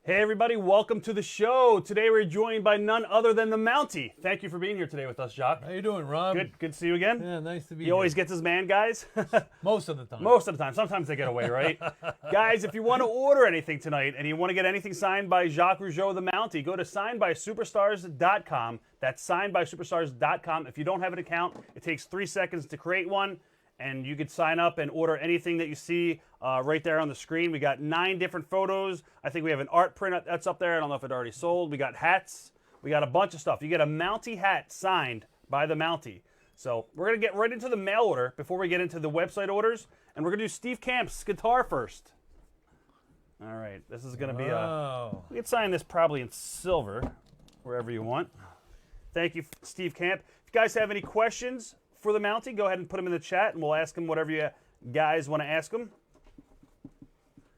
Hey everybody, welcome to the show. Today we're joined by none other than the Mountie. Thank you for being here today with us, Jacques. How you doing, Rob? Good to see you again. Yeah, nice to be He here. always gets his man, guys. Most of the time. Most of the time. Sometimes they get away, right? Guys, if you want to order anything tonight and you want to get anything signed by Jacques Rougeau, the Mountie, go to signedbysuperstars.com. That's signedbysuperstars.com. If you don't have an account, it takes 3 seconds to create one. And you could sign up and order anything that you see right there on the screen. We got 9 different photos. I think we have an art print that's up there. I don't know if it already sold. We got hats. We got a bunch of stuff. You get a Mountie hat signed by the Mountie. So we're going to get right into the mail order before we get into the website orders. And we're going to do Steve Camp's guitar first. All right. This is going to be we can sign this probably in silver, wherever you want. Thank you, Steve Camp. If you guys have any questions for the Mountie, go ahead and put them in the chat, and we'll ask them whatever you guys want to ask them.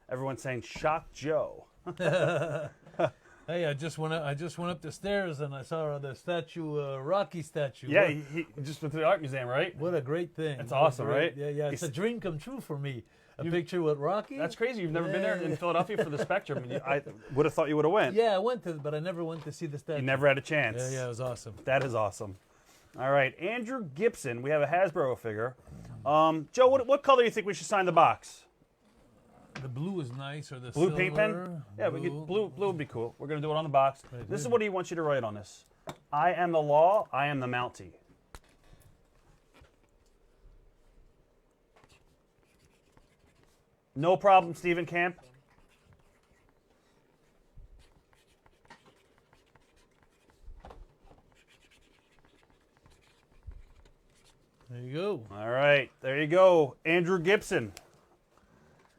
Everyone's saying Shock Joe. Hey, I just went up the stairs and I saw the statue, Rocky statue. Yeah, he just went to the art museum, right? What a great thing. That's awesome, right? Yeah. It's a dream come true for me. A picture with Rocky. That's crazy. You've never been there in Philadelphia for the Spectrum. I would have thought you would have went. Yeah, I went to, but I never went to see the statue. You never had a chance. Yeah, it was awesome. That is awesome. All right, Andrew Gibson. We have a Hasbro figure. Joe, what color do you think we should sign the box? The blue is nice, or the Blue silver. paint pen? Yeah, we could, blue would be cool. We're going to do it on the box. Right This is here. what he wants you to write on this. I am the law. I am the Mountie. No problem, Stephen Camp. There you go. All right, there you go. Andrew Gibson.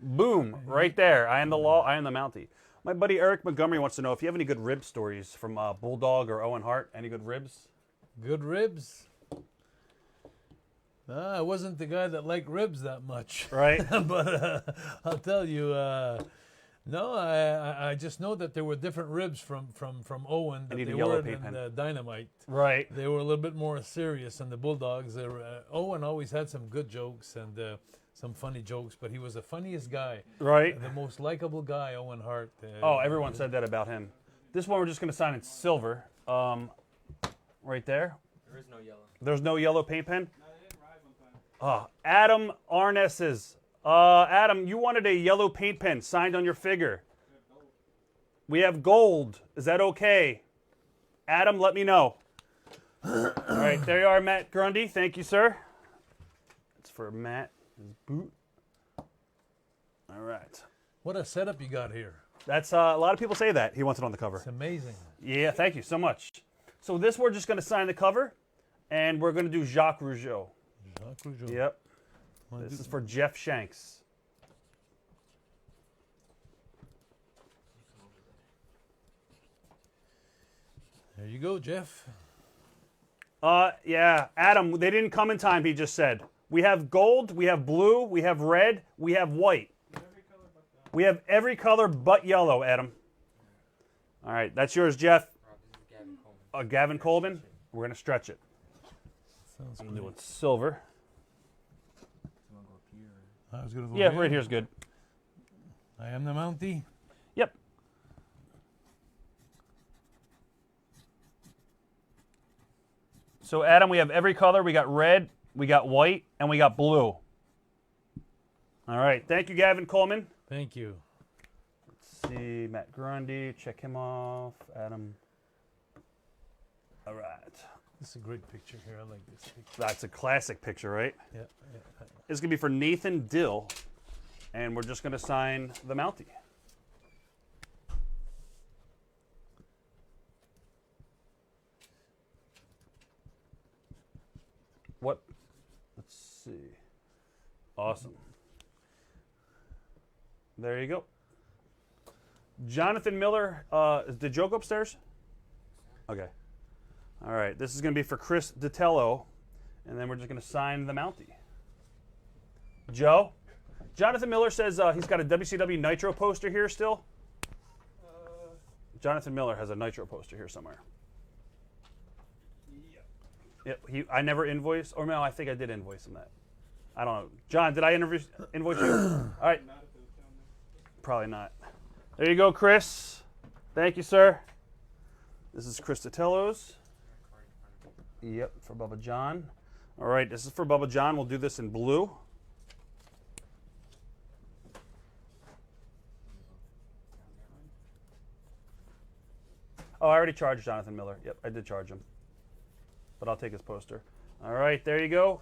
Boom, right there. I am the law, I am the Mountie. My buddy Eric Montgomery wants to know if you have any good rib stories from Bulldog or Owen Hart. Any good ribs? Good ribs. I wasn't the guy that liked ribs that much. Right. But I'll tell you, no, I just know that there were different ribs from Owen that need they a yellow weren't paint pen. in Dynamite. Right. They were a little bit more serious than the Bulldogs. Owen always had some good jokes and some funny jokes, but he was the funniest guy. Right. The most likable guy, Owen Hart. Oh, everyone said that about him. This one we're just going to sign in silver. Right there. There is no yellow. There's no yellow paint pen? Oh, Adam Arnesses. Adam, you wanted a yellow paint pen signed on your figure. We have gold. Is that okay? Adam, let me know. All right, there you are, Matt Grundy. Thank you, sir. It's for Matt, his boot. All right. What a setup you got here. That's a lot of people say that. He wants it on the cover. It's amazing. Yeah, thank you so much. So this, we're just going to sign the cover, and we're going to do Jacques Rougeau. Jacques Rougeau. Yep. This is for Jeff Shanks. There you go, Jeff. Yeah, Adam, they didn't come in time, he just said. We have gold, we have blue, we have red, we have white. We have every color but yellow, Adam. All right, that's yours, Jeff. Gavin Colvin. We're going to stretch it. Sounds I'm good. doing silver. I was gonna go Yeah, here. right here's good. I am the Mountie. Yep. So, Adam, we have every color. We got red, we got white, and we got blue. All right. Thank you, Gavin Coleman. Thank you. Let's see. Matt Grundy. Check him off. Adam. All right. This is a great picture here. I like this picture. That's a classic picture, right? Yeah. It's going to be for Nathan Dill, and we're just going to sign the Mountie. What? Let's see. Awesome. There you go. Jonathan Miller, did Joe go upstairs? Okay. All right. This is going to be for Chris Ditello, and then we're just going to sign the Mountie. Joe? Jonathan Miller says he's got a WCW Nitro poster here still. Jonathan Miller has a Nitro poster here somewhere. Yep. I never invoiced, or no, I think I did invoice him that. I don't know. John, did I invoice you? All right. Probably not. There you go, Chris. Thank you, sir. This is Christatello's. Yep, for Bubba John. All right, this is for Bubba John. We'll do this in blue. Oh, I already charged Jonathan Miller. Yep, I did charge him. But I'll take his poster. All right, there you go.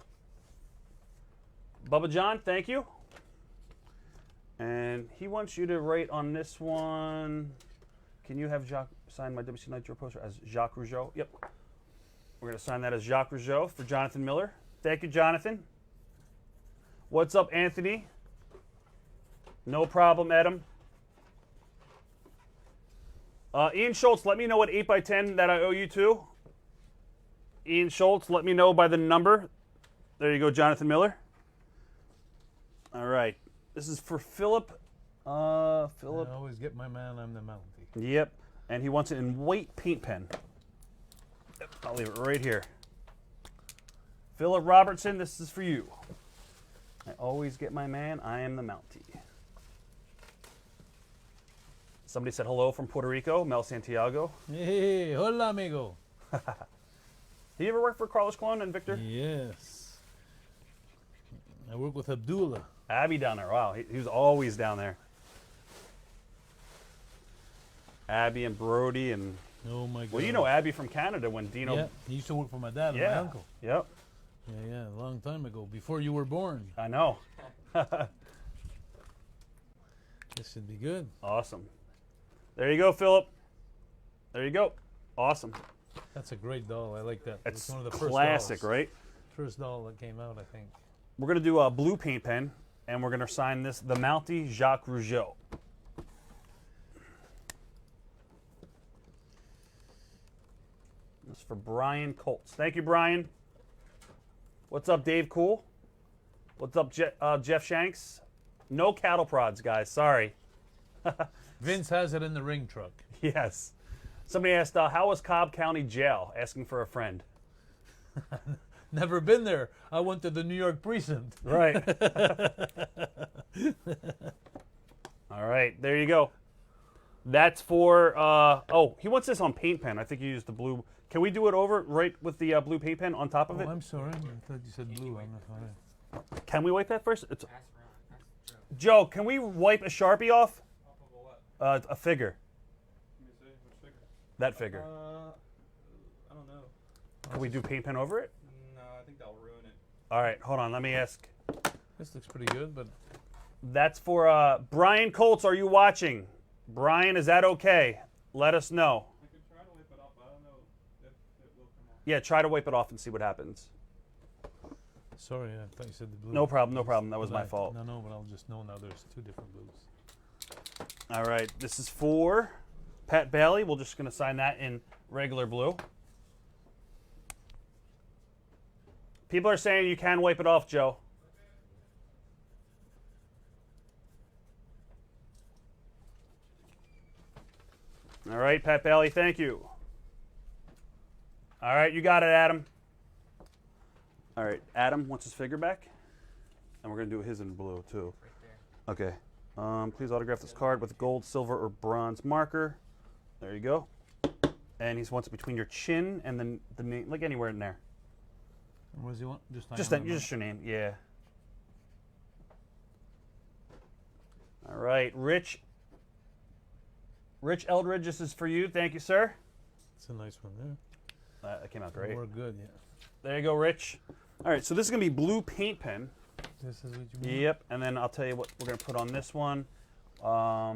Bubba John, thank you. And he wants you to write on this one. Can you have Jacques sign my WC Nitro poster as Jacques Rougeau? Yep. We're going to sign that as Jacques Rougeau for Jonathan Miller. Thank you, Jonathan. What's up, Anthony? No problem, Adam. Ian Schultz, let me know what 8x10 that I owe you to. Ian Schultz, let me know by the number. There you go, Jonathan Miller. All right. This is for Philip. Philip. I always get my man, I'm the Mountie. Yep. And he wants it in white paint pen. Yep, I'll leave it right here. Philip Robertson, this is for you. I always get my man, I am the Mountie. Somebody said hello from Puerto Rico, Mel Santiago. Hey, hola, amigo. Did you ever work for Carlos Colon and Victor? Yes. I work with Abdullah. Abby down there. Wow, he was always down there. Abby and Brody and... Oh, my God. Well, you know Abby from Canada when Dino... Yeah, he used to work for my dad and my uncle. Yep. Yeah, a long time ago, before you were born. I know. This should be good. Awesome. There you go, Philip. There you go. Awesome. That's a great doll. I like that. It's one of the first classic, dolls. right? First doll that came out, I think. We're going to do a blue paint pen, and we're going to sign this, the Mountie Jacques Rougeau. This is for Brian Colts. Thank you, Brian. What's up, Dave Cool? What's up, Jeff Shanks? No cattle prods, guys. Sorry. Vince has it in the ring truck. Yes. Somebody asked, how was Cobb County Jail? Asking for a friend. Never been there. I went to the New York precinct. Right. All right, there you go. That's for, oh, he wants this on paint pen. I think you used the blue. Can we do it over right with the blue paint pen on top of it? I'm sorry. I thought you said blue. I'm not fine. Can we wipe that first? Joe, can we wipe a Sharpie off? A figure. Let me see. Which figure? That figure. I don't know. Can we do paint pen over it? No, I think that'll ruin it. All right, hold on. Let me ask. This looks pretty good, but... That's for Brian Colts. Are you watching? Brian, is that okay? Let us know. I could try to wipe it off, but I don't know if it will come off. Yeah, try to wipe it off and see what happens. Sorry, I thought you said the blue. No problem, no problem. That was my Black. fault. No, but I'll just know now there's two different blues. All right, this is for Pat Bailey. We're just going to sign that in regular blue. People are saying you can wipe it off, Joe. All right, Pat Bailey, thank you. All right, you got it, Adam. All right, Adam wants his figure back. And we're going to do his in blue, too. Okay. Please autograph this card with gold, silver, or bronze marker. There you go. And he wants it between your chin and the name, like anywhere in there. And what does he want? Just your name, yeah. All right, Rich Eldridge, this is for you. Thank you, sir. It's a nice one there. That came out great. More good, yeah. There you go, Rich. All right, so this is going to be blue paint pen. This is what you mean? Yep, and then I'll tell you what we're going to put on this one. I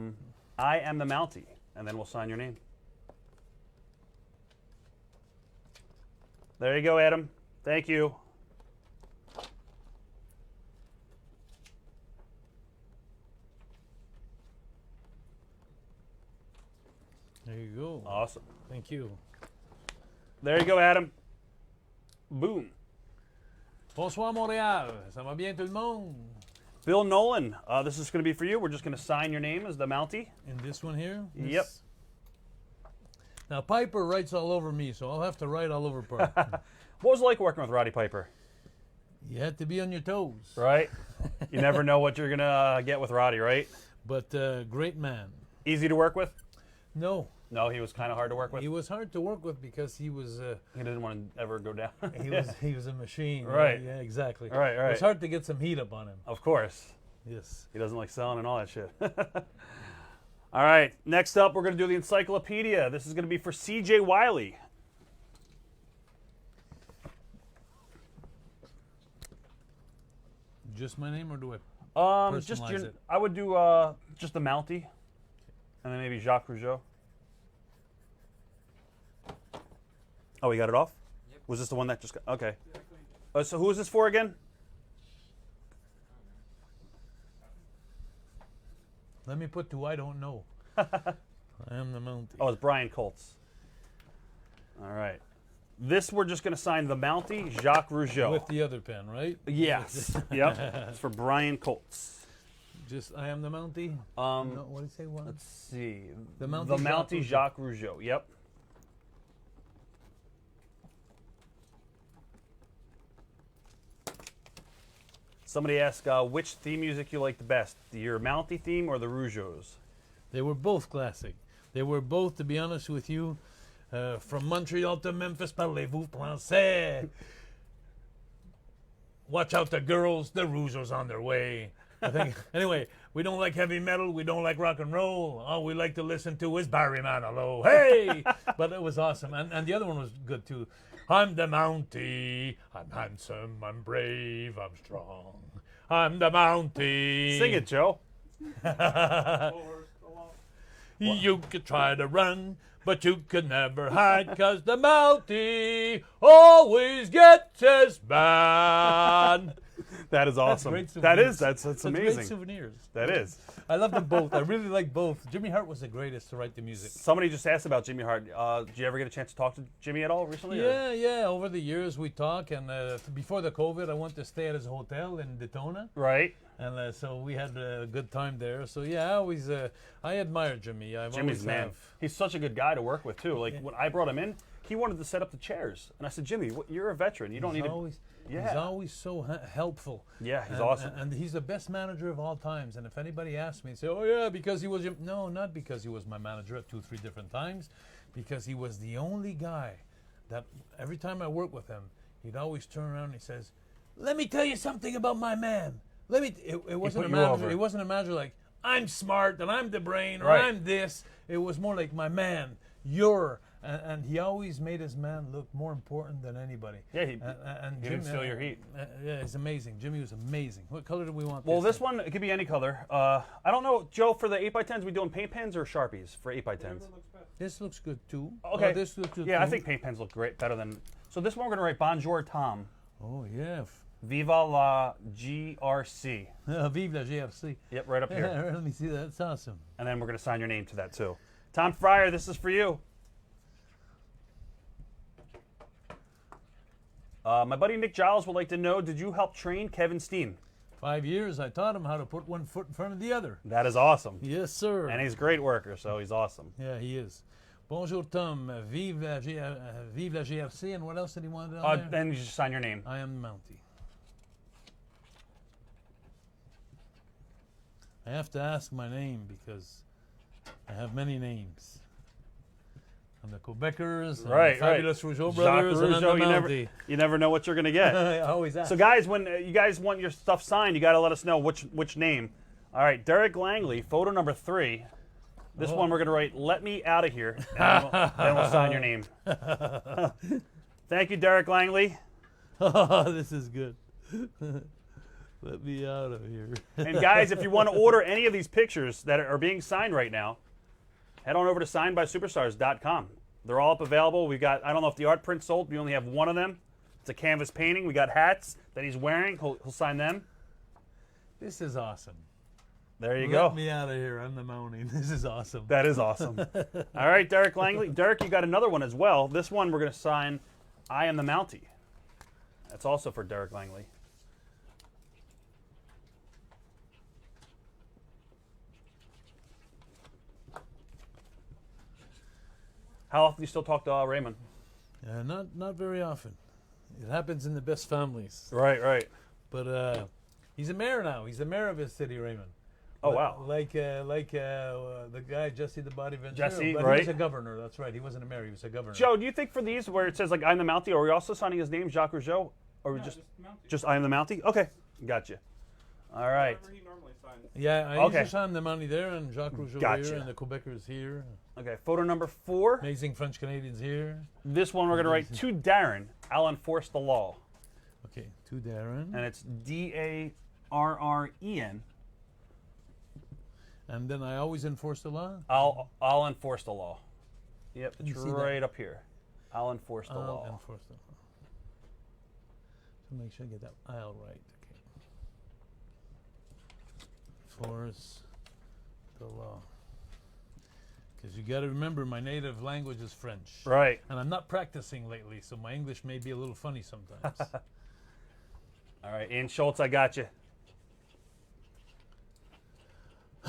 am the Mountie, and then we'll sign your name. There you go, Adam. Thank you. There you go. Awesome. Thank you. There you go, Adam. Boom. Bonsoir, Montréal. Ça va bien, tout le monde? Bill Nolan, this is going to be for you. We're just going to sign your name as the Mountie. And this one here? Yep. Now, Piper writes all over me, so I'll have to write all over Piper. What was it like working with Roddy Piper? You have to be on your toes. Right? You never know what you're going to get with Roddy, right? But great man. Easy to work with? No, No, he was kind of hard to work with. He was hard to work with because he was He didn't want to ever go down. he was a machine. Right. Yeah, exactly. Right. It was hard to get some heat up on him. Of course. Yes. He doesn't like selling and all that shit. All right. Next up, we're going to do the encyclopedia. This is going to be for C.J. Wiley. Just my name, or do I? Just Personalize it. I would do just the Mountie, and then maybe Jacques Rougeau. Oh, we got it off? Yep. Was this the one that just got... Okay. So who is this for again? Let me put to I don't know. I am the Mountie. Oh, it's Brian Colts. All right. This we're just going to sign the Mountie, Jacques Rougeau. With the other pen, right? Yes. Yep. It's for Brian Colts. Just I am the Mountie. No, what did he say? One. Let's see. The Mountie Jacques Rougeau. Yep. Somebody asked which theme music you like the best, your Mountie theme or the Rougeaus? They were both classic. They were both, to be honest with you, from Montreal to Memphis, parlez-vous français? Watch out the girls, the Rougeaus on their way. I think, anyway, we don't like heavy metal, we don't like rock and roll. All we like to listen to is Barry Manilow. Hey! But it was awesome. And the other one was good too. I'm the Mountie, I'm handsome, I'm brave, I'm strong. I'm the Mountie. Sing it, Joe. You could try to run, but you could never hide, 'cause the Mountie always gets his man. That is awesome. Great That is. souvenirs. That's Great amazing. souvenirs. That is. I love them both. I really like both. Jimmy Hart was the greatest to write the music. Somebody just asked about Jimmy Hart. Did you ever get a chance to talk to Jimmy at all recently? or- Yeah. Over the years we talk, and before the COVID, I went to stay at his hotel in Daytona, Right. and so we had a good time there. So yeah, I admire Jimmy. I've Jimmy's always man. have. He's such a good guy to work with too. Like when I brought him in, he wanted to set up the chairs, and I said, Jimmy, you're a veteran. You don't need to. He's Yeah. always so helpful. Yeah, he's And- awesome. And he's the best manager of all times. And if anybody asks me, say, oh, yeah, because he was your... No, not because he was my manager at 2, 3 different times. Because he was the only guy that every time I worked with him, he'd always turn around and he says, let me tell you something about my man. It wasn't a put you manager. over. It wasn't a manager like, I'm smart and I'm the brain or Right. I'm this. It was more like, my man, you're... And he always made his man look more important than anybody. Yeah, he didn't feel your heat. Yeah, it's amazing. Jimmy was amazing. What color do we want? Well, this one, it could be any color. I don't know, Joe, for the 8x10s, we doing paint pens or Sharpies for 8x10s? This looks good too. Okay. Oh, this looks good Yeah, too. I think paint pens look great, better than... So this one we're going to write Bonjour Tom. Oh yeah. Viva la GRC. Vive la GRC. Yep, right up here. Yeah, let me see that. That's awesome. And then we're going to sign your name to that too. Tom Fryer, this is for you. My buddy Nick Giles would like to know, did you help train Kevin Steen? 5 years, I taught him how to put one foot in front of the other. That is awesome. Yes, sir. And he's a great worker, so he's awesome. Yeah, he is. Bonjour, Tom. Vive la GRC. And what else did he want on there? Then you just sign your name. I am the Mountie. I have to ask my name because I have many names. I'm the Quebecers, and Right, the Fabulous Rougeau Jacques brothers, and I'm the Rougeau, Mountie. you never know what you're going to get. I always ask. So guys, when you guys want your stuff signed, you got to let us know which name. All right, Derek Langley, photo number 3. This one we're going to write, let me out of here, and then we'll sign your name. Thank you, Derek Langley. Oh, this is good. Let me out of here. And guys, if you want to order any of these pictures that are being signed right now, head on over to signedbysuperstars.com. They're all up available. We've got, I don't know if the art print sold, we only have one of them. It's a canvas painting. We got hats that he's wearing. He'll sign them. This is awesome. There you Let go. me out of here. I'm the Mountie. This is awesome. That is awesome. All right, Derek Langley. Derek, you got another one as well. This one we're going to sign, I am the Mountie. That's also for Derek Langley. How often do you still talk to Raymond? Not very often. It happens in the best families. Right, right. But he's a mayor now. He's the mayor of his city, Raymond. Oh, wow. Like the guy Jesse the Body Ventura. Jesse, but right. He was a governor. That's right. He wasn't a mayor. He was a governor. Joe, do you think for these where it says like I'm the Mountie, are we also signing his name, Jacques Rougeau, or we No, just Mountie. I am the Mountie? Okay, gotcha. All right. Whatever he normally signs. Yeah, I Okay. usually sign the money there, and Jacques Rougeau Gotcha. here, and the Quebecers here. Okay, photo number 4. Amazing French Canadians here. This one we're gonna write to Darren. I'll enforce the law, Okay, to Darren. and it's Darren. And then I always enforce the law. I'll enforce the law. Yep, it's You see right up here. I'll enforce the I'll law. enforce the law. So make sure I get that aisle right. Okay. Enforce the law. Because you got to remember, my native language is French. Right. And I'm not practicing lately, so my English may be a little funny sometimes. All right, Ian Schultz, I got you.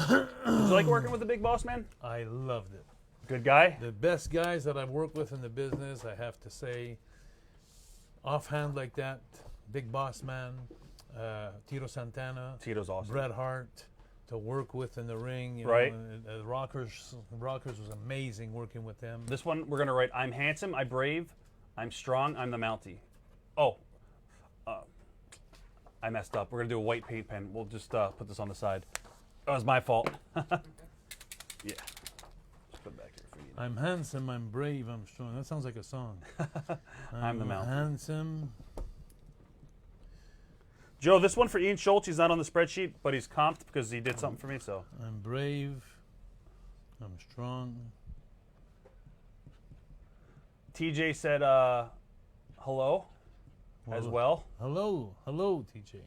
Did you like working with the big boss man? I loved it. Good guy. The best guys that I've worked with in the business, I have to say, offhand like that, Big Boss Man, Tito Santana, Tito's awesome. Bret Hart, to work with in the ring. You Right. know, Rockers was amazing working with them. This one we're gonna write. I'm handsome. I'm brave. I'm strong. I'm the Mountie. Oh, I messed up. We're gonna do a white paint pen. We'll just put this on the side. That was my fault. Yeah. Just put it back here for you. I'm handsome, I'm brave, I'm strong. That sounds like a song. I'm the Mountie. Handsome. Joe, this one for Ian Schultz. He's not on the spreadsheet, but he's comped because he did something for me. So I'm brave. I'm strong. TJ said hello as well. Hello, TJ.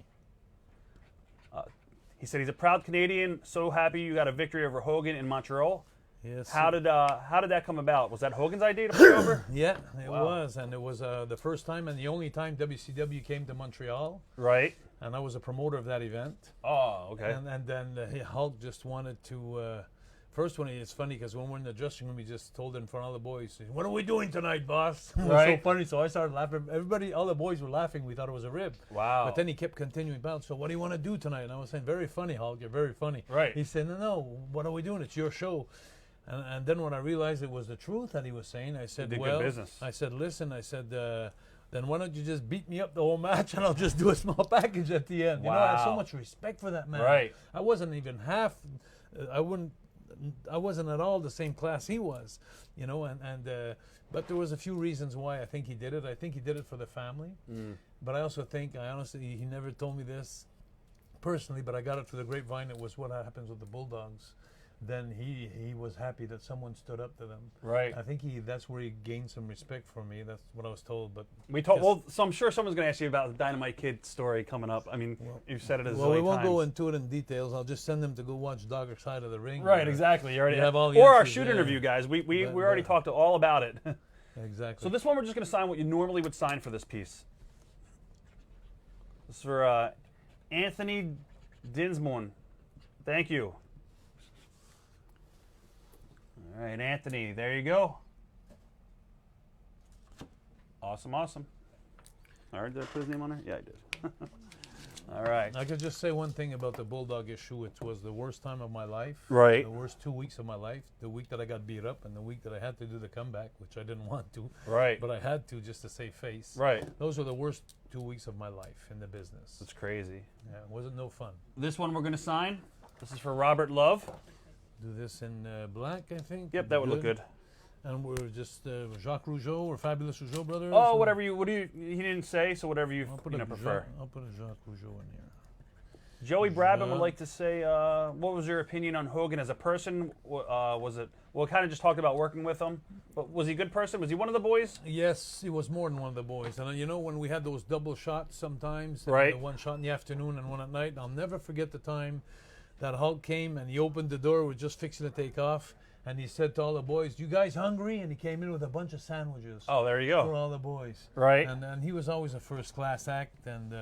He said he's a proud Canadian. So happy you got a victory over Hogan in Montreal. Yes. How did that come about? Was that Hogan's idea to put you over? Yeah, it Wow. was, and it was the first time and the only time WCW came to Montreal, Right. and I was a promoter of that event. Oh, okay. And then Hulk just wanted to. First one, it's funny because when we're in the dressing room, he just told it in front of all the boys, "What are we doing tonight, boss?" It was so Right. funny. So I started laughing. Everybody, all the boys were laughing. We thought it was a rib. Wow. But then he kept continuing about. So what do you want to do tonight? And I was saying, "Very funny, Hulk. You're very funny." Right. He said, "No. What are we doing? It's your show." And then when I realized it was the truth that he was saying, I said, did good "Well," business. I said, "Listen," I said, "then why don't you just beat me up the whole match and I'll just do a small package at the end?" You know, I have so Wow. much respect for that man. Right. I wasn't even half. I wasn't at all the same class he was. You know, but there was a few reasons why I think he did it. I think he did it for the family. But I also think, he never told me this personally, but I got it through the grapevine. It was what happens with the Bulldogs. Then he was happy that someone stood up to them. Right. I think that's where he gained some respect for me. That's what I was told. But We told. just- Well, so I'm sure someone's going to ask you about the Dynamite Kid story coming up. I mean, you've said it as well, we zillion won't go times. into it in details. I'll just send them to go watch Dogger Side of the Ring. Right. Exactly. You already You have all the or our answers shoot there. interview, guys. We But- already but- talked all about it. Exactly. So this one we're just going to sign what you normally would sign for this piece. This is for Anthony Dinsmore. Thank you. All right, Anthony, there you go. Awesome, awesome. All right, did I put his name on there? Yeah, I did. All right. I could just say one thing about the Bulldog issue. It was the worst time of my life. Right. The worst 2 weeks of my life. The week that I got beat up and the week that I had to do the comeback, which I didn't want to. Right. But I had to just to save face. Right. Those were the worst 2 weeks of my life in the business. That's crazy. Yeah, it wasn't no fun. This one we're going to sign. This is for Robert Love. Do this in black, I think. Yep, that would look good. And we're just Jacques Rougeau or Fabulous Rougeau brothers. Oh, and whatever he didn't say, so whatever you, I'll put prefer. I'll put a Jacques Rougeau in here. Joey Brabham would Jacques. like to say, what was your opinion on Hogan as a person? Was it, well, kind of just talked about working with him, but was he a good person? Was he one of the boys? Yes, he was more than one of the boys. And you know, when we had those double shots sometimes, Right. One shot in the afternoon and one at night, I'll never forget the time that Hulk came and he opened the door, we're just fixing to take off, and he said to all the boys, "You guys hungry?" And he came in with a bunch of sandwiches Oh, there you for go. all the boys. Right. And he was always a first-class act, and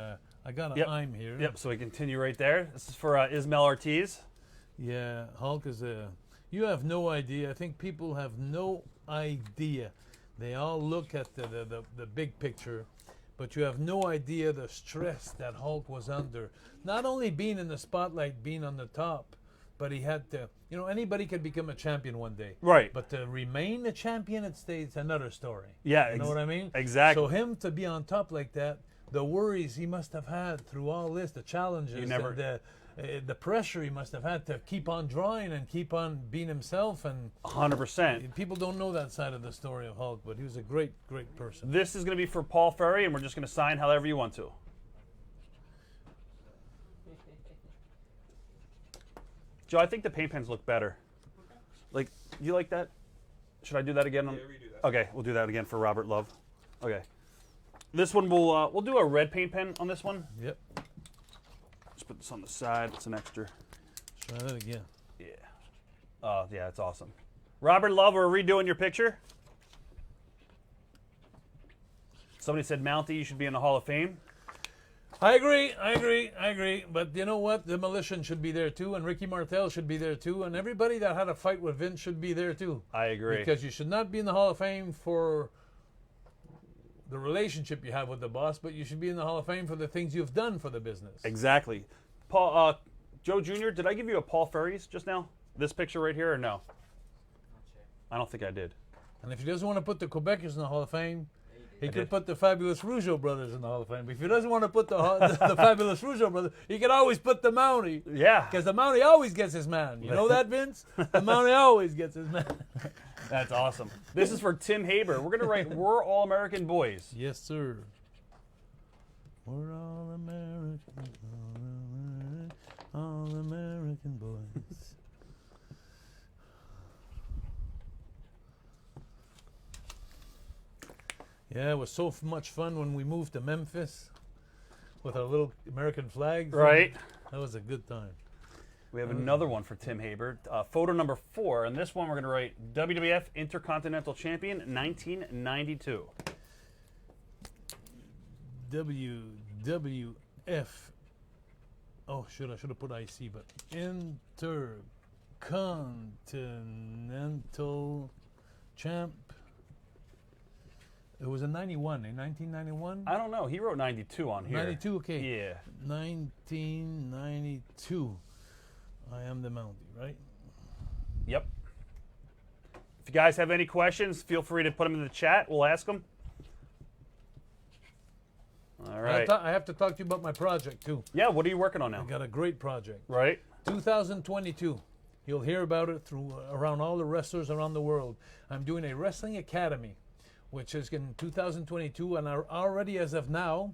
I got a Yep. time here. Yep, so we continue right there. This is for Ismail Ortiz. Yeah, Hulk is you have no idea. I think people have no idea. They all look at the big picture, but you have no idea the stress that Hulk was under. Not only being in the spotlight, being on the top, but he had to. You know, anybody could become a champion one day. Right. But to remain a champion, it's another story. Yeah, You know what I mean? exactly. So him to be on top like that, the worries he must have had through all this, the challenges, and the pressure he must have had to keep on drawing and keep on being himself. And 100%. people don't know that side of the story of Hulk, but he was a great, great person. This is going to be for Paul Ferry, and we're just going to sign however you want to. Joe, I think the paint pens look better. Like, you like that? Should I do that again? Yeah, redo that. Okay, we'll do that again for Robert Love. Okay. This one we'll do a red paint pen on this one. Yep. Just put this on the side. It's an extra. Try that again. Yeah. Yeah, it's awesome. Robert Love, we're redoing your picture. Somebody said, Mountie, you should be in the Hall of Fame. I agree. But you know what? Demolition should be there too, and Ricky Martel should be there too, and everybody that had a fight with Vince should be there too. I agree. Because you should not be in the Hall of Fame for the relationship you have with the boss, but you should be in the Hall of Fame for the things you've done for the business. Exactly. Paul, Joe Jr., did I give you a Paul Ferry's just now? This picture right here, or no? I don't think I did. And if he doesn't want to put the Quebecers in the Hall of Fame, he could put the fabulous Rougeau brothers in the Hall of Fame. If he doesn't want to put the fabulous Rougeau brothers, he could always put the Mountie. Yeah. Because the Mountie always gets his man. You know that, Vince? The Mountie always gets his man. That's awesome. This is for Tim Haber. We're going to write, we're all American boys. Yes, sir. We're all American, all American boys. Yeah, it was so much fun when we moved to Memphis with our little American flags. Right. That was a good time. We have another one for Tim Haber. Photo number 4. And this one we're going to write WWF Intercontinental Champion 1992. WWF. Oh, I should have put IC, but Intercontinental Champ. It was in 91, in 1991? I don't know. He wrote 92 on here. 92, okay. Yeah. 1992. I am the Mountie, right? Yep. If you guys have any questions, feel free to put them in the chat. We'll ask them. All right. I have to talk to you about my project, too. Yeah, what are you working on now? I got a great project. Right. 2022. You'll hear about it around all the wrestlers around the world. I'm doing a wrestling academy, which is in 2022, and already as of now,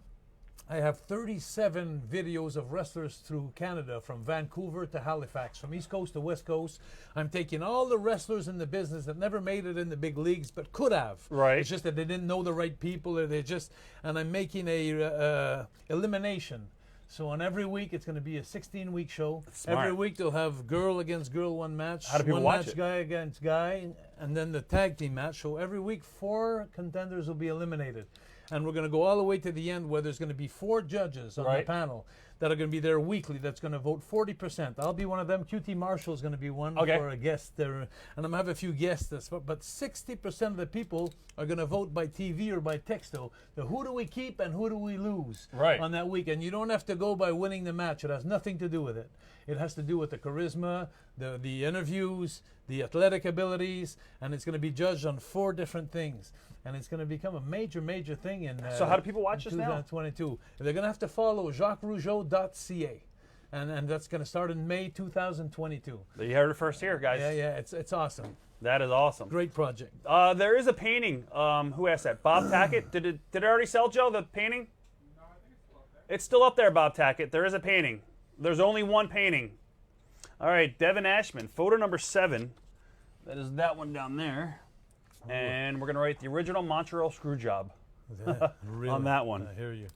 I have 37 videos of wrestlers through Canada, from Vancouver to Halifax, from East Coast to West Coast. I'm taking all the wrestlers in the business that never made it in the big leagues, but could have. Right. It's just that they didn't know the right people, or and I'm making a elimination. So on every week, it's going to be a 16-week show. Smart. Every week, they'll have girl against girl, one match. How do people one watch match, it? guy against guy, and then the tag team match. So every week, 4 contenders will be eliminated. And we're going to go all the way to the end, where there's going to be 4 judges on the panel that are going to be there weekly, that's going to vote 40%. I'll be one of them. QT Marshall is going to be one for a guest there. And I'm going to have a few guests. But 60% of the people are going to vote by TV or by texto. Who do we keep and who do we lose on that week? And you don't have to go by winning the match. It has nothing to do with it. It has to do with the charisma, the interviews, the athletic abilities, and it's going to be judged on 4 different things. And it's going to become a major, major thing in So how do people watch this now? 2022. They're going to have to follow JacquesRougeau.ca. And that's going to start in May 2022. You heard it first here, guys. Yeah, it's awesome. That is awesome. Great project. There is a painting. Who asked that? Bob Tackett. Did it already sell, Joe, the painting? No, I think it's still up there. It's still up there, Bob Tackett. There is a painting. There's only one painting. All right, Devin Ashman, photo number 7. That is that one down there. And we're going to write the original Montreal screw job Really? on that one. I hear you.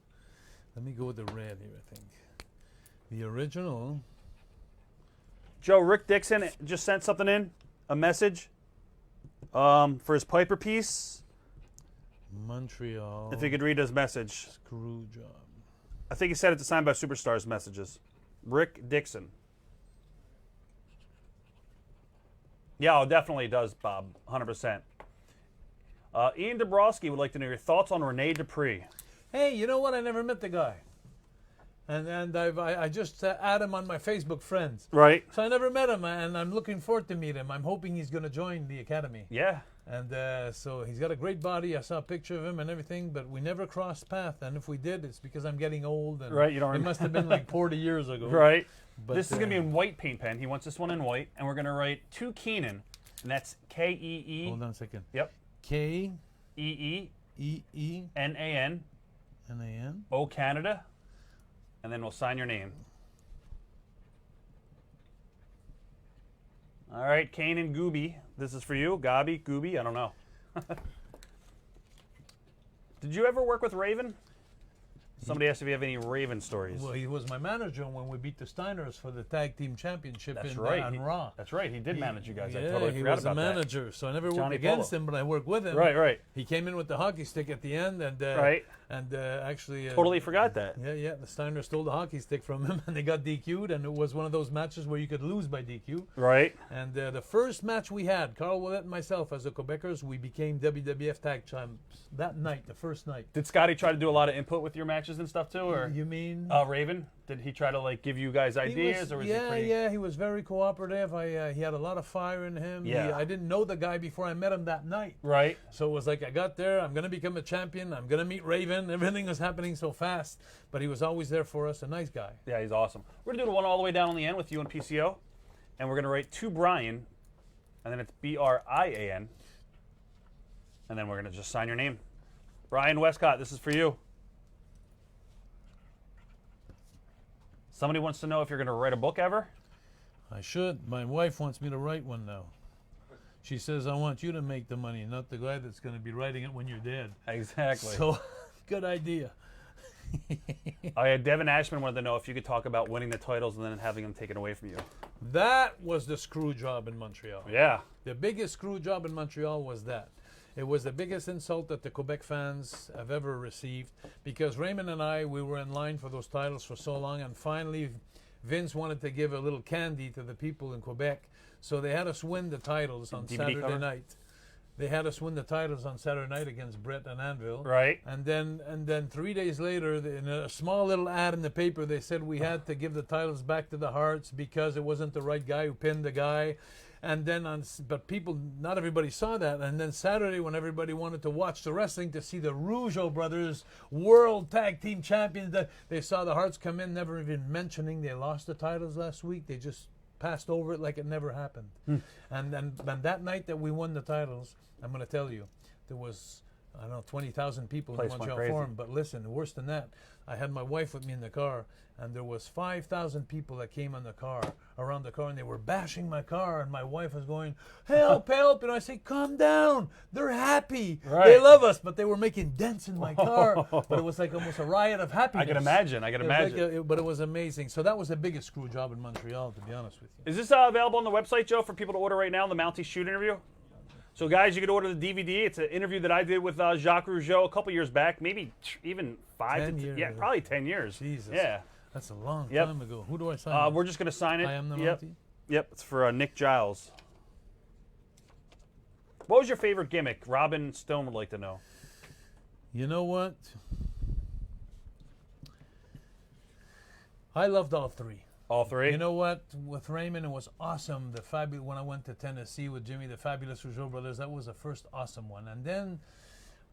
Let me go with the red here, I think. The original. Joe, Rick Dixon just sent something in, a message for his Piper piece. Montreal If you could read his message. screw job. I think he said it to Signed by Superstars messages. Rick Dixon. Yeah, it definitely does, Bob. 100%. Ian Dabrowski would like to know your thoughts on Rene Dupree. Hey, you know what? I never met the guy. and I just add him on my Facebook friends. Right. So I never met him, and I'm looking forward to meet him. I'm hoping he's going to join the academy. Yeah. And so he's got a great body. I saw a picture of him and everything, but we never crossed paths. And if we did, it's because I'm getting old. And Right, you don't it remember. must have been like 40 years ago. Right. But, this is going to be in white paint pen. He wants this one in white, and we're going to write to Keenan, and that's K-E-E. Hold on a second. Yep. K-E-E-N-A-N. E-E-N-A-N. O Canada, and then we'll sign your name. All right, Kanan Gooby. This is for you. Gabi, Gooby, I don't know. Did you ever work with Raven? Somebody asked if you have any Raven stories. Well, he was my manager when we beat the Steiners for the tag team championship That's in right. on Raw. That's right. He did manage you guys. I Yeah, totally he forgot was about the that. manager, so I never worked Johnny against Polo. him, but I worked with him. Right, right. He came in with the hockey stick at the end, and Right. and actually Totally forgot that. Yeah. The Steiners stole the hockey stick from him, and they got DQ'd, and it was one of those matches where you could lose by DQ. Right. And the first match we had, Carl Willett and myself, as the Quebecers, we became WWF tag champs that night, the first night. Did Scotty try to do a lot of input with your matches and stuff too, or You mean? Raven? Did he try to like give you guys ideas, or was he pretty? Yeah, he was very cooperative. He had a lot of fire in him. Yeah. I didn't know the guy before I met him that night. Right. So it was like I got there, I'm going to become a champion, I'm going to meet Raven. Everything was happening so fast, but he was always there for us, a nice guy. Yeah, he's awesome. We're gonna do the one all the way down on the end with you and PCO, and we're gonna write to Brian, and then it's B-R-I-A-N, and then we're gonna just sign your name. Brian Westcott, this is for you. Somebody wants to know if you're gonna write a book ever. I should. My wife wants me to write one now. She says, I want you to make the money, not the guy that's going to be writing it when you're dead. Exactly. So, good idea. Devin Ashman wanted to know if you could talk about winning the titles and then having them taken away from you. That was the screw job in Montreal. Yeah. The biggest screw job in Montreal was that. It was the biggest insult that the Quebec fans have ever received, because Raymond and I, we were in line for those titles for so long, and finally Vince wanted to give a little candy to the people in Quebec, so they had us win the titles on DVD Saturday cover? night. They had us win the titles on Saturday night against Brett and Anvil. Right. And then 3 days later, in a small little ad in the paper, they said we had to give the titles back to the Hearts because it wasn't the right guy who pinned the guy. And then but people, not everybody saw that. And then Saturday, when everybody wanted to watch the wrestling to see the Rougeau brothers, world tag team champions, they saw the Hearts come in, never even mentioning they lost the titles last week. They just passed over it like it never happened. And that night that we won the titles, I'm going to tell you, there was, I don't know, 20,000 people in Place the went Montreal crazy. Forum. But listen, worse than that, I had my wife with me in the car, and there was 5,000 people that came on the car, around the car, and they were bashing my car, and my wife was going, help, help, and I say, calm down, they're happy, Right. they love us, but they were making dents in my car, but it was like almost a riot of happiness. I can imagine. It was like but it was amazing. So that was the biggest screw job in Montreal, to be honest with you. Is this available on the website, Joe, for people to order right now, the Mountie Shoot interview? So, guys, you can order the DVD. It's an interview that I did with Jacques Rougeau a couple years back, maybe even 10 years. Yeah, probably 10 years. Jesus. Yeah. That's a long Yep. time ago. Who do I sign? We're just going to sign it. I am the Yep. Mountie? Yep, it's for Nick Giles. What was your favorite gimmick? Robin Stone would like to know. You know what? I loved all three. All three? You know what? With Raymond, it was awesome. When I went to Tennessee with Jimmy, the Fabulous Rougeau brothers, that was the first awesome one. And then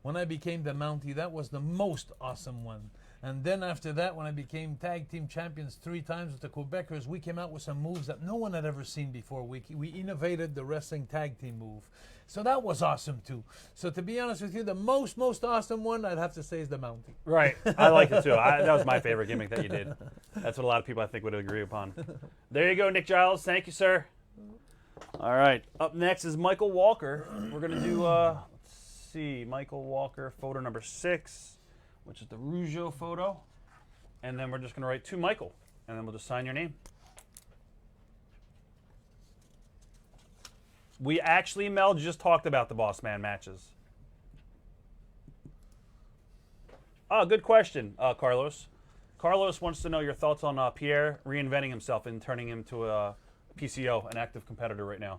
when I became the Mountie, that was the most awesome one. And then after that, when I became tag team champions 3 times with the Quebecers, we came out with some moves that no one had ever seen before. We innovated the wrestling tag team move. So that was awesome too. So to be honest with you, the most awesome one, I'd have to say, is the Mountie. Right. I like it too. That was my favorite gimmick that you did. That's what a lot of people, I think, would agree upon. There you go, Nick Giles. Thank you, sir. All right. Up next is Michael Walker. We're going to do, let's see, Michael Walker, photo number 6, which is the Rougeau photo. And then we're just going to write to Michael, and then we'll just sign your name. We actually, Mel, just talked about the Boss Man matches. Oh, good question, Carlos. Carlos wants to know your thoughts on Pierre reinventing himself and turning him to a PCO, an active competitor right now,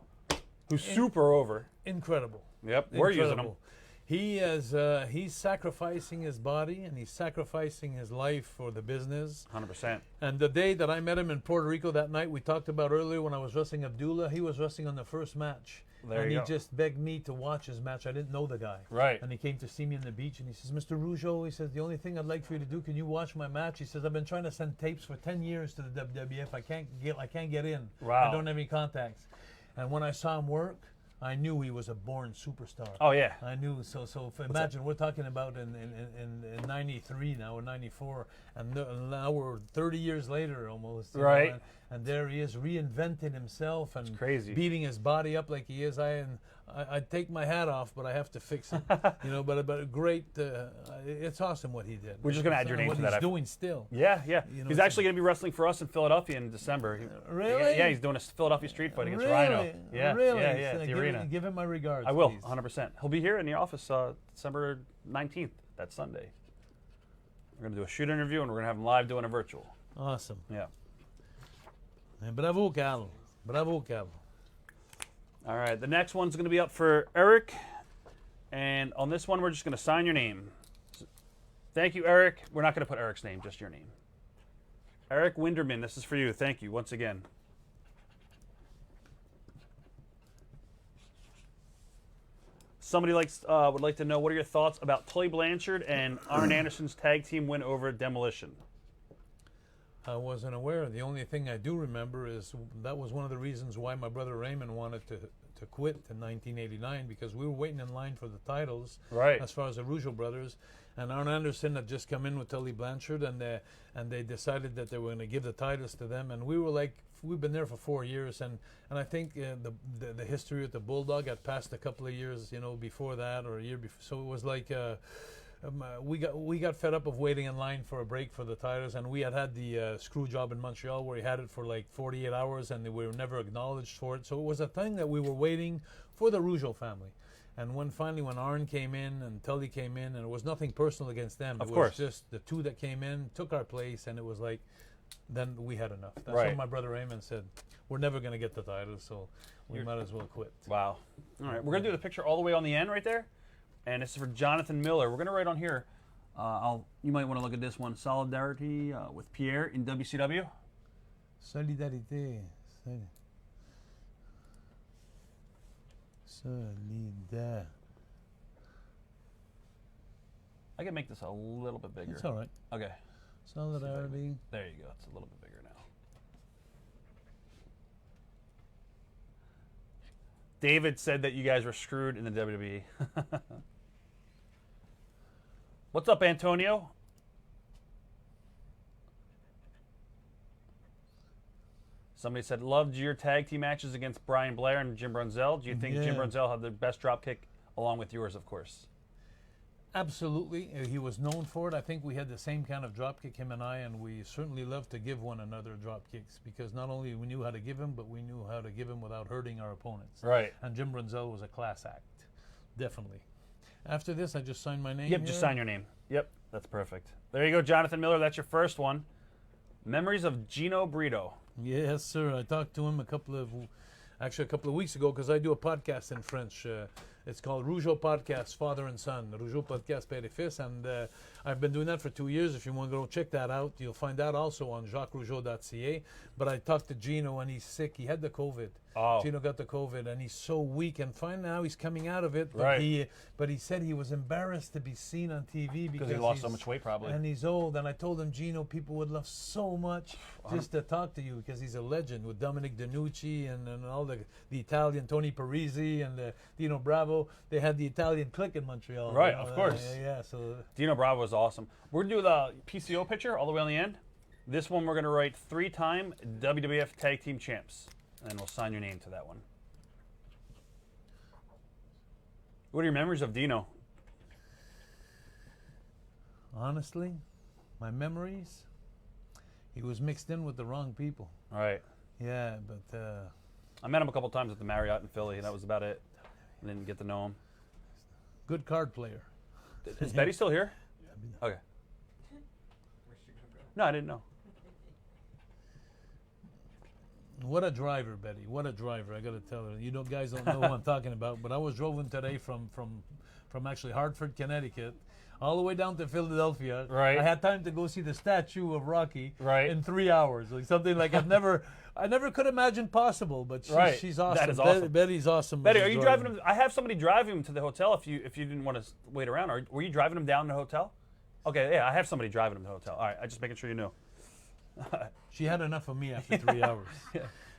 who's super over. Incredible. Yep, we're using him. Incredible. He's sacrificing his body and he's sacrificing his life for the business. 100%. And the day that I met him in Puerto Rico, that night we talked about earlier when I was wrestling Abdullah, he was wrestling on the first match. There and you he go. just begged me to watch his match. I didn't know the guy. Right. And he came to see me on the beach and he says, Mr. Rougeau, he says, the only thing I'd like for you to do, can you watch my match? He says, I've been trying to send tapes for 10 years to the WWF. I can't get in. Wow. I don't have any contacts. And when I saw him work, I knew he was a born superstar. Oh, yeah. I knew. So if imagine we're talking about in 93 now or 94, and now we're 30 years later almost. Right. And there he is reinventing himself and crazy. beating his body up like he is. I take my hat off, but I have to fix it. But great. It's awesome what he did. We're just gonna add your name what to that. he's doing still. Yeah. You know, He's actually going to be wrestling for us in Philadelphia in December. Really? Yeah, he's doing a Philadelphia street fight against Really? Rhino. Yeah, Really? yeah, at the give arena. Give him my regards. I will, please. 100%. He'll be here in the office December 19th, that Sunday. We're going to do a shoot interview, and we're going to have him live doing a virtual. Awesome. Yeah. And bravo, Cal. Bravo, Cal. All right, the next one's going to be up for Eric. And on this one, we're just going to sign your name. Thank you, Eric. We're not going to put Eric's name, just your name. Eric Winderman, this is for you. Thank you once again. Somebody would like to know, what are your thoughts about Tully Blanchard and Arn Anderson's tag team win over Demolition? I wasn't aware. The only thing I do remember is that was one of the reasons why my brother Raymond wanted to quit in 1989, because we were waiting in line for the titles. Right. As far as the Rougeau brothers, and Arn Anderson had just come in with Tully Blanchard, and they decided that they were going to give the titles to them, and we were like, we've been there for 4 years, and I think the history with the Bulldog had passed a couple of years, before that or a year before, so it was like. We got fed up of waiting in line for a break for the titles, and we had the screw job in Montreal where he had it for like 48 hours, and we were never acknowledged for it. So it was a thing that we were waiting for the Rougeau family. And when Arn came in and Tully came in, and it was nothing personal against them. Of it course. was just the two that came in, took our place, and it was like, then we had enough. That's Right. when my brother Raymond said, we're never going to get the titles, so we might as well quit. Wow. All right, we're going to do the picture all the way on the end right there. And this is for Jonathan Miller. We're going to write on here. You might want to look at this one. Solidarity with Pierre in WCW. Solidarité. Solidar. I can make this a little bit bigger. It's all right. Okay. Solidarity. There you go. It's a little bit bigger now. David said that you guys were screwed in the WWE. What's up, Antonio? Somebody said, loved your tag team matches against Brian Blair and Jim Brunzell. Do you think Jim Yeah. Brunzell had the best drop kick, along with yours, of course? Absolutely. He was known for it. I think we had the same kind of drop kick, him and I, and we certainly loved to give one another drop kicks, because not only we knew how to give him, but we knew how to give him without hurting our opponents. Right. And Jim Brunzell was a class act. Definitely. After this, I just signed my name. Yep, just sign your name. Yep, that's perfect. There you go, Jonathan Miller. That's your first one. Memories of Gino Brito. Yes, sir. I talked to him a couple of weeks ago, because I do a podcast in French. It's called Rougeau Podcast, Father and Son. Rougeau Podcast, Père et Fils. And I've been doing that for 2 years. If you want to go check that out, you'll find that also on jacquesrougeau.ca. But I talked to Gino, and he's sick. He had the COVID. Oh. Gino got the COVID, and he's so weak. And fine, now he's coming out of it. But Right. but he said he was embarrassed to be seen on TV Because he lost so much weight, probably. and he's old. And I told him, Gino, people would love so much just to talk to you, because he's a legend with Dominic DeNucci and all the Italian Tony Parisi and Dino Bravo. They had the Italian clique in Montreal. Right, of course. Yeah. So Dino Bravo is awesome. We're going to do the PCO picture all the way on the end. This one we're going to write 3-time WWF Tag Team Champs. And we'll sign your name to that one. What are your memories of Dino? honestly, my memories, he was mixed in with the wrong people. All right. Yeah, but I met him a couple times at the Marriott in Philly, and that was about it. I didn't get to know him. good card player. Is Betty still here? Okay. No, I didn't know. What a driver, Betty. What a driver. I got to tell her. You know, guys don't know who I'm talking about, but I was driving today from actually Hartford, Connecticut, all the way down to Philadelphia. Right. I had time to go see the statue of Rocky Right. in 3 hours. Like something like I never could imagine possible, but Right. she's awesome. That is awesome. Betty's awesome. Betty, as are a you driver. driving him? I have somebody driving him to the hotel if you didn't want to wait around. Were you driving him down to the hotel? Okay, yeah, I have somebody driving him to the hotel. All right, I'm just making sure you knew. She had enough of me after 3 hours.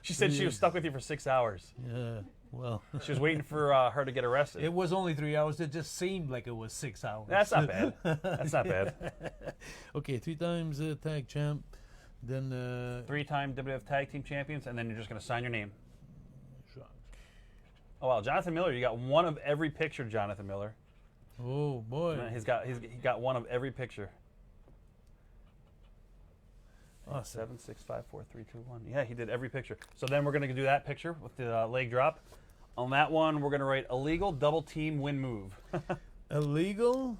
She said she was stuck with you for 6 hours. Yeah, well. She was waiting for her to get arrested. It was only 3 hours. It just seemed like it was 6 hours. That's not bad. That's not bad. Okay, 3 times tag champ. Then 3-time WWF Tag Team Champions, and then you're just going to sign your name. Jacques. Oh, wow. Jonathan Miller, you got one of every picture, Jonathan Miller. Oh boy. He got one of every picture. Awesome. 7, 6, 5, 4, 3, 2, 1. Yeah, he did every picture. So then we're going to do that picture with the leg drop. On that one, we're going to write illegal double team win move. Illegal.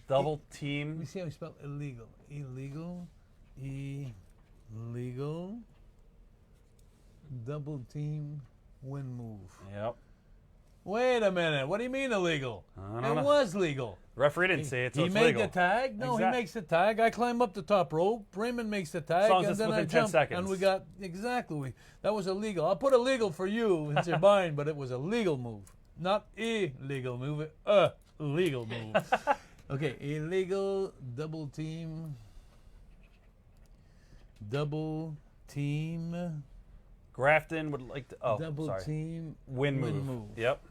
Double Let team. me see how you spell illegal. Illegal. Illegal. Double team win move. Yep. Wait a minute. What do you mean illegal? I don't It know. was legal. The referee didn't say it, so He it's made legal. the tag. No, he Exact- makes the tag. I climb up the top rope. Raymond makes the tag, As long as and it's then I within 10 jump. seconds. And we got exactly. That was illegal. I'll put illegal for you since you're buying, but it was a legal move, not illegal move. Legal move. Okay, illegal double team. Double team. Grafton would like to. Oh, double sorry. team Win move. Yep.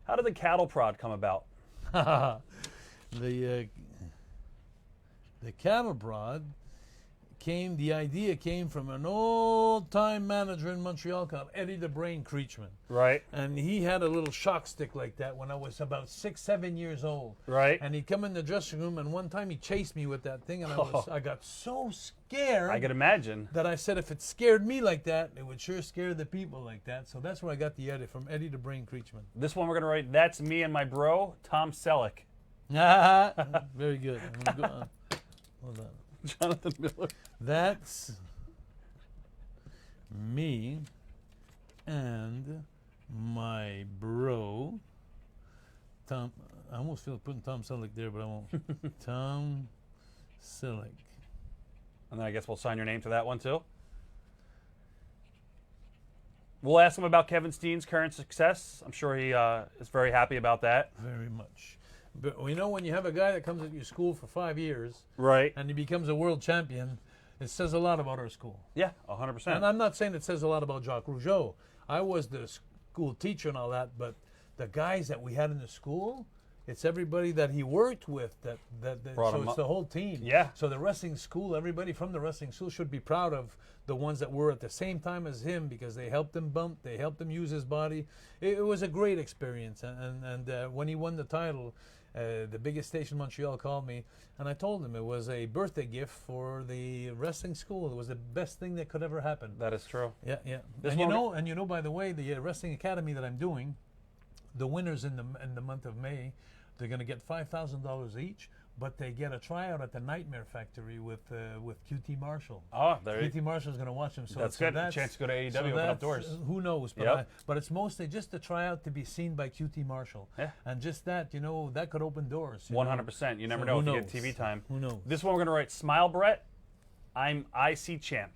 How did the cattle prod come about? The cattle prod came. The idea came from an old-time manager in Montreal called Eddie the Brain Creechman, Right. and he had a little shock stick like that when I was about 6, 7 years old. Right. And he'd come in the dressing room, and one time he chased me with that thing, and I got so scared. I could imagine. That I said if it scared me like that, it would sure scare the people like that. So that's where I got the edit from Eddie the Brain Creechman. This one we're gonna write. That's me and my bro, Tom Selleck. Very good. I'm gonna go on. Hold on. Jonathan Miller. That's me and my bro, Tom. I almost feel putting Tom Selleck there, but I won't. Tom Selleck. And then I guess we'll sign your name to that one too. We'll ask him about Kevin Steen's current success. I'm sure he is very happy about that. Very much. But you know, when you have a guy that comes at your school for 5 years Right. and he becomes a world champion, it says a lot about our school. Yeah, 100%. And I'm not saying it says a lot about Jacques Rougeau. I was the school teacher and all that, but the guys that we had in the school, it's everybody that he worked with that Brought so him it's up. the whole team. Yeah. So the wrestling school, everybody from the wrestling school should be proud of the ones that were at the same time as him because they helped him bump, they helped him use his body. It was a great experience. And when he won the title, the biggest station in Montreal called me, and I told him it was a birthday gift for the wrestling school. It was the best thing that could ever happen. That is true. Yeah, yeah. This And one- you know, by the way, the wrestling academy that I'm doing, the winners in the month of May, they're going to get $5,000 each, but they get a tryout at the Nightmare Factory with QT Marshall. Oh, there you QT Marshall's going to watch them. So That's so good. A chance to go to AEW, open up doors. Who knows? But, Yep. but it's mostly just a tryout to be seen by QT Marshall. Yeah. And just that, you know, that could open doors. you know. 100%. You never So know who if you knows? get TV time. Who knows? This one we're going to write. Smile, Brett. I'm IC champ.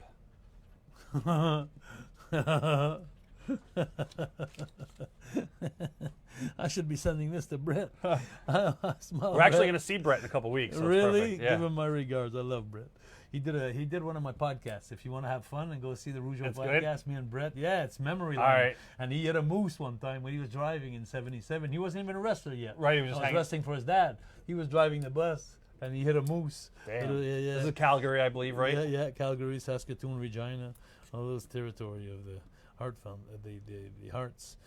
I should be sending this to Brett. Smile, We're actually Brett. going to see Brett in a couple weeks. So it's Really? perfect. Yeah. Give him my regards. I love Brett. He did one of my podcasts. If you want to have fun and go see the Rougeau That's podcast, me and Brett. Yeah, it's memory All lane. right. And he hit a moose one time when he was driving in '77. He wasn't even a wrestler yet. Right, he was just I was hanging- wrestling for his dad. He was driving the bus and he hit a moose. Damn. Yeah, yeah. This is Calgary, I believe, right? Yeah, yeah. Calgary, Saskatoon, Regina, all those territory of the Heart Fund, the Hearts.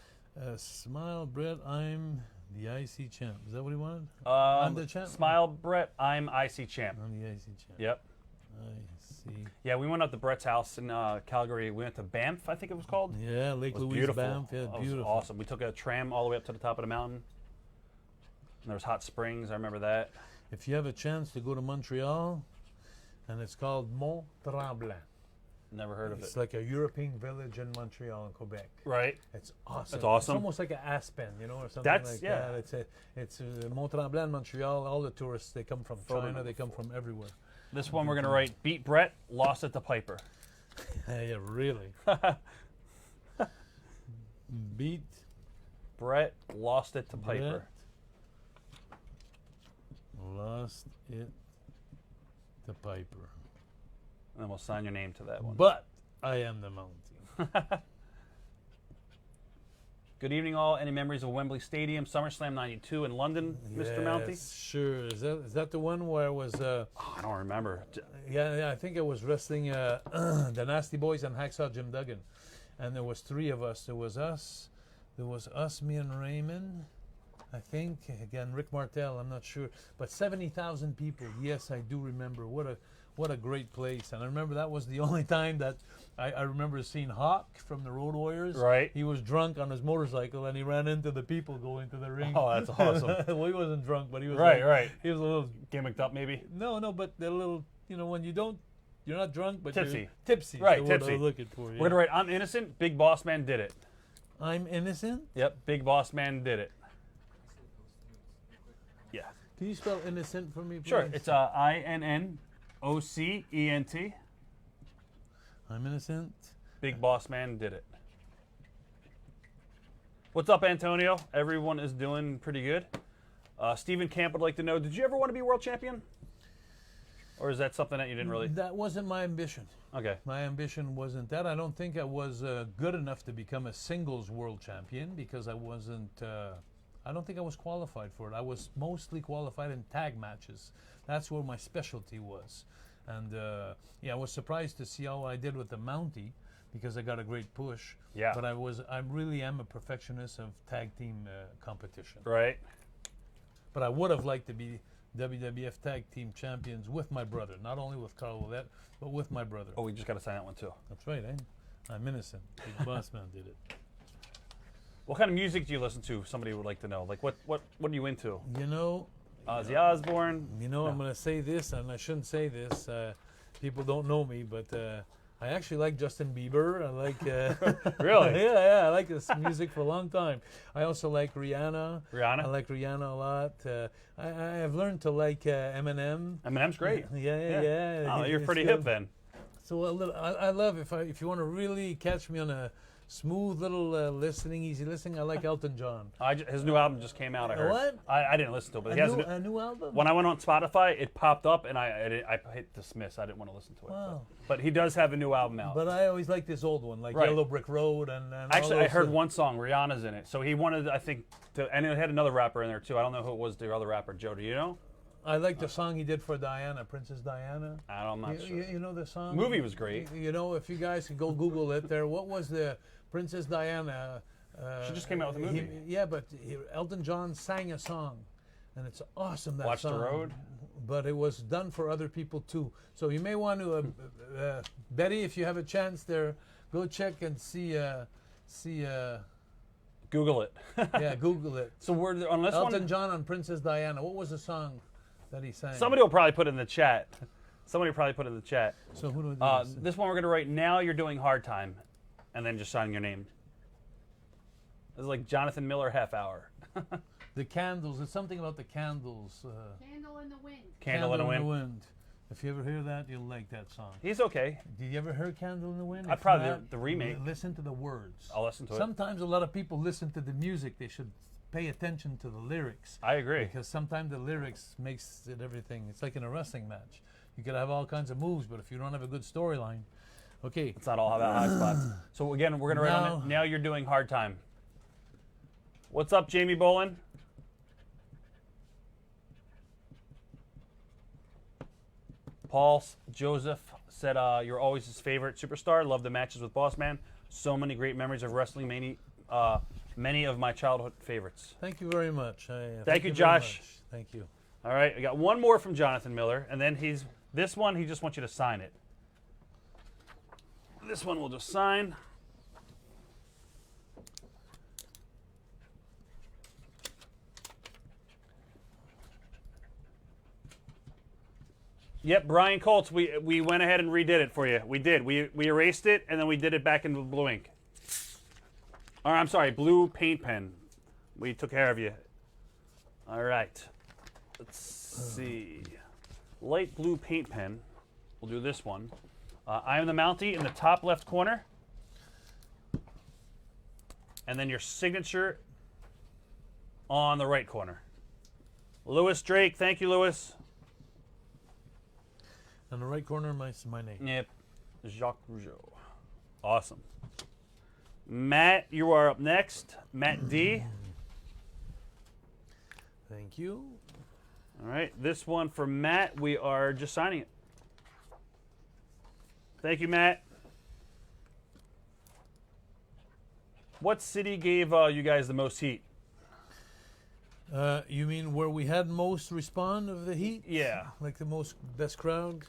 Smile, Brett. I'm the IC champ. Is that what he wanted? I'm the champ. Smile, Brett. I'm IC champ. I'm the IC champ. Yep. IC. Yeah, we went up to Brett's house in Calgary. We went to Banff, I think it was called. Yeah, Lake It was Louise, beautiful. Banff. Yeah, It was beautiful. awesome. We took a tram all the way up to the top of the mountain. And there was hot springs. I remember that. If you have a chance to go to Montreal, and it's called Mont Tremblant. Never heard of It's it. like a European village in Montreal and Quebec. Right. It's awesome. It's awesome. It's almost like an Aspen, you know, or something That's- like yeah. that. It's Mont-Tremblant, Montreal. All the tourists, they come from Photo China. number They come from everywhere. This one we're going to write, beat Brett, lost it to Piper. Yeah, really. Beat Brett, lost it to Piper. Brett, lost it to Piper. And then we'll sign your name to that one. But I am the Mountie. Good evening, all. Any memories of Wembley Stadium, SummerSlam 92 in London, Mr. Mountie? Yes, sure. Is that the one where I was... Oh, I don't remember. Yeah, I think I was wrestling the Nasty Boys and Hacksaw Jim Duggan. And there was three of us. There was us, me and Raymond. I think, again, Rick Martel, I'm not sure. But 70,000 people. Yes, I do remember. What a great place. And I remember that was the only time that I remember seeing Hawk from the Road Warriors. Right. He was drunk on his motorcycle and he ran into the people going to the ring. Oh, that's awesome. Well, he wasn't drunk, but he was Right. He was a little Gimmicked up, maybe? no, but they're a little, when you're not drunk, but Tipsy. you're tipsy. Right, is the word tipsy. I was looking for. Yeah. We're going to write, I'm innocent, Big Boss Man did it. I'm innocent. Yep, Big Boss Man did it. Yeah. Can you spell innocent for me, please? Sure, it's INNOCENT. I'm innocent. Big Boss Man did it. What's up, Antonio? Everyone is doing pretty good. Stephen Camp would like to know, did you ever want to be world champion? Or is that something that you didn't really... That wasn't my ambition. Okay. My ambition wasn't that. I don't think I was good enough to become a singles world champion because I wasn't. I don't think I was qualified for it. I was mostly qualified in tag matches. That's where my specialty was. And I was surprised to see how I did with the Mountie because I got a great push. Yeah. But I really am a perfectionist of tag team competition. Right. But I would have liked to be WWF Tag Team Champions with my brother, not only with Carl Ouellette, but with my brother. Oh, we just got to sign that one, too. That's right, I'm innocent. Big Boss Man did it. What kind of music do you listen to? Somebody would like to know. Like, what are you into? Ozzy Osbourne? I'm going to say this, and I shouldn't say this. People don't know me, but I actually like Justin Bieber. I like... Really? Yeah, I like this music for a long time. I also like Rihanna. Rihanna? I like Rihanna a lot. I have learned to like Eminem. Eminem's great. Yeah. Oh, you're It's pretty good. hip then. So I love if you want to really catch me on a smooth little easy listening. I like Elton John. His new album just came out, I heard. What? I didn't listen to it, but A he has new, a new album. when I went on Spotify, it popped up, and I hit dismiss. I didn't want to listen to it. Wow. But he does have a new album out. But I always like this old one, like Right. Yellow Brick Road and all Actually, I those, heard one song. Rihanna's in it. So he wanted, I think, and it had another rapper in there, too. I don't know who it was, the other rapper. Joe, do you know? I like the song he did for Diana, Princess Diana. I'm not sure. You know the song? Movie was great. If you guys could go Google it there, what was the Princess Diana? She just came out with a movie. But Elton John sang a song, and it's awesome, that Watch the song. Road? But it was done for other people, too. So you may want to, Betty, if you have a chance there, go check and see Google it. yeah, Google it. So we're on this Elton one. John on Princess Diana. What was the song that he sang? Somebody will probably put it in the chat. Somebody will probably put it in the chat. So who do we do? This one we're going to write, Now You're Doing Hard Time, and then just sign your name. This is like Jonathan Miller half hour. The Candles. It's something about the candles. Candle in the Wind. Candle in the Wind. If you ever hear that, you'll like that song. He's okay. Did you ever hear Candle in the Wind? I If probably not, the remake. Listen to the words. I'll listen to it. Sometimes a lot of people listen to the music. They should pay attention to the lyrics. I agree. Because sometimes the lyrics makes it everything. It's like in a wrestling match. You could have all kinds of moves, but if you don't have a good storyline, okay. It's not all about high spots. So again, we're going to write on it, Now You're Doing Hard Time. What's up, Jamie Bolin? Paul Joseph said, you're always his favorite superstar. Love the matches with Boss Man. So many great memories of wrestling. Many of my childhood favorites. Thank you very much. Thank you, very Josh. much. Thank you. All right, I got one more from Jonathan Miller, and then this one, he just wants you to sign it. This one we'll just sign. Yep, Brian Colts. We went ahead and redid it for you. We did. We erased it and then we did it back into blue ink. Or I'm sorry, blue paint pen. We took care of you. All right. Let's see. Light blue paint pen. We'll do this one. I am the Mountie in the top left corner. And then your signature on the right corner. Lewis Drake. Thank you, Lewis. On the right corner, my name. Yep. Jacques Rougeau. Awesome. Matt, you are up next. Matt D. Thank you. All right. This one for Matt, we are just signing it. Thank you, Matt. What city gave you guys the most heat? You mean where we had most respond of the heat? Yeah. Like the best crowd?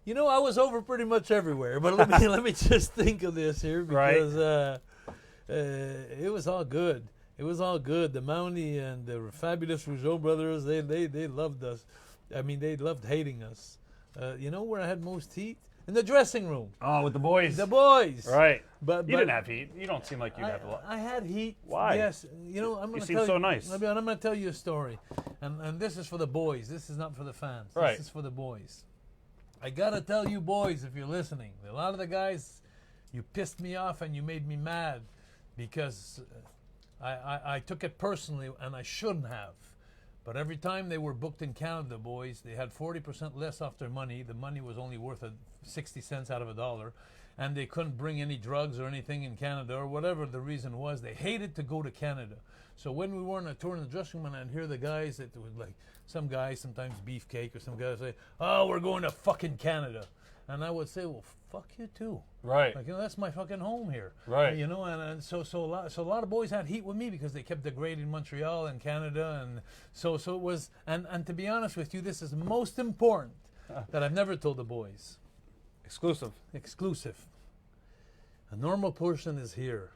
You know, I was over pretty much everywhere, but let me just think of this here because it was all good. It was all good. The Mountie and the fabulous Rougeau brothers, they loved us. I mean, they loved hating us. You know where I had most heat? In the dressing room. Oh, with the boys. The boys. Right. But you didn't have heat. You don't seem like you have a lot. I had heat. Why? Yes. You know, I'm going to tell you. You seem so nice. I'm going to tell you a story. And this is for the boys. This is not for the fans. Right. This is for the boys. I got to tell you boys, if you're listening, a lot of the guys, you pissed me off and you made me mad because I took it personally and I shouldn't have. But every time they were booked in Canada, boys, they had 40% less off their money. The money was only worth 60 cents out of $1. And they couldn't bring any drugs or anything in Canada or whatever the reason was. They hated to go to Canada. So when we were on a tour in the dressing room and I'd hear the guys that would like, some guys, sometimes Beefcake or some guys say, oh, we're going to fucking Canada. And I would say, well, fuck you too. Right. Like, you know, that's my fucking home here. Right. You know, and so a lot of boys had heat with me because they kept degrading Montreal and Canada, and so it was. And to be honest with you, this is most important that I've never told the boys. Exclusive. Exclusive. A normal person is here.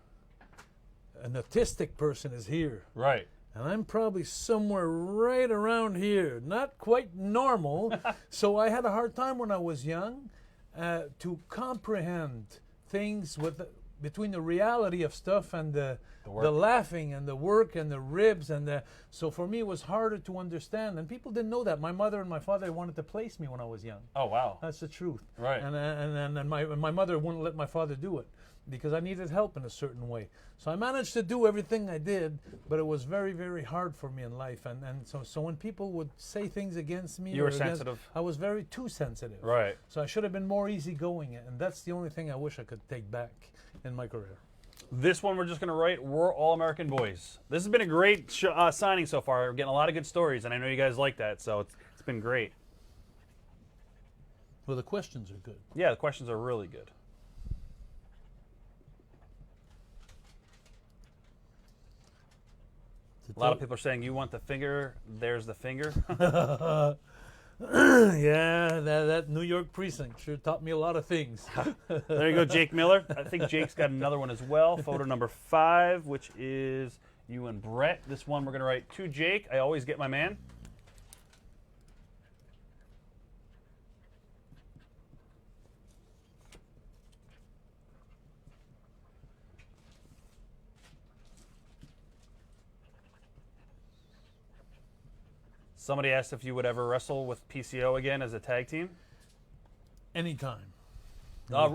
An autistic person is here. Right. And I'm probably somewhere right around here, not quite normal. So I had a hard time when I was young to comprehend things between the reality of stuff and the laughing and the work and the ribs so for me it was harder to understand, and people didn't know that. My mother and my father wanted to place me when I was young. Oh wow. That's the truth. Right. And my mother wouldn't let my father do it because I needed help in a certain way. So I managed to do everything I did, but it was very, very hard for me in life. And so when people would say things against me, you were sensitive. I was very too sensitive. Right. So I should have been more easygoing, and that's the only thing I wish I could take back in my career. This one we're just going to write, we're all American boys. This has been a great signing so far. We're getting a lot of good stories, and I know you guys like that, so it's been great. Well, the questions are good. Yeah, the questions are really good. A lot of people are saying, you want the finger, there's the finger. Yeah, that New York precinct sure taught me a lot of things. There you go, Jake Miller. I think Jake's got another one as well. Photo number 5, which is you and Brett. This one we're going to write to Jake. I always get my man. Somebody asked if you would ever wrestle with PCO again as a tag team. Anytime.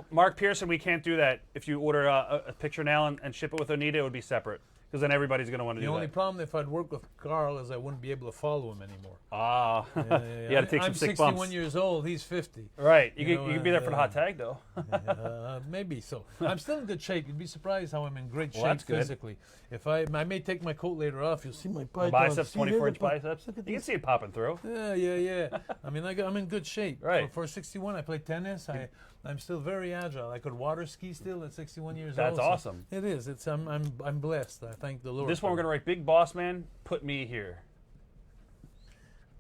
Mark Pearson, we can't do that. If you order a picture now and ship it with Onita, it would be separate. Because then everybody's going to want to do that. The only problem if I'd work with Carl is I wouldn't be able to follow him anymore. Ah. Yeah. You got to take some sick bumps. I'm 61 years old. He's 50. Right. You could be there for the hot tag, though. Maybe so. I'm still in good shape. You'd be surprised how I'm in great shape that's good. physically. If I may take my coat later off, you'll see my Biceps, 24-inch biceps. You can see it popping through. Yeah. I mean, I'm in good shape. Right. For 61, I play tennis. I'm still very agile. I could water ski still at 61 years That's old. That's awesome. It is. I'm blessed. I thank the Lord. This one we're going to write, Big Boss Man, put me here.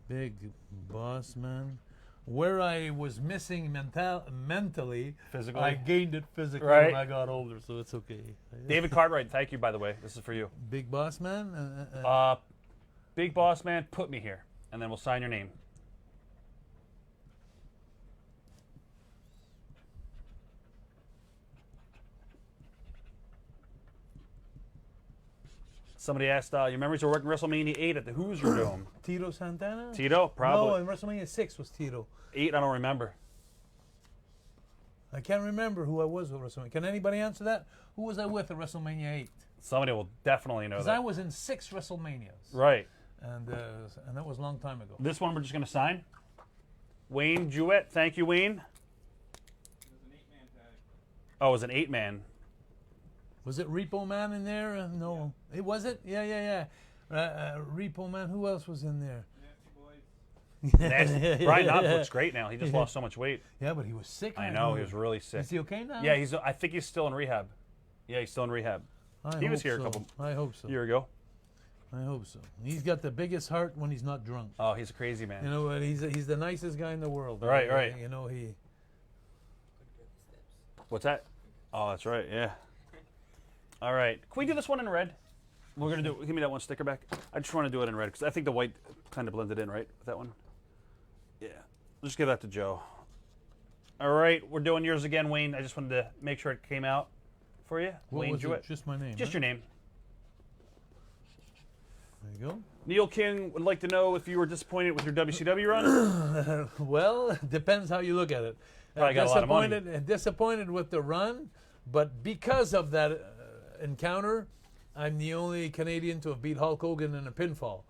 Big Boss Man. Where I was missing mentally, physically, I gained it physically right. when I got older, so it's okay. David Cartwright, thank you, by the way. This is for you. Big Boss Man? Big Boss Man, put me here. And then we'll sign your name. Somebody asked, you remember he's working WrestleMania 8 at the Hoosier Dome? Tito Santana? Tito, probably. No, in WrestleMania 6 was Tito. 8, I don't remember. I can't remember who I was with WrestleMania. Can anybody answer that? Who was I with at WrestleMania 8? Somebody will definitely know Because that. I was in 6 WrestleManias. Right. And that was a long time ago. This one we're just going to sign. Wayne Jewett. Thank you, Wayne. It was an 8-man tag. Oh, it was an 8-man. Was it Repo Man in there? No. It was it? Yeah. Repo Man. Who else was in there? Nasty Boys. Nasty. Brian Knopf looks great now. He just lost so much weight. Yeah, but he was sick. I man. know, he was really sick. Is he okay now? Yeah, I think he's still in rehab. Yeah, he's still in rehab. He was here a couple I hope so. years ago. I hope so. He's got the biggest heart when he's not drunk. Oh, he's a crazy man. You know what? He's the nicest guy in the world. Right, right. You know, he... What's that? Oh, that's right, yeah. All right. Can we do this one in red? We're going to do, give me that one sticker back. I just want to do it in red because I think the white kind of blended in, right? With that one? Yeah. Just give that to Joe. All right. We're doing yours again, Wayne. I just wanted to make sure it came out for you. What Wayne was Jewett. it? Just my name. Just huh? your name. There you go. Neil King would like to know if you were disappointed with your WCW run. Well, depends how you look at it. Probably got a lot of money. Disappointed with the run, but because of that encounter, I'm the only Canadian to have beat Hulk Hogan in a pinfall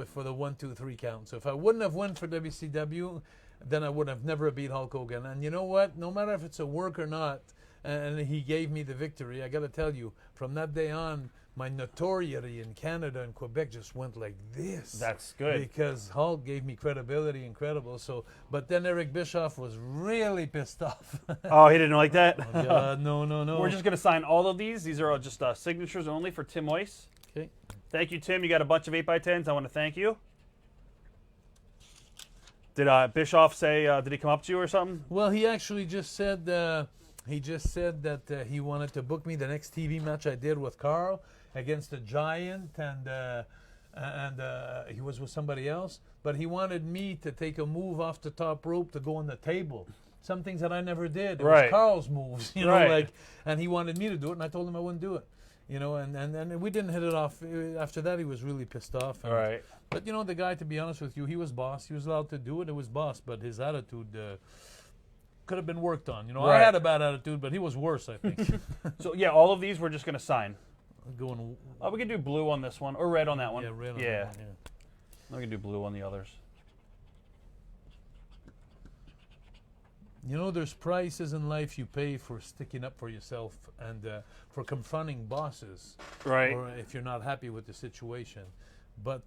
for the 1, 2, 3 count. So if I wouldn't have won for WCW, then I would have never beat Hulk Hogan. And you know what? No matter if it's a work or not, and he gave me the victory, I got to tell you, from that day on, my notoriety in Canada and Quebec just went like this. That's good. Because Hulk gave me credibility, incredible. So, but then Eric Bischoff was really pissed off. Oh, he didn't like that? No. We're just going to sign all of these. These are all just signatures only for Tim Weiss. Okay. Thank you, Tim. You got a bunch of 8x10s. I want to thank you. Did Bischoff say, did he come up to you or something? Well, he actually just said, that he wanted to book me the next TV match I did with Carl against a giant, and he was with somebody else. But he wanted me to take a move off the top rope to go on the table. Some things that I never did. It was Carl's moves, you know, like, and he wanted me to do it, and I told him I wouldn't do it. You know, and we didn't hit it off. After that, he was really pissed off. And, Right. But, you know, the guy, to be honest with you, he was boss. He was allowed to do it. It was boss. But his attitude could have been worked on. You know, I had a bad attitude, but he was worse, I think. So, yeah, all of these we're just going to sign. Going. We can do blue on this one, or red on that one. Yeah, red on yeah. that one, yeah. We can do blue on the others. You know, there's prices in life you pay for sticking up for yourself and for confronting bosses. Right. Or if you're not happy with the situation. But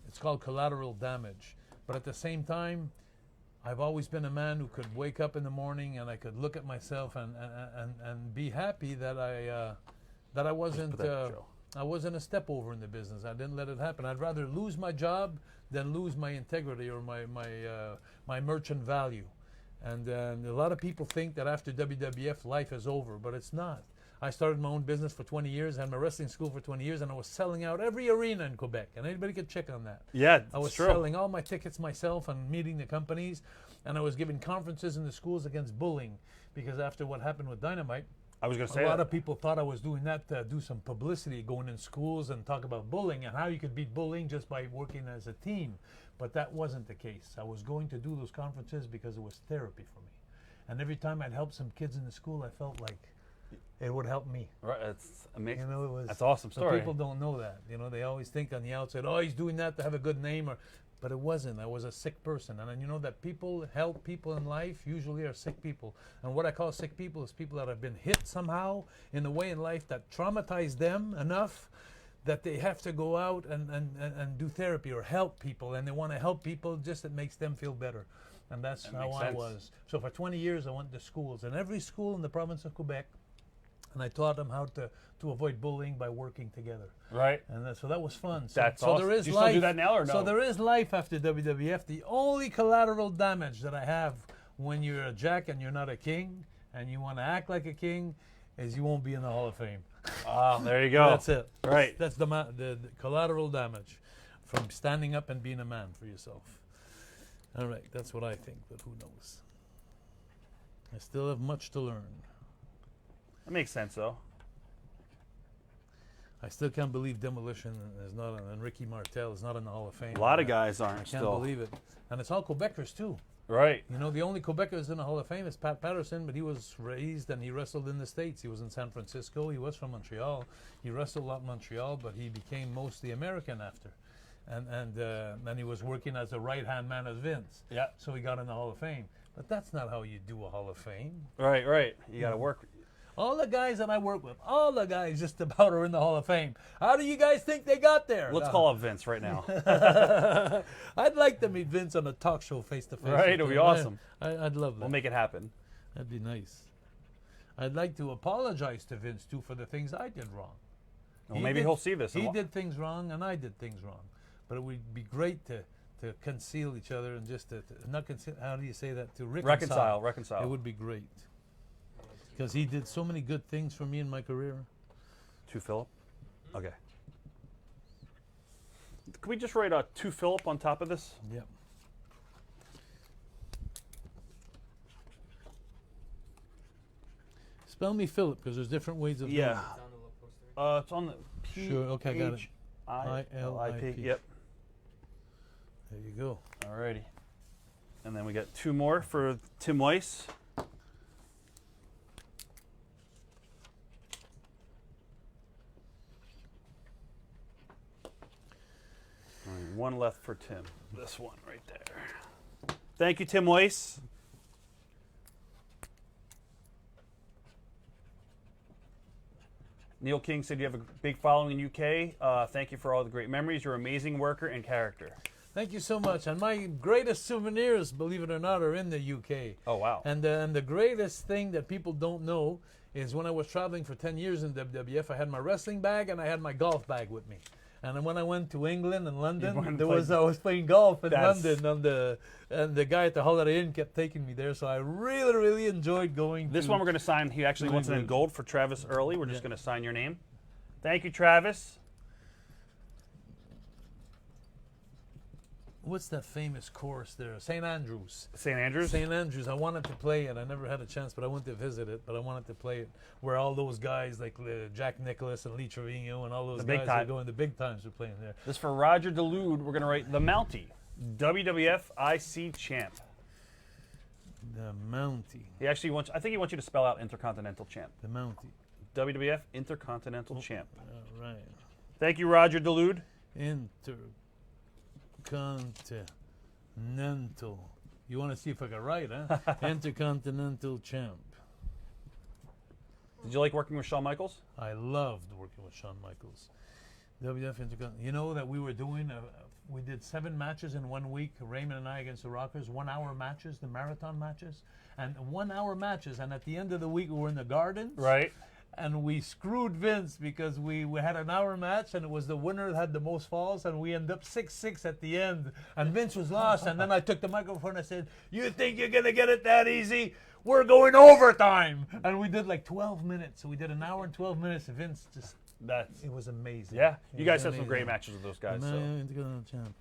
it's called collateral damage. But at the same time, I've always been a man who could wake up in the morning and I could look at myself and be happy that I wasn't a step over in the business. I didn't let it happen. I'd rather lose my job than lose my integrity or my merchant value. And a lot of people think that after WWF, life is over, but it's not. I started my own business for 20 years, had my wrestling school for 20 years, and I was selling out every arena in Quebec. And anybody could check on that. Yeah, I was true. selling all my tickets myself and meeting the companies, and I was giving conferences in the schools against bullying, because after what happened with Dynamite, I was going to say a lot of people thought I was doing that to do some publicity, going in schools and talk about bullying and how you could beat bullying just by working as a team. But that wasn't the case. I was going to do those conferences because it was therapy for me. And every time I'd help some kids in the school, I felt like it would help me. Right, that's amazing. You know, it was. That's an awesome So story. people don't know that. You know, they always think on the outside, oh, he's doing that to have a good name, but it wasn't. I was a sick person, and you know that people help people in life usually are sick people. And what I call sick people is people that have been hit somehow in a way in life that traumatized them enough that they have to go out and do therapy or help people, and they want to help people just it makes them feel better. And that's how I was. So for 20 years, I went to schools, and every school in the province of Quebec, and I taught them how to avoid bullying by working together. Right. And so that was fun. So, That's so awesome. there is Do you life. still do that now or no? So there is life after WWF. The only collateral damage that I have when you're a Jack and you're not a king, and you want to act like a king, is you won't be in the Hall of Fame. There you go. That's it. Right. That's the collateral damage from standing up and being a man for yourself. All right, that's what I think, but who knows? I still have much to learn. That makes sense, though. I still can't believe Demolition is not on, and Ricky Martel is not in the Hall of Fame. A lot of guys I aren't can't still. believe it. And it's all Quebecers, too. Right. You know, the only Quebecer that's in the Hall of Fame is Pat Patterson, but he was raised and he wrestled in the States. He was in San Francisco. He was from Montreal. He wrestled a lot in Montreal, but he became mostly American after. And he was working as a right-hand man of Vince. Yeah. So he got in the Hall of Fame. But that's not how you do a Hall of Fame. Right. You got to work. All the guys that I work with, all the guys just about are in the Hall of Fame. How do you guys think they got there? Let's call up Vince right now. I'd like to meet Vince on a talk show face-to-face. Right, it'll be awesome. I'd love that. We'll make it happen. That'd be nice. I'd like to apologize to Vince, too, for the things I did wrong. Well, maybe he'll see this. He did things wrong, and I did things wrong. But it would be great to conceal each other and just to not conceal, how do you say that? To reconcile. Reconcile. It would be great. Because he did so many good things for me in my career. To Philip? Okay. Can we just write to Philip on top of this? Yep. Spell me Philip, because there's different ways of doing Yeah. it. It's on the little poster. It's on the P. Sure, okay, got it. I-L-I-P. Yep. There you go. Alrighty. And then we got two more for Tim Weiss. All right, one left for Tim. This one right there. Thank you, Tim Weiss. Neil King said you have a big following in UK. Thank you for all the great memories. You're an amazing worker and character. Thank you so much. And my greatest souvenirs, believe it or not, are in the UK. Oh, wow. And the greatest thing that people don't know is when I was traveling for 10 years in WWF, I had my wrestling bag and I had my golf bag with me. And then when I went to England and London, I was playing golf in London, and the guy at the Holiday Inn kept taking me there. So I really, really enjoyed going. This one we're going to sign. He actually wants it in gold for Travis Early. We're just going to sign your name. Thank you, Travis. What's that famous course there? St. Andrews. St. Andrews? St. Andrews. I wanted to play it. I never had a chance, but I went to visit it. But I wanted to play it where all those guys like Jack Nicklaus and Lee Trevino and all those guys are going. The big times are playing there. This for Roger DeLude. We're going to write the Mountie, WWF IC champ. The Mountie. He actually wants. I think he wants you to spell out Intercontinental champ. The Mountie. WWF Intercontinental champ. All right. Thank you, Roger DeLude. Intercontinental. You want to see if I got right, huh? Intercontinental champ. Did you like working with Shawn Michaels? I loved working with Shawn Michaels. WWF Intercontinental. You know that we were doing, we did 7 matches in 1 week, Raymond and I against the Rockers, 1 hour matches, the marathon matches, and 1 hour matches. And at the end of the week, we were in the Gardens. Right. And we screwed Vince because we had an hour match and it was the winner that had the most falls and we ended up 6-6 at the end. And Vince was lost. And then I took the microphone and I said, "You think you're going to get it that easy? We're going overtime." And we did like 12 minutes. So we did an hour and 12 minutes. And Vince just, it was amazing. Yeah. You guys have some great matches with those guys. Champ.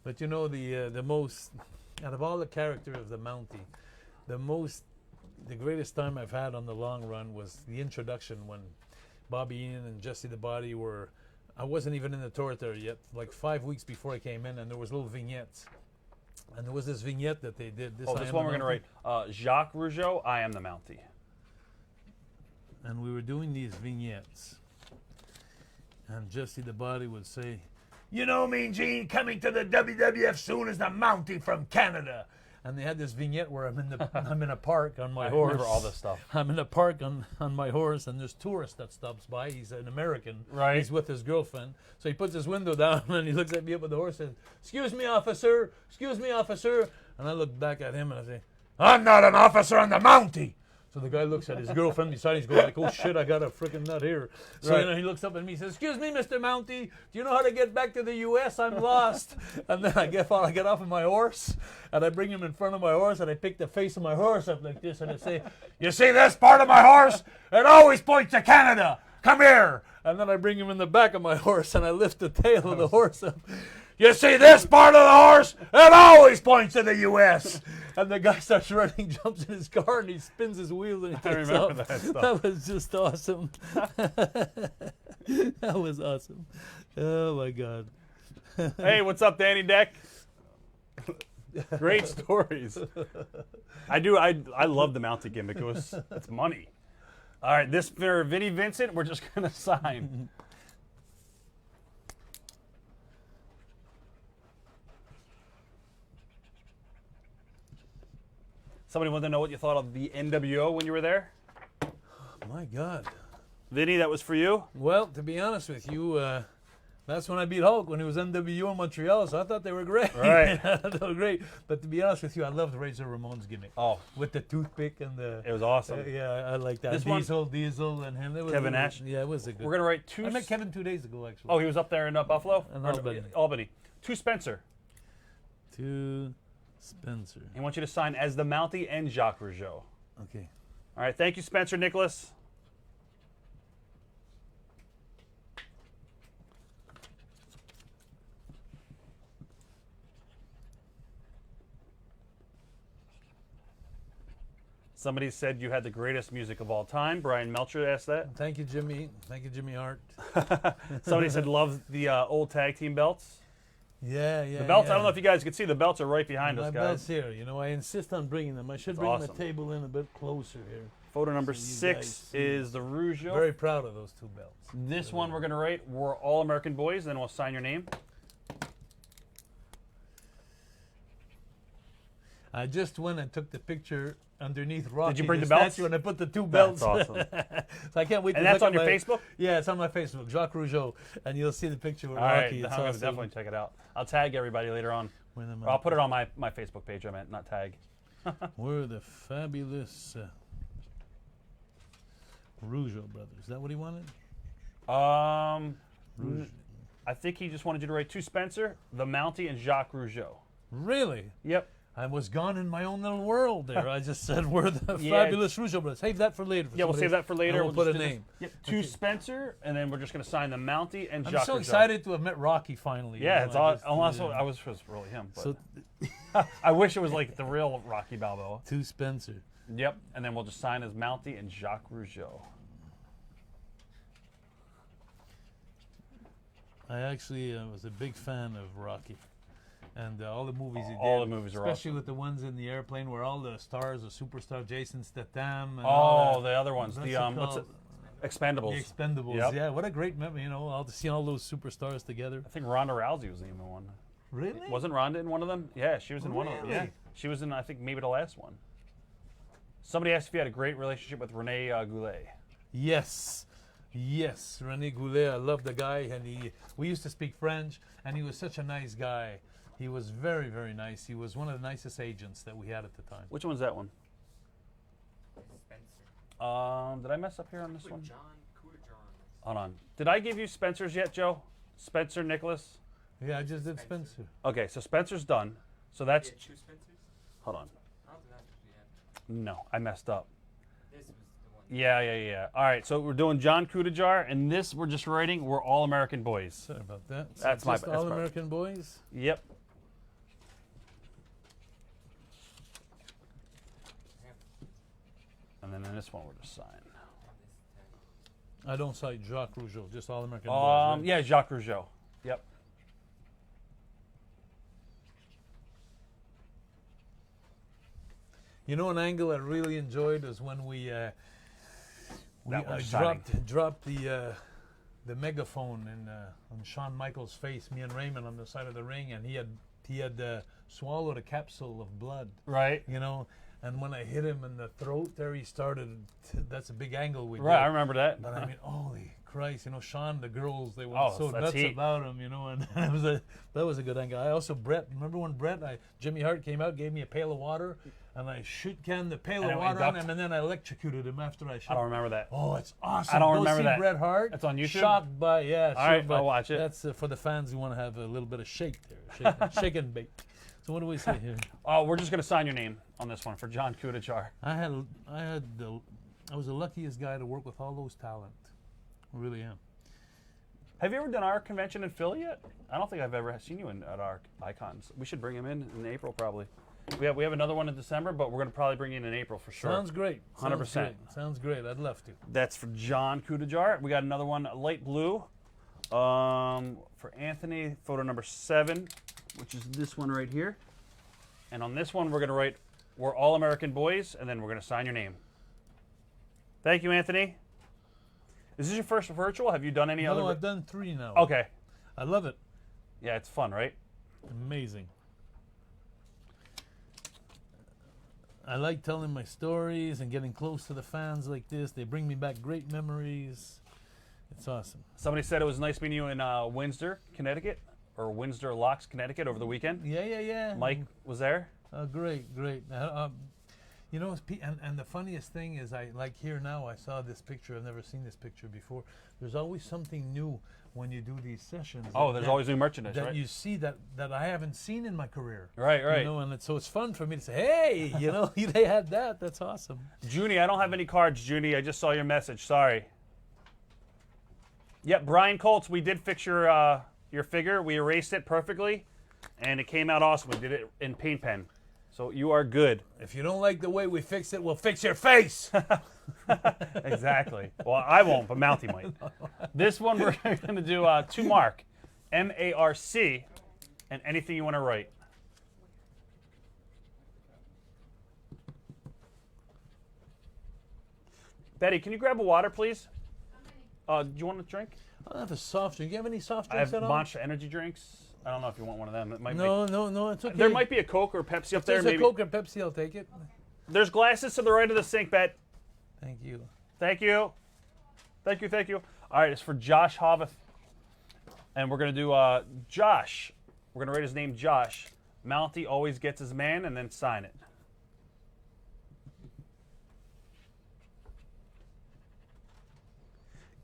But you know, the most, out of all the character of the Mountie, the greatest time I've had on the long run was the introduction when Bobby Ian and Jesse the Body were, I wasn't even in the territory yet, like 5 weeks before I came in, and there was little vignettes. And there was this vignette that they did. This one we're going to write, Jacques Rougeau, I am the Mountie. And we were doing these vignettes. And Jesse the Body would say, "You know, Mean Gene, coming to the WWF soon is the Mountie from Canada." And they had this vignette where I'm in a park on my horse. I remember all this stuff. I'm in a park on my horse, and there's tourist that stops by. He's an American. Right. He's with his girlfriend. So he puts his window down, and he looks at me up with the horse and says, "Excuse me, officer. Excuse me, officer." And I look back at him, and I say, "I'm not an officer, I'm the Mountie." So the guy looks at his girlfriend beside him. He's going like, "Oh shit, I got a freaking nut here." So Right. he looks up at me and says, "Excuse me, Mr. Mountie, do you know how to get back to the U.S.? I'm lost." And then I get off of my horse, and I bring him in front of my horse, and I pick the face of my horse up like this, and I say, "You see this part of my horse? It always points to Canada. Come here." And then I bring him in the back of my horse, and I lift the tail of the horse up. You see this part of the horse? It always points to the U.S. And the guy starts running, jumps in his car, and he spins his wheels and he takes remember off. that stuff. That was just awesome. That was awesome. Oh my God. Hey, what's up, Danny Deck? Great stories. I love the Mountie gimmick. It's money. All right, this for Vinnie Vincent, we're just gonna sign. Somebody wanted to know what you thought of the NWO when you were there. My God. Vinny, that was for you. Well, to be honest with you, that's when I beat Hulk, when he was NWO in Montreal, so I thought they were great. Right. I thought they were great. But to be honest with you, I loved Razor Ramon's gimmick. Oh, With the toothpick and the... it was awesome. yeah, I like that. This one- Diesel and him. It was Kevin Nash. Yeah, it was a good... We're gonna write two. I met Kevin 2 days ago, actually. Oh, he was up there in Buffalo. In Or, Albany. Albany. To Spencer. To Spencer. I want you to sign as the Mountie and Jacques Rougeau. Okay. All right, thank you, Spencer Nicholas. Somebody said you had the greatest music of all time. Brian Melcher asked that. Thank you, Jimmy. Thank you, Jimmy Hart. Somebody said love the old tag team belts. Yeah, yeah. The belts, yeah. I don't know if you guys can see, the belts are right behind My us, belt's guys. here. You know, I insist on bringing them. I should It's bring awesome. my table in a bit closer here. Photo number So you 6 guys see. is the Rougeau. Very proud of those 2 belts. This one we're going to write, we're all American boys, then we'll sign your name. I just went and took the picture underneath Rocky. Did you bring the statue, belts? And I put the 2 belts. That's awesome. So I can't wait And to that's look on your at my, Facebook? Yeah, it's on my Facebook, Jacques Rougeau, and you'll see the picture with All right, Rocky. I'm It's going to awesome. definitely check it out. I'll tag everybody later on. When am Or I'll put it on my Facebook page, I meant, not tag. We're the fabulous Rougeau brothers. Is that what he wanted? Rougeau. I think he just wanted you to write to Spencer, the Mountie, and Jacques Rougeau. Really? Yep. I was gone in my own little world there. I just said we're the Yeah. fabulous Rougeau brothers. Save that for later. Yeah, we'll save that for later. And we'll put a just do this. name. Yep. To Spencer, and then we're just going to sign the Mountie and I'm Jacques so Rougeau. excited to have met Rocky finally. you Yeah, know, it's all. just, Unless I was really him. But So I wish it was like the real Rocky Balboa. to Spencer. Yep. And then we'll just sign as Mountie and Jacques Rougeau. I actually was a big fan of Rocky, and all the movies he did. All the movies are especially with the ones in the airplane where all the stars, the superstar Jason Statham. And Oh, all that. the other ones. What's The it what's it? called? Expendables. The Expendables. Yep. Yeah, what a great memory. You know, all to see all those superstars together. I think Ronda Rousey was in one. Really? Wasn't Ronda in one of them? Yeah, she was in one of them. Yeah, Really? she was in. I think maybe the last one. Somebody asked if you had a great relationship with Rene Goulet. Yes. Yes, Rene Goulet, I love the guy, and we used to speak French, and he was such a nice guy. He was very, very nice. He was one of the nicest agents that we had at the time. Which one's that one? Spencer. Did I mess up here on this one? John Couture. Hold on. Did I give you Spencer's yet, Joe? Spencer Nicholas? Yeah, I just did Spencer. Okay, so Spencer's done. So that's. Yeah, 2 Spencers? Hold on. I don't think that's what we had. No, I messed up. This was the one. Yeah. All right, so we're doing John Couture, and this we're just writing. We're all American boys. Sorry about that. So That's my just bad. all That's my- American boys. Yep. And then in this one we're just signing. I don't cite Jacques Rougeau, just all American boys. Right? Yeah, Jacques Rougeau. Yep. You know, an angle I really enjoyed was when we That was dropped the megaphone on Shawn Michaels' face. Me and Raymond on the side of the ring, and he had swallowed a capsule of blood. Right. You know, and when I hit him in the throat, there he started. That's a big angle we Right, I did. remember that. But I mean, holy Christ! You know, Sean, the girls, they were Oh, so that's nuts heat. about him. You know, and that was a good angle. I also remember when Jimmy Hart came out, gave me a pail of water, and I canned the pail And of it water on ducked. him, and then I electrocuted him after I I shot. don't remember that. Oh, it's awesome! I don't Go remember see that. Bret Hart. That's on YouTube? Shocked by All right, by- I'll watch it. That's for the fans who want to have a little bit of shake there, shake and bake. So what do we say here? Oh, we're just gonna sign your name on this one for John Couture. I was the luckiest guy to work with all those talent. I really am. Have you ever done our convention in Philly yet? I don't think I've ever seen you at our Icons. We should bring him in April probably. We have another one in December, but we're going to probably bring you in April for sure. Sounds great. 100%. Sounds great. I'd love to. That's for John Kudajar. We got another one, light blue. For Anthony, photo number 7, which is this one right here. And on this one, we're going to write, "We're all American boys," and then we're going to sign your name. Thank you, Anthony. Is this your first virtual? Have you done any other? No, I've done 3 now. Okay. I love it. Yeah, it's fun, right? Amazing. I like telling my stories and getting close to the fans like this. They bring me back great memories. It's awesome. Somebody said it was nice meeting you in Windsor, Connecticut, or Windsor Locks, Connecticut over the weekend. Yeah. Mike was there. Great. You know, and the funniest thing is, I like here now, I saw this picture. I've never seen this picture before. There's always something new when you do these sessions. Oh, there's always new merchandise, that right? you see that I haven't seen in my career. Right. You know, and so it's fun for me to say, hey, you know, they had that. That's awesome. Junie, I don't have any cards, Junie. I just saw your message. Sorry. Yep, Brian Colts, we did fix your figure. We erased it perfectly, and it came out awesome. We did it in paint pen. So you are good. If you don't like the way we fix it, we'll fix your face. Exactly. Well, I won't, but Mountie might. This one we're going to do to Mark, M-A-R-C, and anything you want to write. Betty, can you grab a water, please? Do you want a drink? I'll have a soft drink. Do you have any soft I drinks have at all? Monster energy drinks. I don't know if you want one of them. It might No, it's okay. There might be a Coke or a Pepsi up there. There's Maybe. a Coke or Pepsi, I'll take it. There's glasses to the right of the sink, Bet. Thank you. Thank you. Thank you. All right, it's for Josh Hoveth. And we're going to do Josh. We're going to write his name Josh. Mountie always gets his man, and then sign it.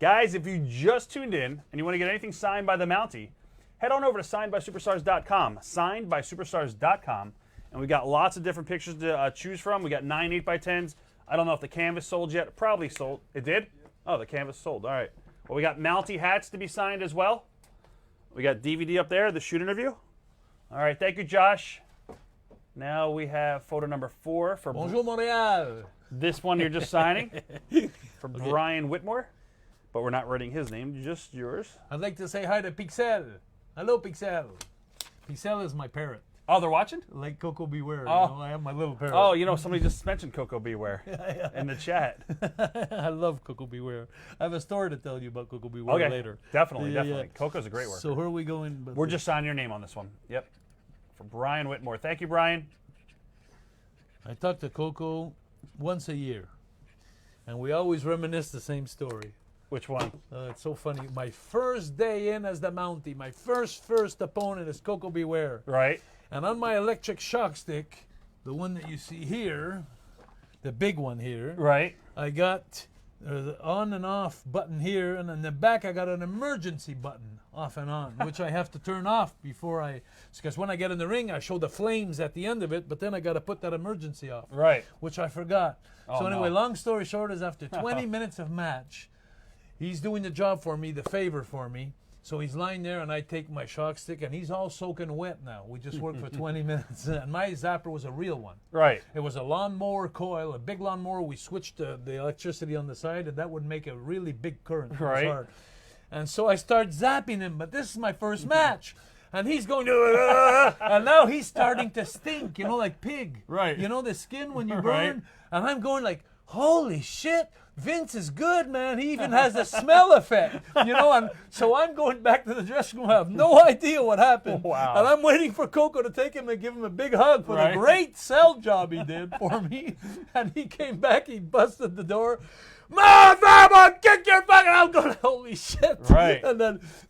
Guys, if you just tuned in and you want to get anything signed by the Mountie, head on over to signedbysuperstars.com. Signedbysuperstars.com. And we got lots of different pictures to choose from. We got 9 8x10s. I don't know if the canvas sold yet. Probably sold. It did? Oh, the canvas sold. All right. Well, we got Mountie hats to be signed as well. We got DVD up there, the shoot interview. All right. Thank you, Josh. Now we have photo number 4 for Bonjour, Montréal. this one you're just signing for Brian Whitmore. But we're not writing his name, just yours. I'd like to say hi to Pixel. Hello, Pixel. Pixel is my parrot. Oh, they're watching? Like Coco Beware. Oh. You know, I have my little parrot. Oh, you know, somebody just mentioned Coco Beware in the chat. I love Coco Beware. I have a story to tell you about Coco Beware Okay, later. definitely. Yeah. Coco's a great worker. So where are we going? We're just signing your name on this one. Yep. For Brian Whitmore. Thank you, Brian. I talk to Coco once a year, and we always reminisce the same story. Which one? It's so funny. My first day in as the Mountie, my first opponent is Coco Beware. Right. And on my electric shock stick, the one that you see here, the big one here, Right. I got the on and off button here, and in the back I got an emergency button, off and on, which I have to turn off before because when I get in the ring, I show the flames at the end of it, but then I got to put that emergency off, Right. which I forgot. Oh, So anyway, no. long story short is after 20 minutes of match, he's doing the job for me, the favor for me. So he's lying there, and I take my shock stick, and he's all soaking wet now. We just worked for 20 minutes, and my zapper was a real one. Right. It was a lawnmower coil, a big lawnmower. We switched the electricity on the side, and that would make a really big current. It was Right. hard. And so I start zapping him, but this is my first match. And he's going, and now he's starting to stink, like pig. Right. You know the skin when you burn? Right. And I'm going like, holy shit, Vince is good, man. He even has a smell effect, and so I'm going back to the dressing room. I have no idea what happened. Wow. And I'm waiting for Coco to take him and give him a big hug for Right. the great sell job he did for me. And he came back, he busted the door. Motherfucker, kick your fucking! I'm going, holy shit! Right.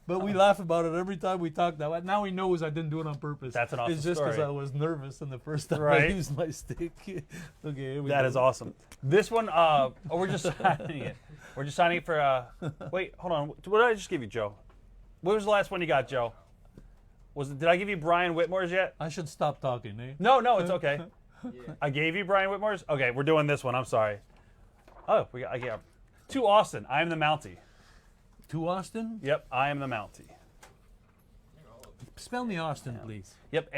But we laugh about it every time we talk. Now he knows I didn't do it on purpose. That's an awesome It's just because story. I was nervous and the first time I Right. used my stick. Okay, here we That go. is awesome. This one, we're just signing it. We're just signing it for, wait, hold on. What did I just give you, Joe? What was the last one you got, Joe? Did I give you Brian Whitmore's yet? I should stop talking, eh? No, it's okay. I gave you Brian Whitmore's? Okay, we're doing this one. I'm sorry. Oh, I got to Austin. I am the Mountie. To Austin? Yep, I am the Mountie. Spell me Austin, please. Yep,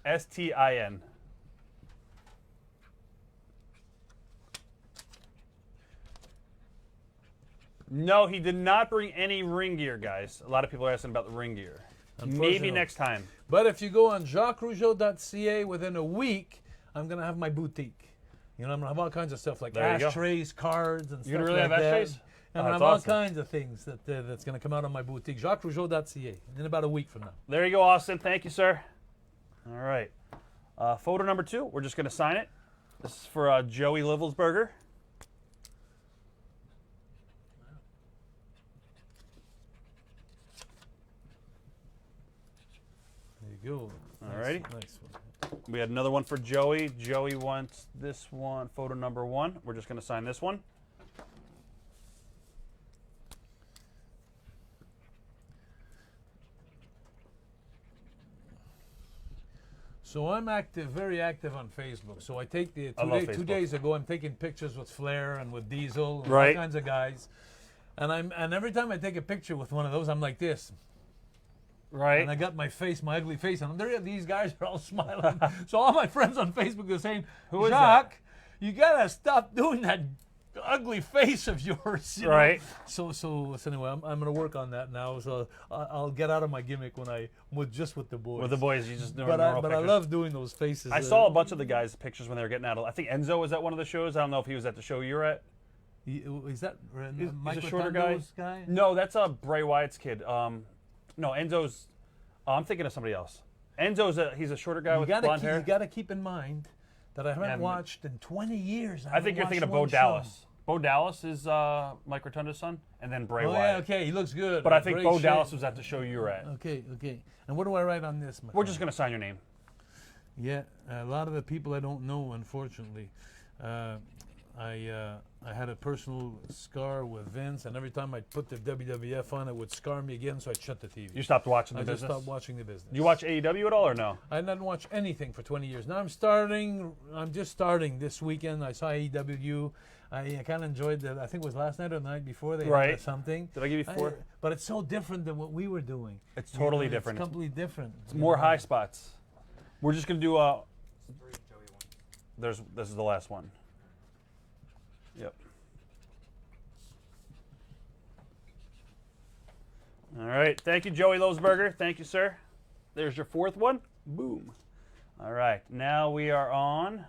Austin. No, he did not bring any ring gear, guys. A lot of people are asking about the ring gear. Maybe Unfortunately. next time. But if you go on JacquesRougeau.ca within a week, I'm going to have my boutique. You know, I'm going to have all kinds of stuff like There you go. ashtrays, cards, and You're stuff gonna really like have that. ashtrays? And Oh, I have that's all awesome. kinds of things that's going to come out on my boutique. JacquesRougeau.ca in about a week from now. There you go, Austin. Thank you, sir. All right. Photo number 2. We're just going to sign it. This is for Joey Livelsberger. There you go. Alrighty. Nice one. We had another one for Joey. Joey wants this one, photo number 1. We're just going to sign this one. So I'm active, very active on Facebook. So I take the I love 2 Facebook. days ago, I'm taking pictures with Flair and with Diesel and Right. all kinds of guys. And every time I take a picture with one of those, I'm like this. Right. And I got my face, my ugly face, and these guys are all smiling. So all my friends on Facebook are saying, Who is Jacques, you gotta stop doing that ugly face of yours. You know? Right. So anyway, I'm gonna work on that now. So I'll get out of my gimmick when with the boys. With the boys, you just do But normal I pictures. love doing those faces. I saw a bunch of the guys' pictures when they were getting out. I think Enzo was at one of the shows. I don't know if he was at the show you were at. Is that He's Mike a shorter guy. Rotundo's guy? No, that's Bray Wyatt's kid. No, Enzo's. I'm thinking of somebody else. Enzo's he's a shorter guy with blonde hair. You gotta keep in mind that I haven't Yeah, watched in 20 years. I think you're thinking of Bo Dallas. Bo Dallas is Mike Rotundo's son, and then Bray Oh Wyatt. yeah, okay, he looks good. But I think Great Bo shape. Dallas was at the show you were at. Okay. And what do I write on this? We're just going to sign your name. Yeah, a lot of the people I don't know, unfortunately. I had a personal scar with Vince, and every time I put the WWF on, it would scar me again, so I'd shut the TV. You stopped watching the I just business? stopped watching the business. Do you watch AEW at all or no? I didn't watch anything for 20 years. Now I'm just starting this weekend. I saw AEW. I kind of enjoyed that. I think it was last night or the night before they Right. had something. Did I give you 4? But it's so different than what we were doing. It's totally You know, different. It's completely different. It's more high spots. We're just going to do 3 Joey ones. this is the last one. Yep. All right. Thank you, Joey Losberger. Thank you, sir. There's your 4th one. Boom. All right. Now we are on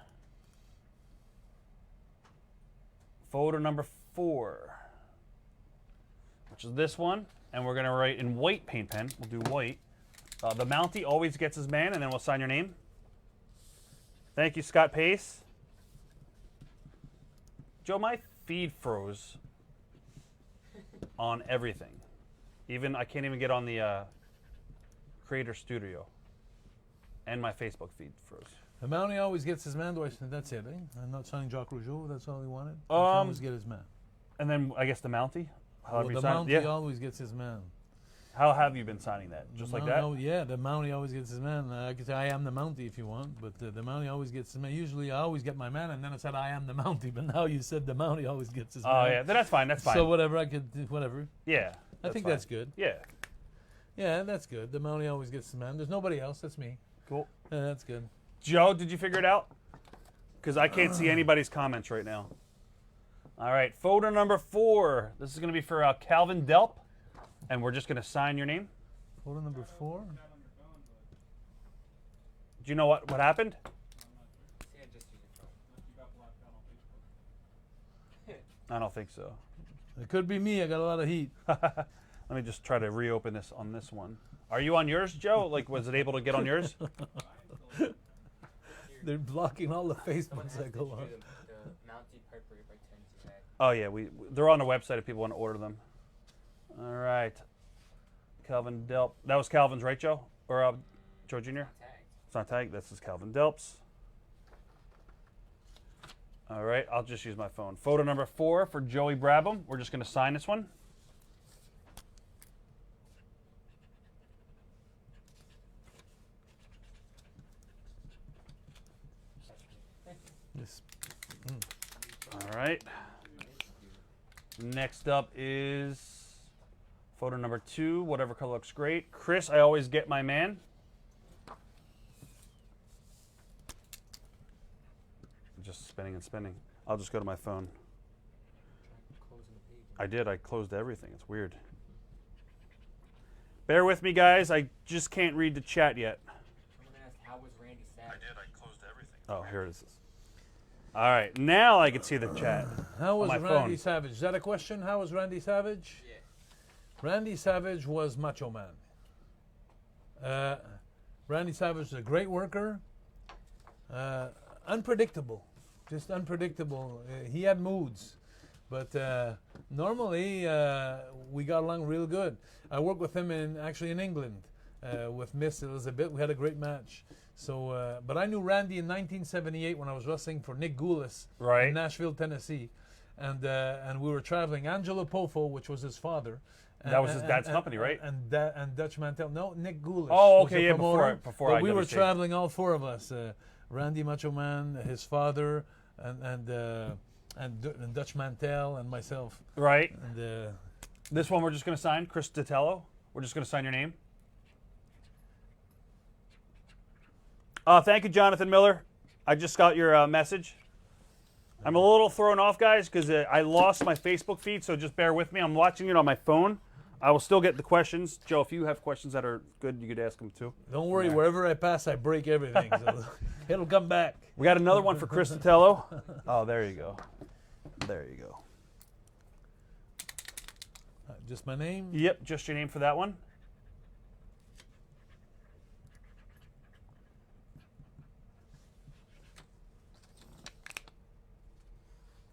photo number 4, which is this one. And we're going to write in white paint pen. We'll do white. The Mountie always gets his man, and then we'll sign your name. Thank you, Scott Pace. Joe, my feed froze on everything. I can't even get on the Creator Studio. And my Facebook feed froze. The Mountie always gets his man. That's it, eh? I'm not signing Jacques Rougeau. That's all he wanted. He always get his man. And then I guess the Mountie. Well, the Mountie always gets his man. How have you been signing that? Just like that? Yeah, the Mountie always gets his man. I could say I am the Mountie if you want, but the Mountie always gets his man. Usually I always get my man, and then I said I am the Mountie, but now you said the Mountie always gets his man. Oh yeah, then that's fine. That's fine. So whatever, I could do whatever. Yeah. I think fine. that's good. Yeah. Yeah, that's good. The Mountie always gets his man. There's nobody else. That's me. Cool. Yeah, that's good. Joe, did you figure it out? Because I can't see anybody's comments right now. All right, photo number 4. This is going to be for Calvin Delp, and we're just going to sign your name. Photo number 4. Do you know what happened? Yeah, just use your phone. Unless you got blocked out on Facebook. I don't think so. It could be me. I got a lot of heat. Let me just try to reopen this on this one. Are you on yours, Joe? Like, was it able to get on yours? They're blocking all the Facebooks that go on. The Mountie Piper by 10 tag. Oh yeah, they're on the website if people want to order them. All right, Calvin Delp. That was Calvin's, right, Joe? Or Joe Jr.? Tagged. It's not tagged. This is Calvin Delp's. All right, I'll just use my phone. Photo number 4 for Joey Brabham. We're just going to sign this one. Yes. All right. Next up is Photo number 2, whatever color looks great. Chris, I always get my man. Just spinning and spinning. I'll just go to my phone. Closing the page. I did. I closed everything. It's weird. Bear with me, guys. I just can't read the chat yet. Someone asked, how was Randy Savage? I closed everything. Oh, here it is. All right. Now I can see the chat. How was my Randy phone. Savage? Is that a question? How was Randy Savage? Yeah. Randy Savage was Macho Man. Randy Savage was a great worker. Unpredictable. Just unpredictable. He had moods. But normally we got along real good. I worked with him actually in England with Miss Elizabeth. We had a great match. So, but I knew Randy in 1978 when I was wrestling for Nick Goulas in Nashville, Tennessee, and we were traveling. Angelo Pofo, which was his father. That was his dad's company, right? And Dutch Mantel. No, Nick Goulas. Oh, was okay, the yeah, promoter. before But we were IWC. traveling, all four of us. Randy Macho Man, his father, and Dutch Mantel, and myself. Right. And This one we're just going to sign, Chris Ditello. We're just going to sign your name. Thank you, Jonathan Miller. I just got your message. I'm a little thrown off, guys, because I lost my Facebook feed, so just bear with me. I'm watching it on my phone. I will still get the questions. Joe, if you have questions that are good, you could ask them too. don't worry, wherever I pass, I break everything. So it'll come back. We got another one for Chris Ditello. Oh, there you go. There you go. Just my name? Yep, just your name for that one.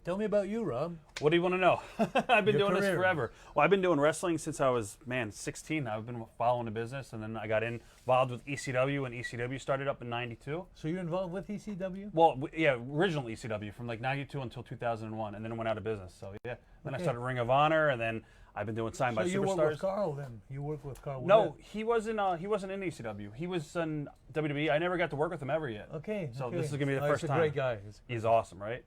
Tell me about you, Rob. What do you want to know? I've been Your doing this career. forever. Well, I've been doing wrestling since I was, 16. I've been following the business, and then I got involved with ECW, and ECW started up in 92. So you're involved with ECW? Well, yeah, original ECW from like 92 until 2001, and then it went out of business. So, yeah. Then I Okay. started Ring of Honor, and then I've been doing Signed by So you Superstars. work with Carl then? You work with Carl? No, he wasn't in ECW. He was in WWE. I never got to work with him ever yet. Okay. So okay. this is going to be the Oh, first he's time. a great guy. He's awesome, right?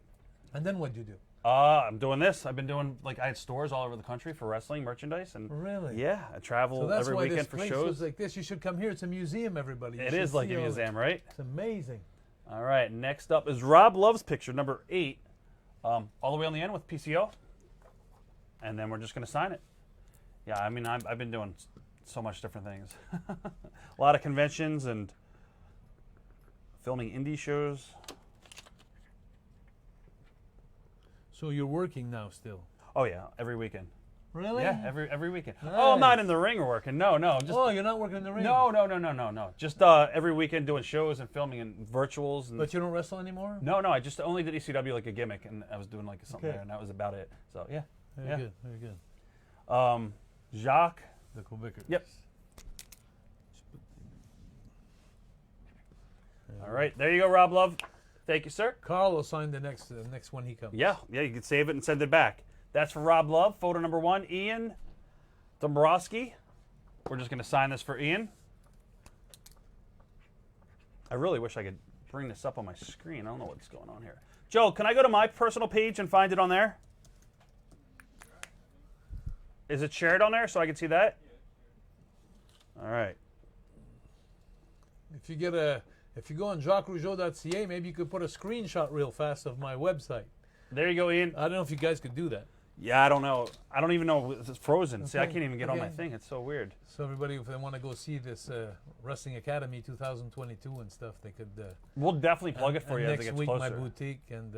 And then what'd you do? I'm doing this. I've been doing, I had stores all over the country for wrestling merchandise. And Really? yeah, I travel So that's every why weekend this for place shows. was like this. You should come here. It's a museum, everybody. You It should is like see a all museum, that. right? It's amazing. All right, next up is Rob Love's picture, number 8, all the way on the end with PCO. And then we're just going to sign it. Yeah, I mean, I've been doing so much different things. A lot of conventions and filming indie shows. So you're working now still? Oh, yeah, every weekend. Really? Yeah, every weekend. Oh, I'm not in the ring working. No, just Oh, you're not working in the ring? no. Just every weekend doing shows and filming and virtuals. And But you don't wrestle anymore? no, I just only did ECW like a gimmick, and I was doing like something Okay. there, and that was about it. So yeah, Very good. Very good. Jacques. The Quebecers. Yep. All right, there you go, Rob Love. Thank you, sir. Carl will sign the next one he comes. Yeah, you can save it and send it back. That's for Rob Love. Photo number 1, Ian Dombrowski. We're just going to sign this for Ian. I really wish I could bring this up on my screen. I don't know what's going on here. Joe, can I go to my personal page and find it on there? Is it shared on there so I can see that? All right. If you go on JacquesRougeau.ca, maybe you could put a screenshot real fast of my website. There you go, Ian. I don't know if you guys could do that. Yeah, I don't know. I don't even know if it's frozen. See, I Okay, can't even get on my okay. thing. It's so weird. So everybody, if they want to go see this Wrestling Academy 2022 and stuff, they could. We'll definitely plug it for and you as it next gets week, closer. my boutique, and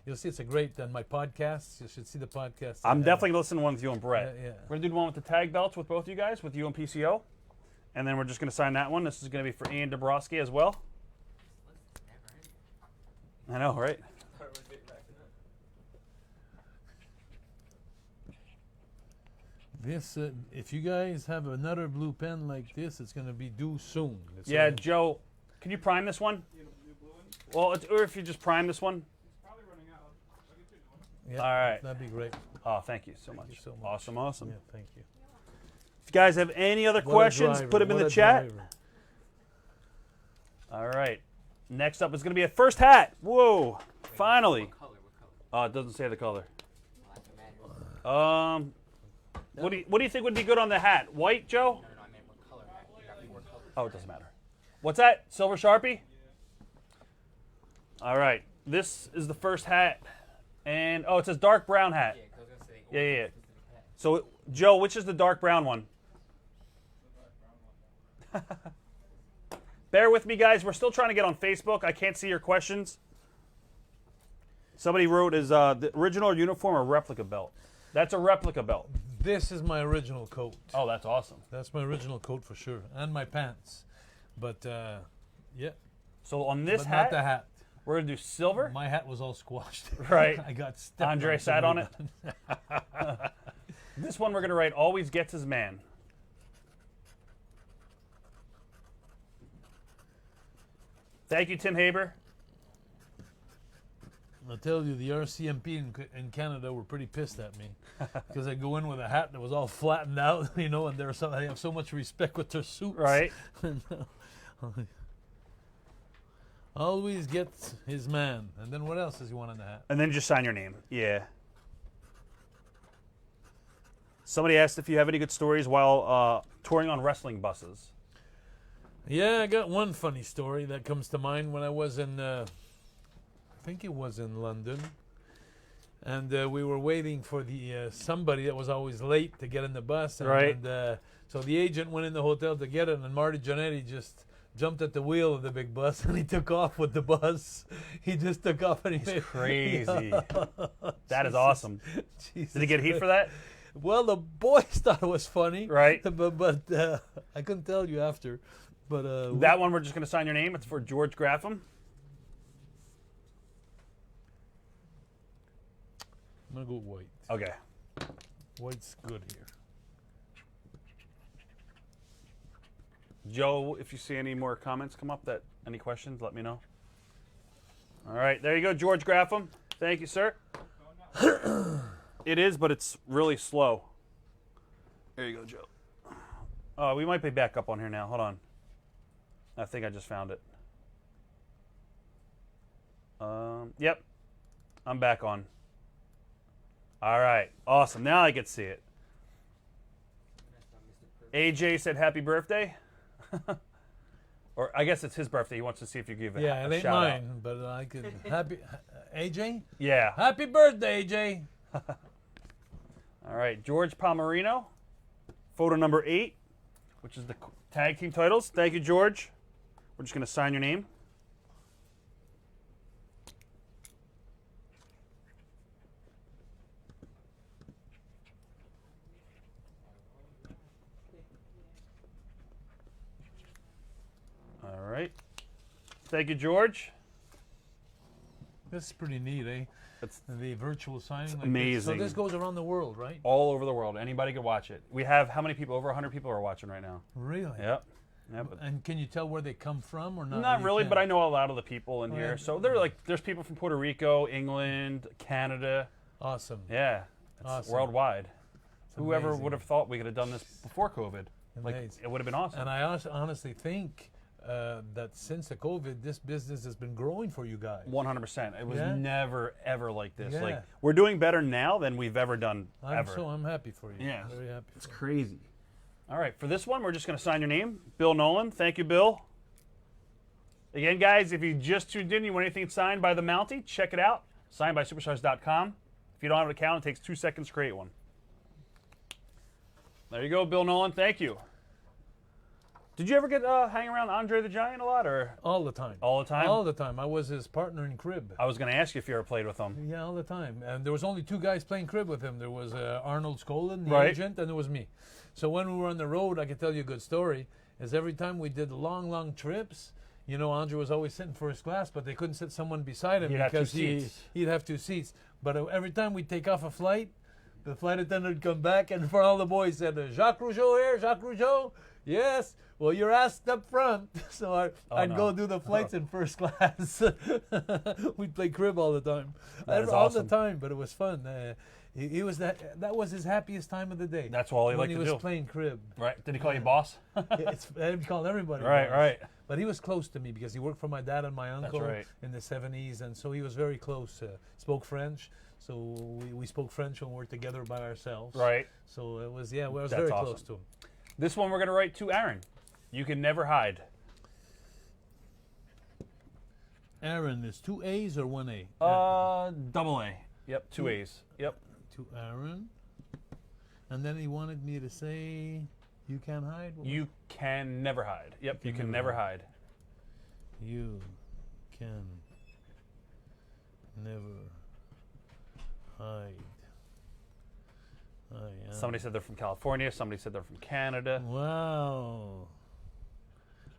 you'll see it's a great. And my podcast, you should see the podcast. I'm definitely going to listen to one with you and Brett. Yeah. We're going to do one with the tag belts with both you guys, with you and PCO. And then we're just going to sign that one. This is going to be for Ian Dabrowski as well. I know, right? This, if you guys have another blue pen like this, it's going to be due soon. It's Yeah, Joe, can you prime this one? Well, or if you just prime this one. yeah, All right. that'd be great. Oh, thank you so much. you so much. Awesome. Yeah, thank you. If you guys have any other What a questions, driver, put them in what the a chat. driver. All right. Next up is going to be a first hat. Whoa. Finally. What color? It doesn't say the color. Well, that's a matter. What do you think would be good on the hat? White, Joe? No, I meant what color hat. You got 4 colors. Oh, it doesn't matter. What's that? Silver Sharpie? All right. This is the first hat. And, oh, it says dark brown hat. Yeah, 'cause I was gonna say. Yeah. Specific hat. So, Joe, which is the dark brown one? Bear with me, guys. We're still trying to get on Facebook. I can't see your questions. Somebody wrote, is the original uniform a replica belt? That's a replica belt. This is my original coat. Oh, that's awesome. That's my original coat for sure, and my pants. But yeah, So on this but hat, not the hat. we're going to do silver. My hat was all squashed. Right. I got stepped Andre on sat on it. somebody. This one we're going to write, always gets his man. Thank you, Tim Haber. I'll tell you, the RCMP in Canada were pretty pissed at me because I go in with a hat that was all flattened out, you know, and they have so much respect with their suits. Right. Always gets his man. And then what else does he want on the hat? And then just sign your name. Yeah. Somebody asked if you have any good stories while touring on wrestling buses. Yeah, I got one funny story that comes to mind when I was in, I think it was in London, and we were waiting for the somebody that was always late to get in the bus. And, Right. And so the agent went in the hotel to get it, and Marty Jannetty just jumped at the wheel of the big bus, and he took off with the bus. He just took off, and He's crazy. That is Jesus. awesome. Jesus. Did he get heat for that? Well, the boys thought it was funny, Right. But I couldn't tell you after. But That one we're just going to sign your name. It's for George Graffam. I'm gonna go white. Okay. White's good here. Joe, if you see any more comments come up, any questions, let me know. All right, there you go, George Graffam. Thank you, sir. It is, but it's really slow. There you go, Joe. Oh, we might be back up on here now. Hold on. I think I just found it. Yep. I'm back on. All right. Awesome. Now I can see it. AJ said happy birthday. Or I guess it's his birthday. He wants to see if you give it Yeah, a it ain't shout mine, out. but I could. Happy AJ. Yeah. Happy birthday, AJ. All right. George Palmerino. Photo number 8, which is the tag team titles. Thank you, George. We're just going to sign your name. All right. Thank you, George. This is pretty neat, eh? That's The virtual signing. Like amazing. This. So this goes around the world, right? all over the world. Anybody could watch it. We have how many people? Over 100 people are watching right now. Really? Yep. Yep. And can you tell where they come from or not? Not You really, can't? but I know a lot of the people in Oh, here. yeah. So there's people from Puerto Rico, England, Canada. Awesome. Yeah, it's Awesome. worldwide. Whoever amazing. would have thought we could have done this before COVID? Like Amazing. it would have been awesome. And I honestly think that since the COVID, this business has been growing for you guys. 100%. It was Yeah? never ever like this. Yeah. Like we're doing better now than we've ever done ever. I'm happy for you. Yeah. Very happy. It's crazy. All right, for this one, we're just going to sign your name, Bill Nolan. Thank you, Bill. Again, guys, if you just tuned in, you want anything signed by the Mountie, check it out. Signedbysuperstars.com. If you don't have an account, it takes 2 seconds to create one. There you go, Bill Nolan. Thank you. Did you ever get hang around Andre the Giant a lot, or All the time. all the time? All the time. I was his partner in crib. I was going to ask you if you ever played with him. Yeah, all the time. And there was only 2 guys playing crib with him. There was Arnold Skolin, the Right. agent, and there was me. So when we were on the road, I can tell you a good story, is every time we did long trips, you know, Andre was always sitting first class, but they couldn't sit someone beside him He'd have two because seats. he'd have 2 seats. But every time we'd take off a flight, the flight attendant would come back, and for all the boys said, Jacques Rougeau here, Jacques Rougeau? Yes. Well, you're asked up front. So I'd no. go do the flights in first class. We'd play crib all the time. That is all awesome. the time, but it was fun. He was that was his happiest time of the day. That's all he when liked he to was do. playing crib. Right? Did he call you boss? He called everybody. Right, boss. right. But he was close to me because he worked for my dad and my uncle right. in the 70s, and so he was very close. Spoke French, So we spoke French when we were together by ourselves. Right. So it was, I was That's very awesome. close to him. This one we're going to write to Aaron. You can never hide. Aaron is 2 A's or 1 A? Double A. Yep, 2 A's. Yep. To Aaron. And then he wanted me to say, you can't hide? What was You can never hide. Yep, you can never hide. You can never hide. I am. Somebody said they're from California. Somebody said they're from Canada. Wow.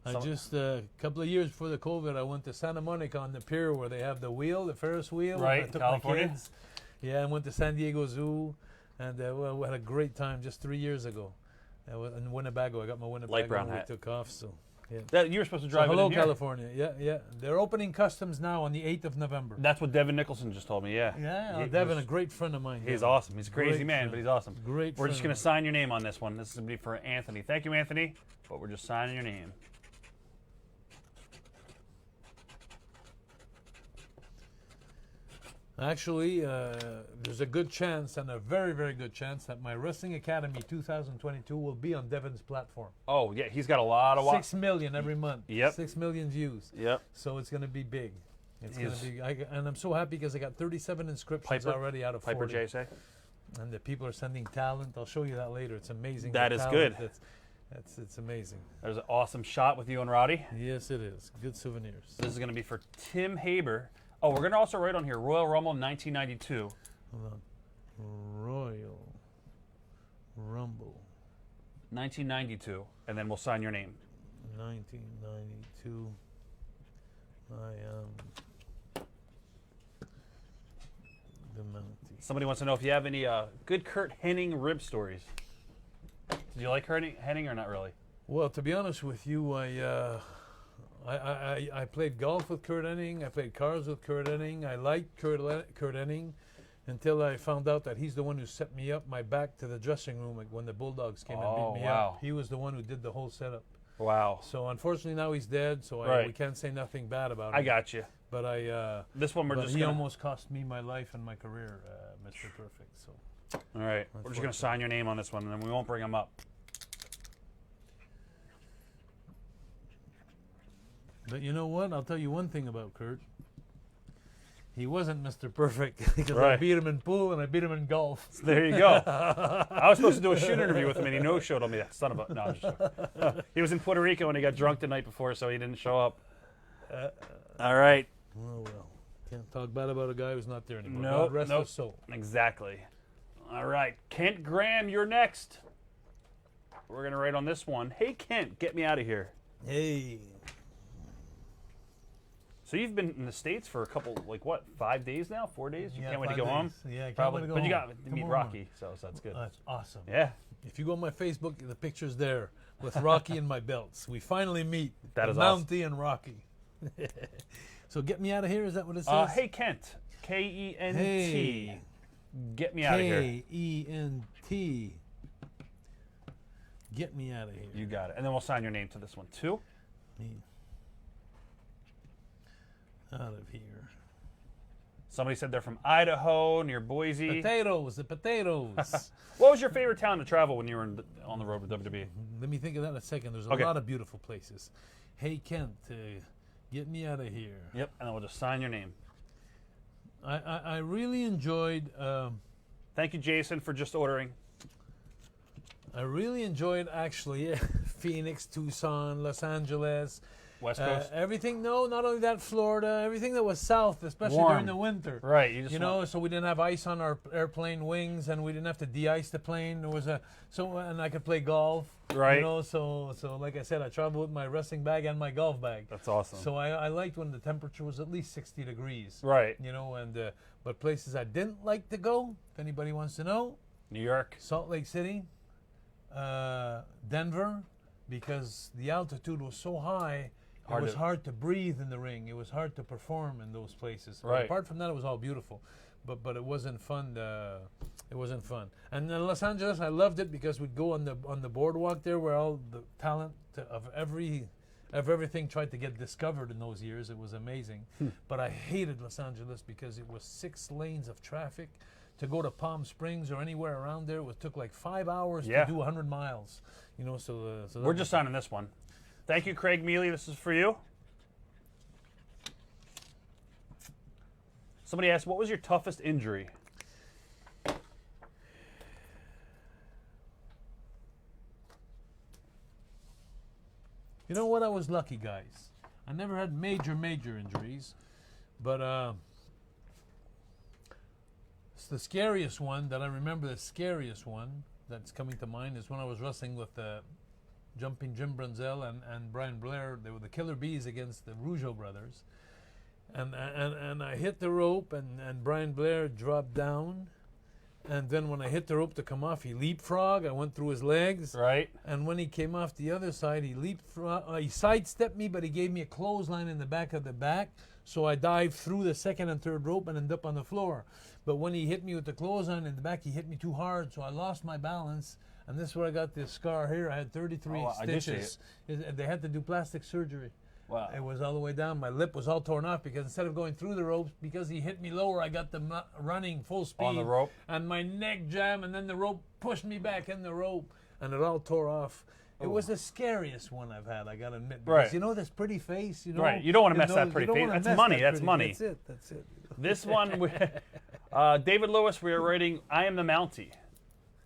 I just, a couple of years before the COVID, I went to Santa Monica on the pier where they have the wheel, the Ferris wheel. Right, I took California. my kids. Yeah, I went to San Diego Zoo, and well, we had a great time just 3 years ago. In Winnebago, I got my Winnebago Light brown and we hat. took off, so. Yeah. That, you were supposed to drive it Hello, in here. California. Yeah. They're opening customs now on the 8th of November. That's what Devin Nicholson just told me, yeah. Yeah, He Devin, was- a great friend of mine. He's Devin. awesome. He's a crazy Great man, friend. but he's awesome. Great We're just friend going of to sign your name on this one. This is going to be for Anthony. Thank you, Anthony, but we're just signing your name. Actually, there's a good chance, and a very, very good chance, that my Wrestling Academy 2022 will be on Devin's platform. Oh, yeah, he's got a lot of 6 million every month. Yep. 6 million views. Yep. So it's going to be big. It's going He's- to be, and I'm so happy because I got 37 inscriptions Piper? already out of 40. Piper J say? And the people are sending talent. I'll show you that later. It's amazing. That the is talent good. It's amazing. There's an awesome shot with you and Roddy. Yes, it is. Good souvenirs. This is going to be for Tim Haber. Oh, we're going to also write on here Royal Rumble 1992. Hold on. Royal Rumble 1992, and then we'll sign your name. 1992. I am the Mountie. Somebody wants to know if you have any good Kurt Hennig rib stories. Do you like Kurt Hennig or not really? Well, to be honest with you, I played golf with Kurt Hennig. I played cars with Kurt Hennig. I liked Kurt Hennig until I found out that he's the one who set me up my back to the dressing room when the Bulldogs came and Oh, beat me wow. up. He was the one who did the whole setup. Wow. So unfortunately now he's dead, so Right. we can't say nothing bad about him. I got you. But This one we're but just he gonna, almost cost me my life and my career, Mr. Perfect. So all right. We're just going to sign your name on this one, and then we won't bring him up. But you know what? I'll tell you one thing about Kurt. He wasn't Mr. Perfect because I Right. beat him in pool and I beat him in golf. There you go. I was supposed to do a shoot interview with him, and he no-showed on me. That son of a... No, I'm just joking. He was in Puerto Rico, and he got drunk the night before, so he didn't show up. All right. Oh well, can't talk bad about a guy who's not there anymore. Nope, God rest nope. his soul. Exactly. All right. Kent Graham, you're next. We're going to write on this one. Hey, Kent, get me out of here. Hey, So you've been in the States for a couple, 5 days now? 4 days? You Yeah, can't wait to 5 go home? days. Yeah, I can't Probably. wait to go But you home. got to Come meet on. Rocky, so that's good. That's awesome. Yeah. If you go on my Facebook, the picture's there with Rocky and my belts. We finally meet. That the is awesome. Mountie and Rocky. So get me out of here. Is that what it says? Hey, Kent. K-E-N-T. Hey. Get me out of here. K-E-N-T. Get me out of here. You got it. And then we'll sign your name to this one, too. Me. Out of here. Somebody said they're from Idaho, near Boise. Potatoes, the potatoes. What was your favorite town to travel when you were on the road with WWE? Let me think of that a second. There's a Okay. lot of beautiful places. Hey, Kent, get me out of here. Yep, and then we'll just sign your name. I really enjoyed. Thank you, Jason, for just ordering. I really enjoyed actually Phoenix, Tucson, Los Angeles, West Coast. everything. No, not only that, Florida, everything that was south, especially Warm. during the winter. Right, you just You know, so we didn't have ice on our airplane wings, and we didn't have to de-ice the plane. There was and I could play golf. Right. You know, so like I said, I traveled with my wrestling bag and my golf bag. That's awesome. So I liked when the temperature was at least 60 degrees. Right. You know, and but places I didn't like to go, if anybody wants to know, New York. Salt Lake City, Denver, because the altitude was so high, it was hard to breathe in the ring. It was hard to perform in those places. But Right. apart from that, it was all beautiful, but it wasn't fun. It wasn't fun. And in Los Angeles, I loved it because we'd go on the boardwalk there, where all the talent of every if everything tried to get discovered in those years, it was amazing. But I hated Los Angeles because it was 6 lanes of traffic. To go to Palm Springs or anywhere around there, took like 5 hours to do 100 miles. You know, so We're just signing this one. Thank you, Craig Mealy. This is for you. Somebody asked, what was your toughest injury? You know what? I was lucky, guys. I never had major injuries, but it's the scariest one that I remember. The scariest one that's coming to mind is when I was wrestling with Jumping Jim Brunzell and Brian Blair. They were the Killer Bees against the Rougeau brothers, and I hit the rope, and Brian Blair dropped down. And then when I hit the rope to come off, he leapfrogged. I went through his legs. Right. And when he came off the other side, he sidestepped me, but he gave me a clothesline in the back of the back. So I dived through the second and third rope and ended up on the floor. But when he hit me with the clothesline in the back, he hit me too hard, so I lost my balance. And this is where I got this scar here. I had 33 stitches. They had to do plastic surgery. Wow. It was all the way down. My lip was all torn off because instead of going through the ropes, because he hit me lower, I got them running full speed. On the rope? And my neck jammed, and then the rope pushed me back in the rope, and it all tore off. It was the scariest one I've had, I got to admit. Because, Right. you know, this pretty face, you know. Right. You don't want to mess that pretty face. That's money. That's money. That's it. This one, David Lewis, we are writing, I am the Mountie.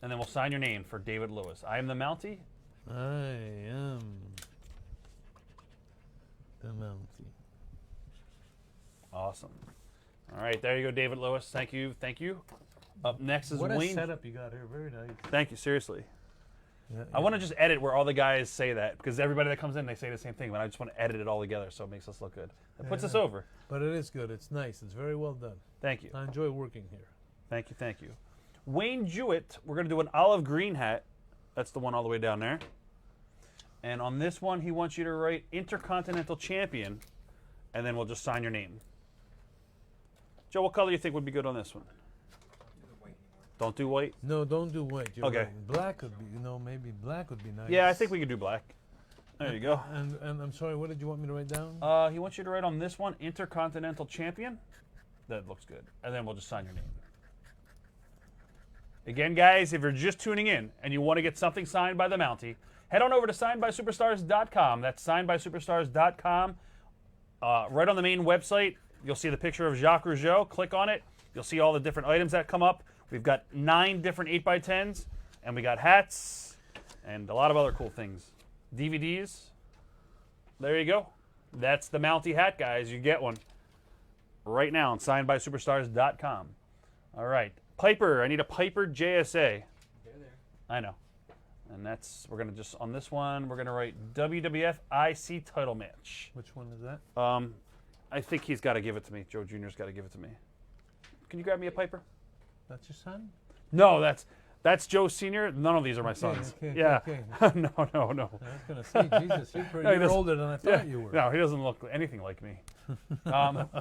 And then we'll sign your name for David Lewis. I am the Mountie. I am the Mountie. Awesome. All right, there you go, David Lewis. Thank you. Thank you. Up next is What a Wayne. setup you got here. Very nice. Thank you, seriously. Yeah, I want to just edit where all the guys say that, because everybody that comes in, they say the same thing, but I just want to edit it all together so it makes us look good. It puts us over. But it is good. It's nice. It's very well done. Thank you. I enjoy working here. Thank you, thank you. Wayne Jewett, we're going to do an olive green hat. That's the one all the way down there. And on this one, he wants you to write Intercontinental Champion, and then we'll just sign your name. Joe, what color do you think would be good on this one? Don't do white? No, don't do white. You're Okay. right. Black would be, maybe black would be nice. Yeah, I think we could do black. There you go. And I'm sorry, what did you want me to write down? He wants you to write on this one, Intercontinental Champion. That looks good. And then we'll just sign your name. Again, guys, if you're just tuning in and you want to get something signed by the Mountie, head on over to signedbysuperstars.com. That's signedbysuperstars.com. Right on the main website, you'll see the picture of Jacques Rougeau. Click on it. You'll see all the different items that come up. We've got 9 different 8x10s, and we got hats and a lot of other cool things. DVDs. There you go. That's the Mountie hat, guys. You get one right now on signedbysuperstars.com. All right. Piper. I need a Piper JSA. They're there. I know. And that's, we're going to just, on this one, we're going to write WWF IC title match. Which one is that? I think he's got to give it to me. Joe Jr.'s got to give it to me. Can you grab me a Piper? That's your son? No, that's Joe Sr. None of these are my sons. Okay, yeah. okay. No. I was going to say, Jesus, you're No, he you're doesn't- older than I thought you were. No, he doesn't look anything like me.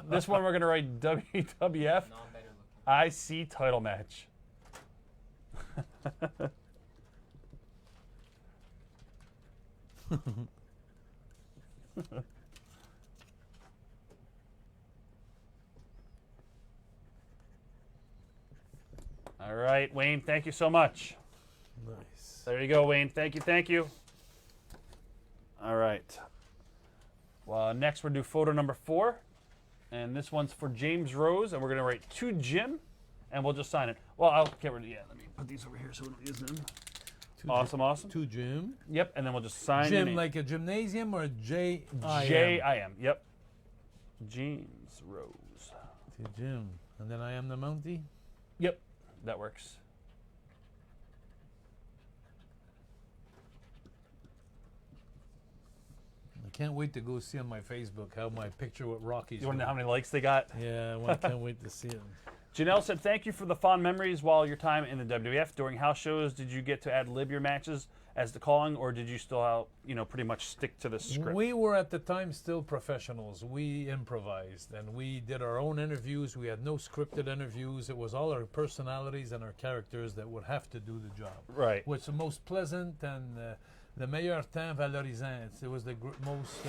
This one we're going to write WWF Non-better looking. IC title match. All right, Wayne, thank you so much. Nice. There you go, Wayne. Thank you, thank you. All right. Well, next we'll do photo number 4. And this one's for James Rose, and we're going to write to Jim, and we'll just sign it. Well, I'll get rid of, let me put these over here so we don't use them. Awesome. To Jim. Yep, and then we'll just sign your Jim, name. like a gymnasium or J-I-M? J-I-M, yep. James Rose. To Jim. And then I am the Mountie? Yep, that works. I can't wait to go see on my Facebook how my picture with Rocky's. You want to know how many likes they got? Yeah, I can't wait to see it. Janelle said, thank you for the fond memories while your time in the WWF. During house shows, did you get to ad-lib your matches as the calling, or did you still, pretty much stick to the script? We were at the time still professionals. We improvised, and we did our own interviews. We had no scripted interviews. It was all our personalities and our characters that would have to do the job. Right. What's the most pleasant and the meilleur temps valorisant. It was the most.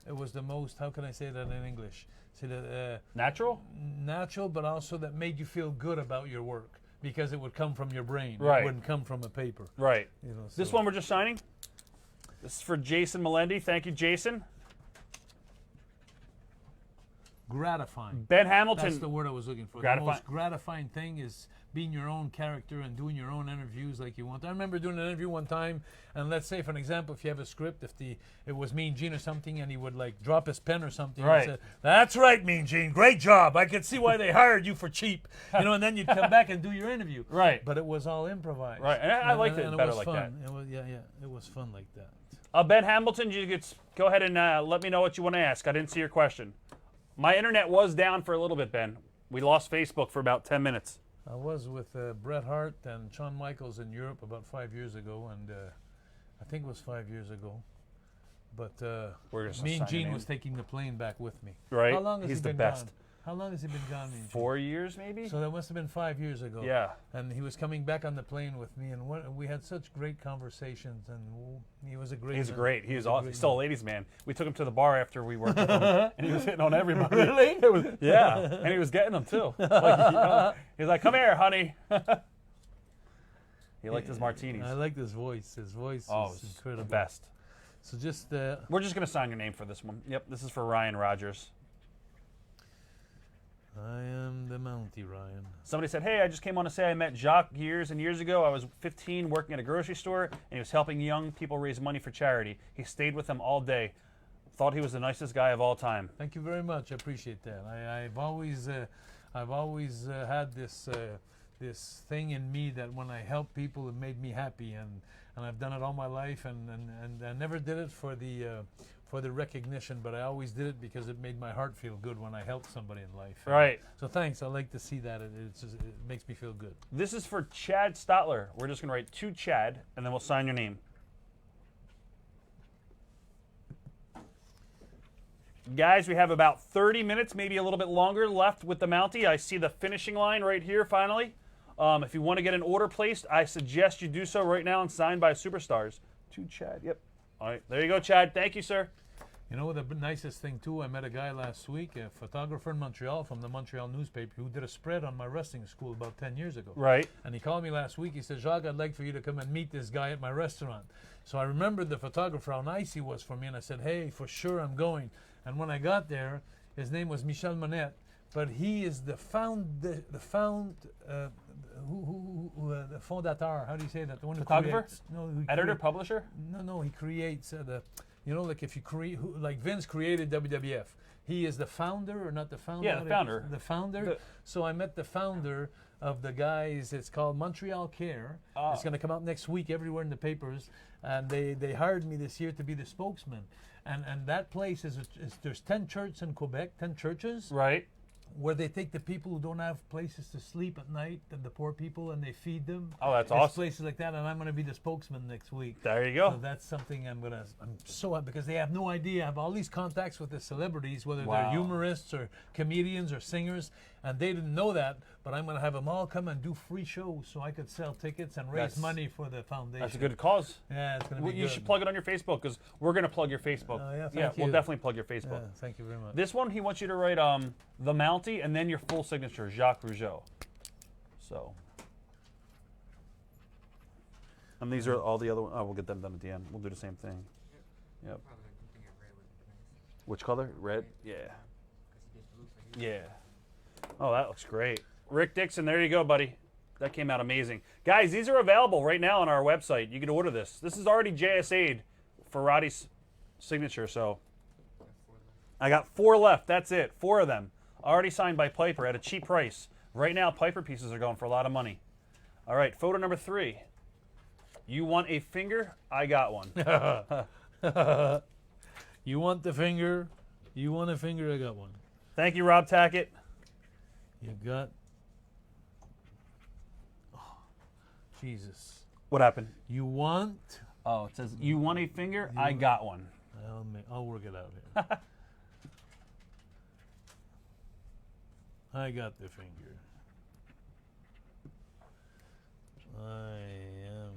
It was the most. How can I say that in English? C'est the Natural? natural, but also that made you feel good about your work because it would come from your brain. Right. It wouldn't come from a paper. Right. You know, This so- one we're just signing. This is for Jason Melendi. Thank you, Jason. Gratifying. Ben Hamilton. That's the word I was looking for. Gratifying. The most gratifying thing is being your own character and doing your own interviews like you want. I remember doing an interview one time, and let's say, for an example, if you have a script, it was Mean Gene or something, and he would like drop his pen or something, Right. and said, "That's right, Mean Gene, great job. I could see why they hired you for cheap." You know, and then you'd come back and do your interview. Right. But it was all improvised. Right, and I liked it and better was like fun. It was, yeah, it was fun like that. Ben Hamilton, you could go ahead and let me know what you want to ask. I didn't see your question. My internet was down for a little bit, Ben. We lost Facebook for about 10 minutes. I was with Bret Hart and Shawn Michaels in Europe about 5 years ago, and I think it was 5 years ago. But We're just Mean signing Gene in. was taking the plane back with me. Right. How long has He's he the been best. gone? How long has he been gone, Mean Gene? 4 years, maybe? So that must have been 5 years ago. Yeah. And he was coming back on the plane with me, and we had such great conversations, and he was a great He's man. great. He was a awesome. great He's still a man. ladies' man. We took him to the bar after we worked with him, and he was hitting on everybody. Really? It was, yeah, and he was getting them too. Like, he was like, "Come here, honey." He liked his martinis. I liked his voice. His voice Oh, is it's incredible. the best. So just We're just gonna sign your name for this one. Yep, this is for Ryan Rogers. I am the Mountie, Ryan. Somebody said, "Hey, I just came on to say I met Jacques years and years ago. I was 15 working at a grocery store, and he was helping young people raise money for charity. He stayed with them all day. Thought he was the nicest guy of all time." Thank you very much. I appreciate that. I've always had this thing in me that when I help people, it made me happy, and I've done it all my life, and I never did it for the recognition, but I always did it because it made my heart feel good when I helped somebody in life. Right. So thanks. I like to see that. It makes me feel good. This is for Chad Stotler. We're just going to write to Chad, and then we'll sign your name. Guys, we have about 30 minutes, maybe a little bit longer left with the Mountie. I see the finishing line right here, finally. If you want to get an order placed, I suggest you do so right now and signed by Superstars. To Chad, yep. All right, there you go, Chad. Thank you, sir. You know, the nicest thing, too, I met a guy last week, a photographer in Montreal from the Montreal newspaper, who did a spread on my wrestling school about 10 years ago. Right. And he called me last week. He said, "Jacques, I'd like for you to come and meet this guy at my restaurant." So I remembered the photographer, how nice he was for me, and I said, "Hey, for sure I'm going." And when I got there, his name was Michel Monette, but he is the fondateur. How do you say that? The one who Photographer? creates. No, who Editor, create- publisher? No, he creates you know, like if you create, like Vince created WWF. He is the founder, or not the founder? Yeah, the founder. The founder. So I met the founder of the guys. It's called Montreal Care. It's going to come out next week everywhere in the papers. And they hired me this year to be the spokesman. And that place is there's 10 churches in Quebec, 10 churches. Right. Where they take the people who don't have places to sleep at night, the poor people, and they feed them. Oh, that's It's awesome. places like that, and I'm going to be the spokesman next week. There you go. So that's something I'm so happy, because they have no idea. I have all these contacts with the celebrities, whether Wow. they're humorists or comedians or singers, and they didn't know that, but I'm going to have them all come and do free shows so I could sell tickets and raise That's- money for the foundation. That's a good cause. Yeah, it's going to be You good. should plug it on your Facebook, because we're going to plug your Facebook. Oh, yeah, thank We'll you. definitely plug your Facebook. Yeah, thank you very much. This one, he wants you to write the Mountie and then your full signature, Jacques Rougeau. So. And these are all the other ones. Oh, we'll get them done at the end. We'll do the same thing. Yep. Probably I think a red would be nice. Which color? Red? Yeah. Because he gets blue for you. Yeah. Oh, that looks great. Rick Dixon, there you go, buddy. That came out amazing. Guys, these are available right now on our website. You can order this. This is already JSA'd for Roddy's signature, so. I got 4 left. That's it. 4 of them. Already signed by Piper at a cheap price. Right now, Piper pieces are going for a lot of money. All right, photo number 3. You want a finger? I got one. You want the finger? You want a finger? I got one. Thank you, Rob Tackett. You got. Oh, Jesus. What happened? You want? Oh, it says, you want a finger? I got one. I'll work it out here. I got the finger. I am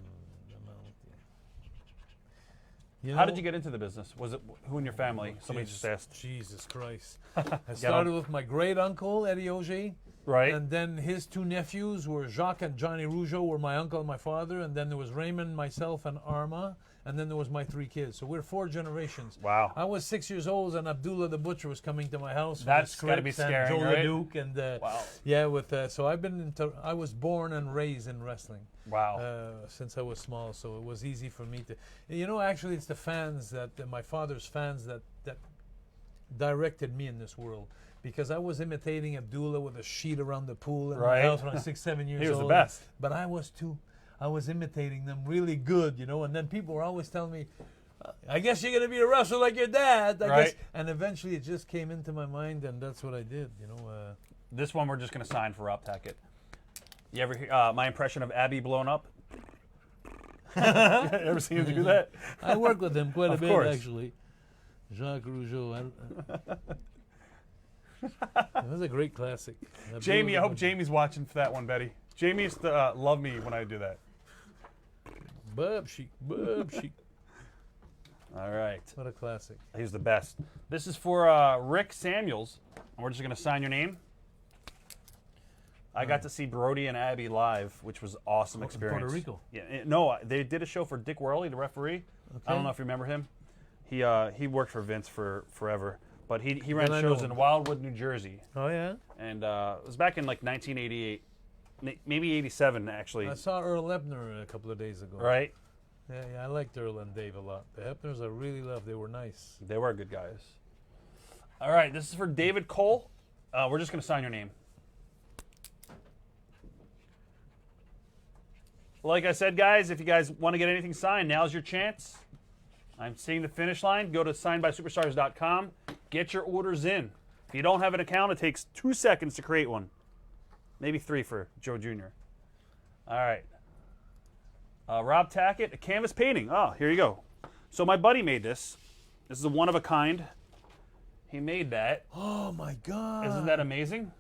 the Mountie. How did you get into the business? Was it who in your family? Somebody Jesus, just asked. Jesus Christ. I started with my great uncle, Eddie Auger. Right. And then his two nephews were Jacques and Johnny Rougeau, were my uncle and my father. And then there was Raymond, myself, and Arma. And then there was my 3 kids. So we're 4 generations. Wow. I was 6 years old, and Abdullah the Butcher was coming to my house. That's gotta be and scary, Joe right? LeDuc and Wow. yeah, so I've been into. I was born and raised in wrestling. Wow. Since I was small, so it was easy for me to. Actually, it's the fans my father's fans that directed me in this world. Because I was imitating Abdullah with a sheet around the pool in my house when I was 6, 7 years old. He was the best. But I was imitating them really good, And then people were always telling me, I guess you're going to be a wrestler like your dad. I guess. And eventually it just came into my mind, and that's what I did, This one we're just going to sign for Rob Tackett. You ever hear my impression of Abby blown up? You ever seen him do that? I work with him quite a bit, course. actually. Jacques Rougeau. That was a great classic. Jamie, I hope Jamie's watching for that one, Betty. Jamie used to love me when I do that. Bub chic. All right. What a classic. He's the best. This is for Rick Samuels, and we're just going to sign your name. I got to see Brody and Abby live, which was an awesome experience. Puerto Rico? Yeah, no, they did a show for Dick Worley, the referee. I don't know if you remember him. He worked for Vince for forever, but he ran shows in Wildwood, New Jersey. Oh, yeah? And it was back in like 1988, maybe 87 actually. I saw Earl Ebner a couple of days ago. Right? Yeah, I liked Earl and Dave a lot. The Ebners I really loved. They were nice. They were good guys. All right, this is for David Cole. We're just going to sign your name. Like I said, guys, if you guys want to get anything signed, now's your chance. I'm seeing the finish line. Go to signedbysuperstars.com. Get your orders in. If you don't have an account, it takes 2 seconds to create one. Maybe 3 for Joe Jr. All right. Rob Tackett, a canvas painting. Oh, here you go. So my buddy made this. This is a one-of-a-kind. He made that. Oh, my God. Isn't that amazing?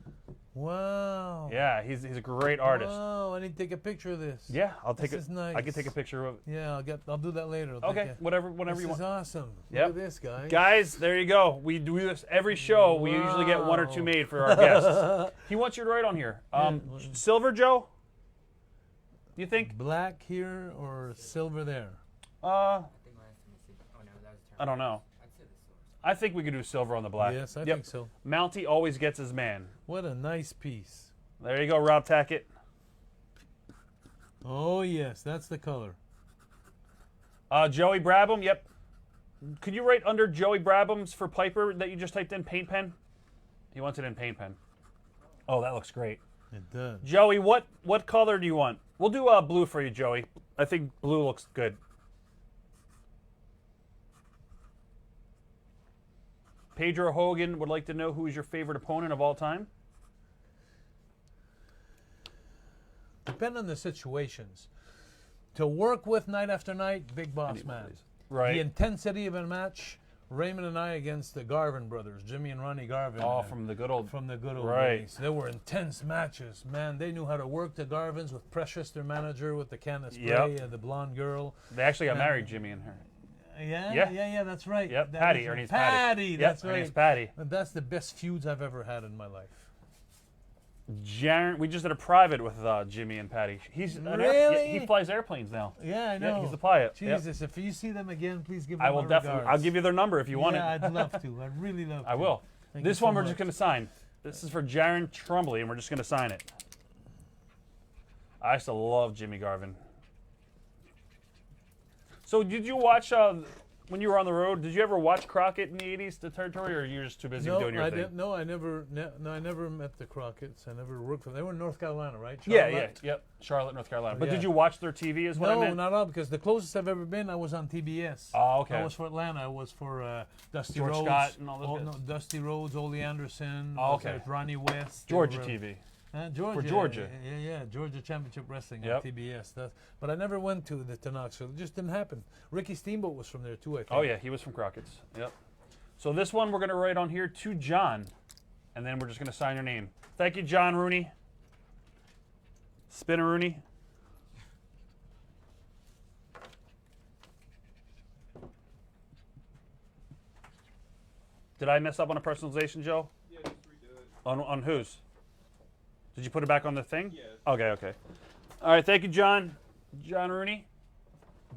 Wow. Yeah, he's a great artist. Wow, I need to take a picture of this. Yeah, I'll take it. This is nice. I can take a picture of it. Yeah, I'll do that later. Okay, whenever you want. This is awesome. Yep. Look at this, guys. Guys, there you go. We do this every show. We usually get 1 or 2 made for our guests. He wants you to write on here. Silver, Joe? Do you think? Black here or silver there? I think mine has to be silver. Oh no, that was I don't know. I'd say the silver. I think we could do silver on the black. Yes, I think so. Mountie always gets his man. What a nice piece. There you go, Rob Tackett. Oh, yes, that's the color. Joey Brabham, yep. Could you write under Joey Brabham's for Piper that you just typed in paint pen? He wants it in paint pen. Oh, that looks great. It does. Joey, what color do you want? We'll do blue for you, Joey. I think blue looks good. Pedro Hogan would like to know who is your favorite opponent of all time. Depend on the situations. To work with night after night, Big Boss Man. Right. The intensity of a match, Raymond and I against the Garvin brothers, Jimmy and Ronnie Garvin. Oh, from the good old Right. Days. They were intense matches. Man, they knew how to work the Garvins with Precious, their manager, with the can of spray, and the blonde girl. They actually got married, Jimmy and her. Yeah, that's right. Yep, That Patty, is her right. name's Patty. That's her right. name's Patty. And that's the best feuds I've ever had in my life. We just did a private with Jimmy and Patty. He's Really? he flies airplanes now. Yeah, I know. Yeah, he's the pilot. Yep. Jesus, if you see them again, please give them I will my definitely. regards. I'll give you their number if you want it. Yeah, I'd love to. I'd really love to. I will. Thank This you so one we're much. just going to sign. This is for Jaron Trumbley, and we're just going to sign it. I used to love Jimmy Garvin. So did you watch, when you were on the road, did you ever watch Crockett in the 80s, the territory, or you were just too busy doing your thing? No, I never met the Crockett's. I never worked for them. They were in North Carolina, right? Yep. Charlotte, North Carolina. But Yeah. did you watch their TV is what I No, meant? not at all, because the closest I've ever been, I was on TBS. Oh, okay. I was for Atlanta. I was for Dusty George Rhodes. Scott and all those guys. Dusty Rhodes, Ole Anderson. Oh, okay. Ronnie West. Georgia They were, TV. Georgia. For Georgia. Yeah, Georgia Championship Wrestling Yep. on TBS. But I never went to the Knoxville. It just didn't happen. Ricky Steamboat was from there too, I think. Oh, yeah, he was from Crockett's. Yep. So this one we're going to write on here to John, and then we're just going to sign your name. Thank you, John Rooney. Spinner Rooney. Did I mess up on a personalization, Joe? Yeah, just redo it. On whose? Did you put it back on the thing? Yeah. Okay, okay. All right, thank you, John. John Rooney.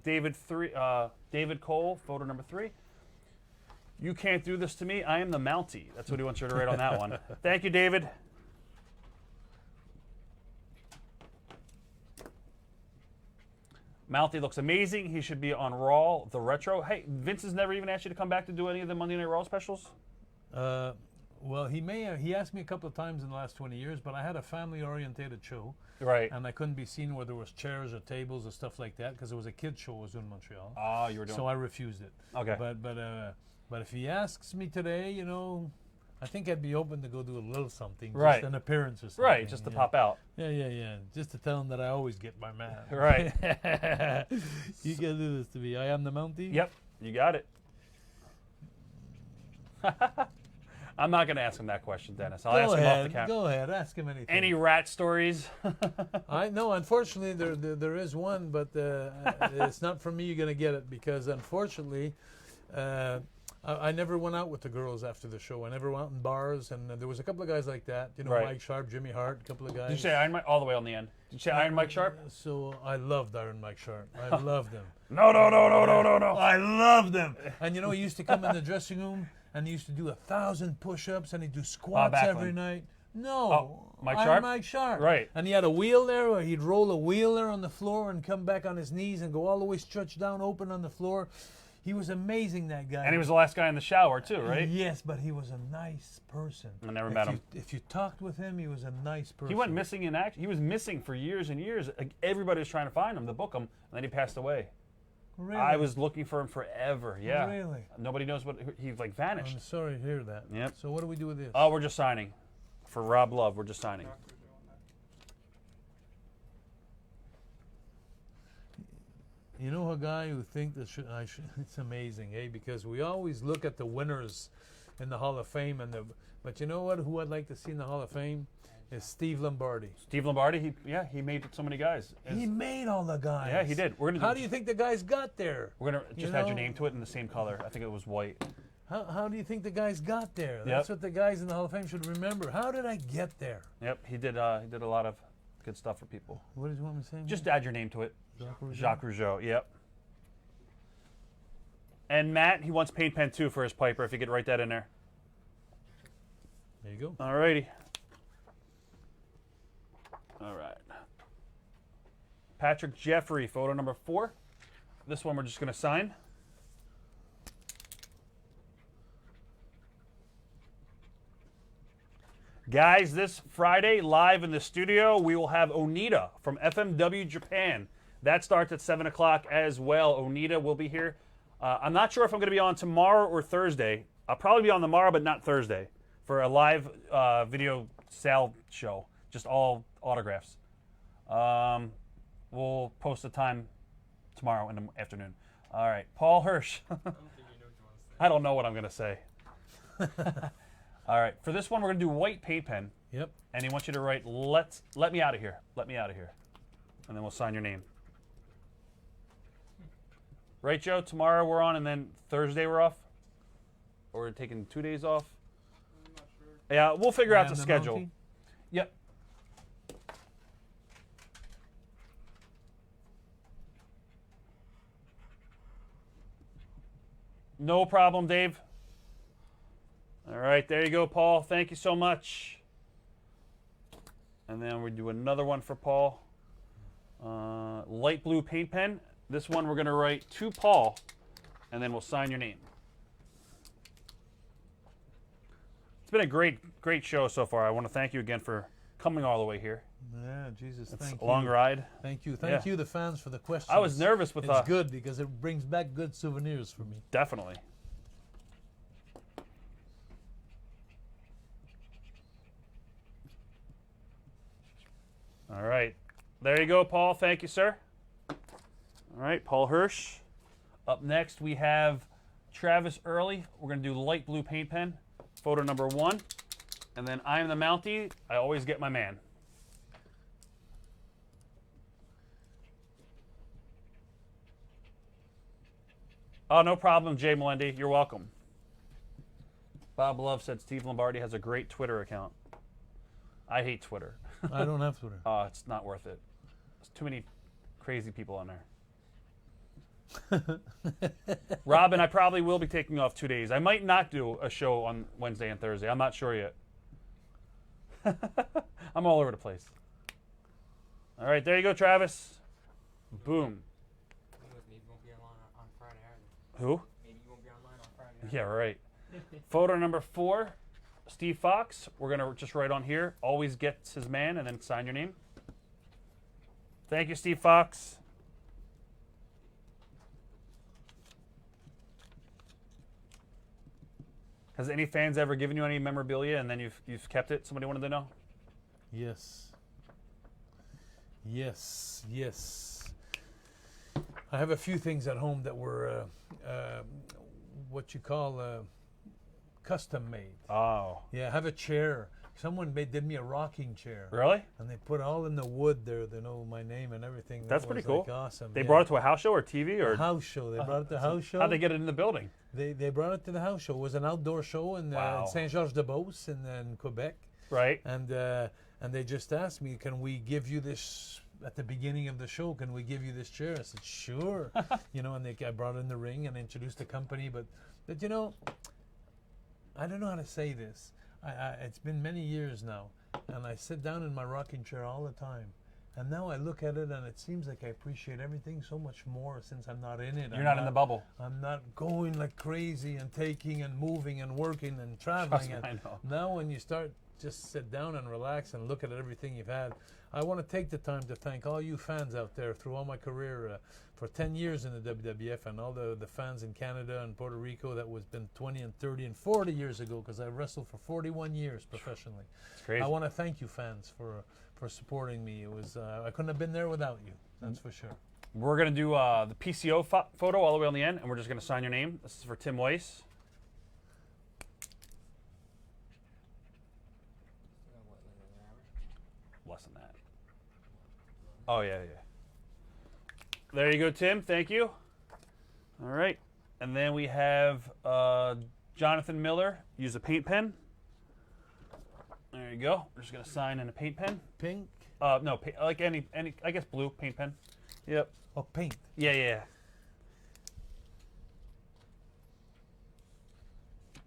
David Cole, photo number 3. You can't do this to me. I am the Mountie. That's what he wants you to write on that one. Thank you, David. Mountie looks amazing. He should be on Raw, the Retro. Hey, Vince has never even asked you to come back to do any of the Monday Night Raw specials? Well, he asked me a couple of times in the last 20 years, but I had a family-orientated show. Right. And I couldn't be seen where there was chairs or tables or stuff like that because it was a kids show I was doing in Montreal. Oh, you were doing. So I refused it. Okay. But if he asks me today, you know, I think I'd be open to go do a little something. Right. Just an appearance or something. Right, just to pop out. Yeah. Just to tell him that I always get my man. Right. You can do this to me. I am the Mountie. Yep, you got it. I'm not going to ask him that question, Dennis. I'll ask him off the camera. Go ahead. Ask him anything. Any rat stories? I know. Unfortunately, there is one, but it's not from me. You're going to get it because unfortunately, I never went out with the girls after the show. I never went out in bars, and there was a couple of guys like that. You know, Right. Mike Sharp, Jimmy Hart, a couple of guys. Did you say Iron Mike all the way on the end? Did you say Iron Mike Sharp? So I loved Iron Mike Sharp. I loved him. No. I loved him. And you know, he used to come in the dressing room and he used to do 1,000 push-ups and he'd do squats Backlund. every night. No, Oh, Mike Iron Sharp? Mike Sharp. Right. And he had a wheel there where he'd roll a wheel there on the floor and come back on his knees and go all the way stretched down, open on the floor. He was amazing, that guy. And he was the last guy in the shower, too, right? Yes, but he was a nice person. I never met him. If you talked with him, he was a nice person. He went missing in action. He was missing for years and years. Like, everybody was trying to find him, to book him, and then he passed away. Really? I was looking for him forever. Yeah. Really? Nobody knows what he like vanished. I'm sorry to hear that. Yep. So what do we do with this? Oh, we're just signing for Rob Love. We're just signing. You know, a guy who think that it's amazing, eh? Because we always look at the winners in the Hall of Fame, but you know what? Who I'd like to see in the Hall of Fame is Steve Lombardi. Steve Lombardi. He made so many guys. He made all the guys. Yeah, he did. How do you think the guys got there? We're gonna just add your name to it in the same color. I think it was white. How do you think the guys got there? Yep. That's what the guys in the Hall of Fame should remember. How did I get there? Yep, he did a lot of good stuff for people. What did you want me to say? Just add your name to it. Jacques Rougeau? Jacques Rougeau. Yep. And Matt, he wants paint pen too for his Piper. If you could write that in there. There you go. Alrighty. All right. Patrick Jeffrey, photo number 4. This one we're just going to sign. Guys, this Friday, live in the studio, we will have Onita from FMW Japan. That starts at 7 o'clock as well. Onita will be here. I'm not sure if I'm going to be on tomorrow or Thursday. I'll probably be on tomorrow, but not Thursday, for a live video sale show. Just all autographs. We'll post the time tomorrow in the afternoon. All right, Paul Hirsch. I don't think you know what you want to say. I don't know what I'm going to say. All right, for this one, we're going to do white paint pen. Yep. And he wants you to write, let me out of here. Let me out of here. And then we'll sign your name. Right, Joe? Tomorrow we're on, and then Thursday we're off? Or we're taking 2 days off? I'm not sure. Yeah, we'll figure out the And schedule. Mountie? Yep. No problem, Dave. All right, there you go, Paul. Thank you so much. And then we do another one for Paul. Light blue paint pen. This one we're going to write to Paul, and then we'll sign your name. It's been a great show so far. I want to thank you again for coming all the way here. Yeah, Jesus, It's thank a you. long ride. Thank you. Thank you, the fans, for the questions. I was nervous with It's good because it brings back good souvenirs for me. Definitely. All right. There you go, Paul. Thank you, sir. All right, Paul Hirsch. Up next, we have Travis Early. We're going to do light blue paint pen, photo number 1. And then I am the Mountie. I always get my man. Oh, no problem, Jay Melendi. You're welcome. Bob Love said Steve Lombardi has a great Twitter account. I hate Twitter. I don't have Twitter. It's not worth it. There's too many crazy people on there. Robin, I probably will be taking off 2 days. I might not do a show on Wednesday and Thursday. I'm not sure yet. I'm all over the place. All right, there you go, Travis. Boom. Maybe you won't be online on Friday either. Who? Maybe you won't be online on Friday. Yeah, right. Photo number 4, Steve Fox. We're going to just write on here, always gets his man, and then sign your name. Thank you, Steve Fox. Has any fans ever given you any memorabilia and then you've kept it? Somebody wanted to know? Yes. Yes, yes. I have a few things at home that were what you call custom made. Oh. Yeah, I have a chair. Someone did me a rocking chair. Really? And they put all in the wood there, they know my name and everything. That's That pretty was, cool. like, awesome. They yeah. brought it to a house show or TV? Or House show. They brought it to the house show. How'd they get it in the building? They brought it to the house show. It was an outdoor show in Wow. Saint-Georges-de-Beauce in Quebec. Right. And they just asked me, can we give you this at the beginning of the show? Can we give you this chair? I said, sure. And I brought in the ring and introduced the company. But I don't know how to say this. It's been many years now, and I sit down in my rocking chair all the time. And now I look at it, and it seems like I appreciate everything so much more since I'm not in it. You're not in the bubble. I'm not going like crazy and taking and moving and working and traveling. Trust me, I know. Now when you start, just sit down and relax and look at everything you've had. I want to take the time to thank all you fans out there through all my career for 10 years in the WWF, and all the fans in Canada and Puerto Rico that was been 20 and 30 and 40 years ago, because I wrestled for 41 years professionally. It's crazy. I want to thank you fans for supporting me. It was I couldn't have been there without you. That's for sure. We're going to do the PCO photo all the way on the end, and we're just going to sign your name. This is for Tim Weiss. Less than that. Oh, yeah. There you go, Tim. Thank you. All right. And then we have Jonathan Miller. Use a paint pen. There you go. We're just going to sign in a paint pen. Pink? No, like any, I guess blue paint pen. Yep. Oh, paint. Yeah.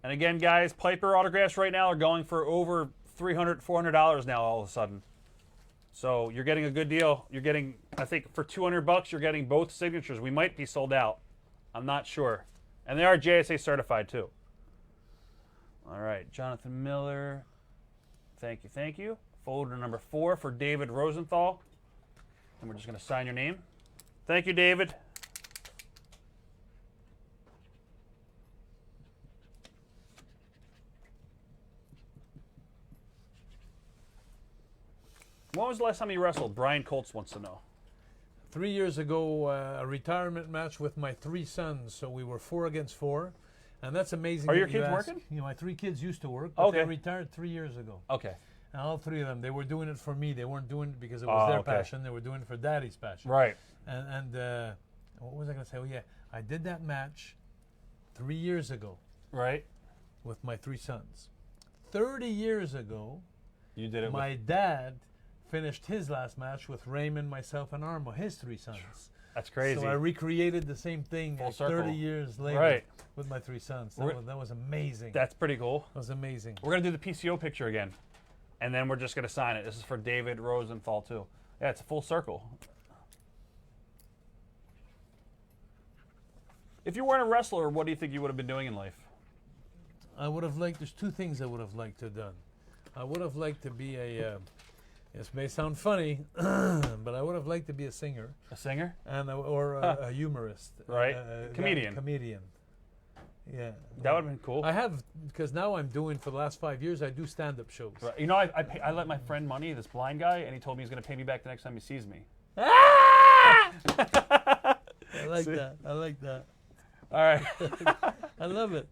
And again, guys, Piper autographs right now are going for over $300, $400 now all of a sudden. So you're getting a good deal. You're getting, I think, for $200, you're getting both signatures. We might be sold out. I'm not sure. And they are JSA certified, too. All right, Jonathan Miller. Thank you. Folder number 4 for David Rosenthal. And we're just going to sign your name. Thank you, David. When was the last time you wrestled? Brian Colts wants to know. 3 years ago, a retirement match with my 3 sons. So we were 4 against 4. And that's amazing. Are your that you kids ask. working? My 3 kids used to work, but they Okay. retired 3 years ago. Okay. And all 3 of them, they were doing it for me. They weren't doing it because it was their passion. They were doing it for Daddy's passion. Right. And what was I going to say? Oh, yeah. I did that match 3 years ago Right. with my 3 sons. 30 years ago, You did it. my dad finished his last match with Raymond, myself, and Armo, his 3 sons. That's crazy. So I recreated the same thing Full like circle. 30 years later Right. with my 3 sons. We're- That was amazing. That's pretty cool. That was amazing. We're going to do the PCO picture again. And then we're just going to sign it. This is for David Rosenthal, too. Yeah, it's a full circle. If you weren't a wrestler, what do you think you would have been doing in life? I would have liked, there's 2 things I would have liked to have done. I would have liked to be this may sound funny, but I would have liked to be a singer. A singer? Or a humorist. Right. Comedian. Comedian. Yeah. That would have been cool. I have, because now I'm doing, for the last 5 years, I do stand-up shows. Right. You know, I let my friend money, this blind guy, and he told me he's going to pay me back the next time he sees me. I like See? that. I like that. All right. I love it.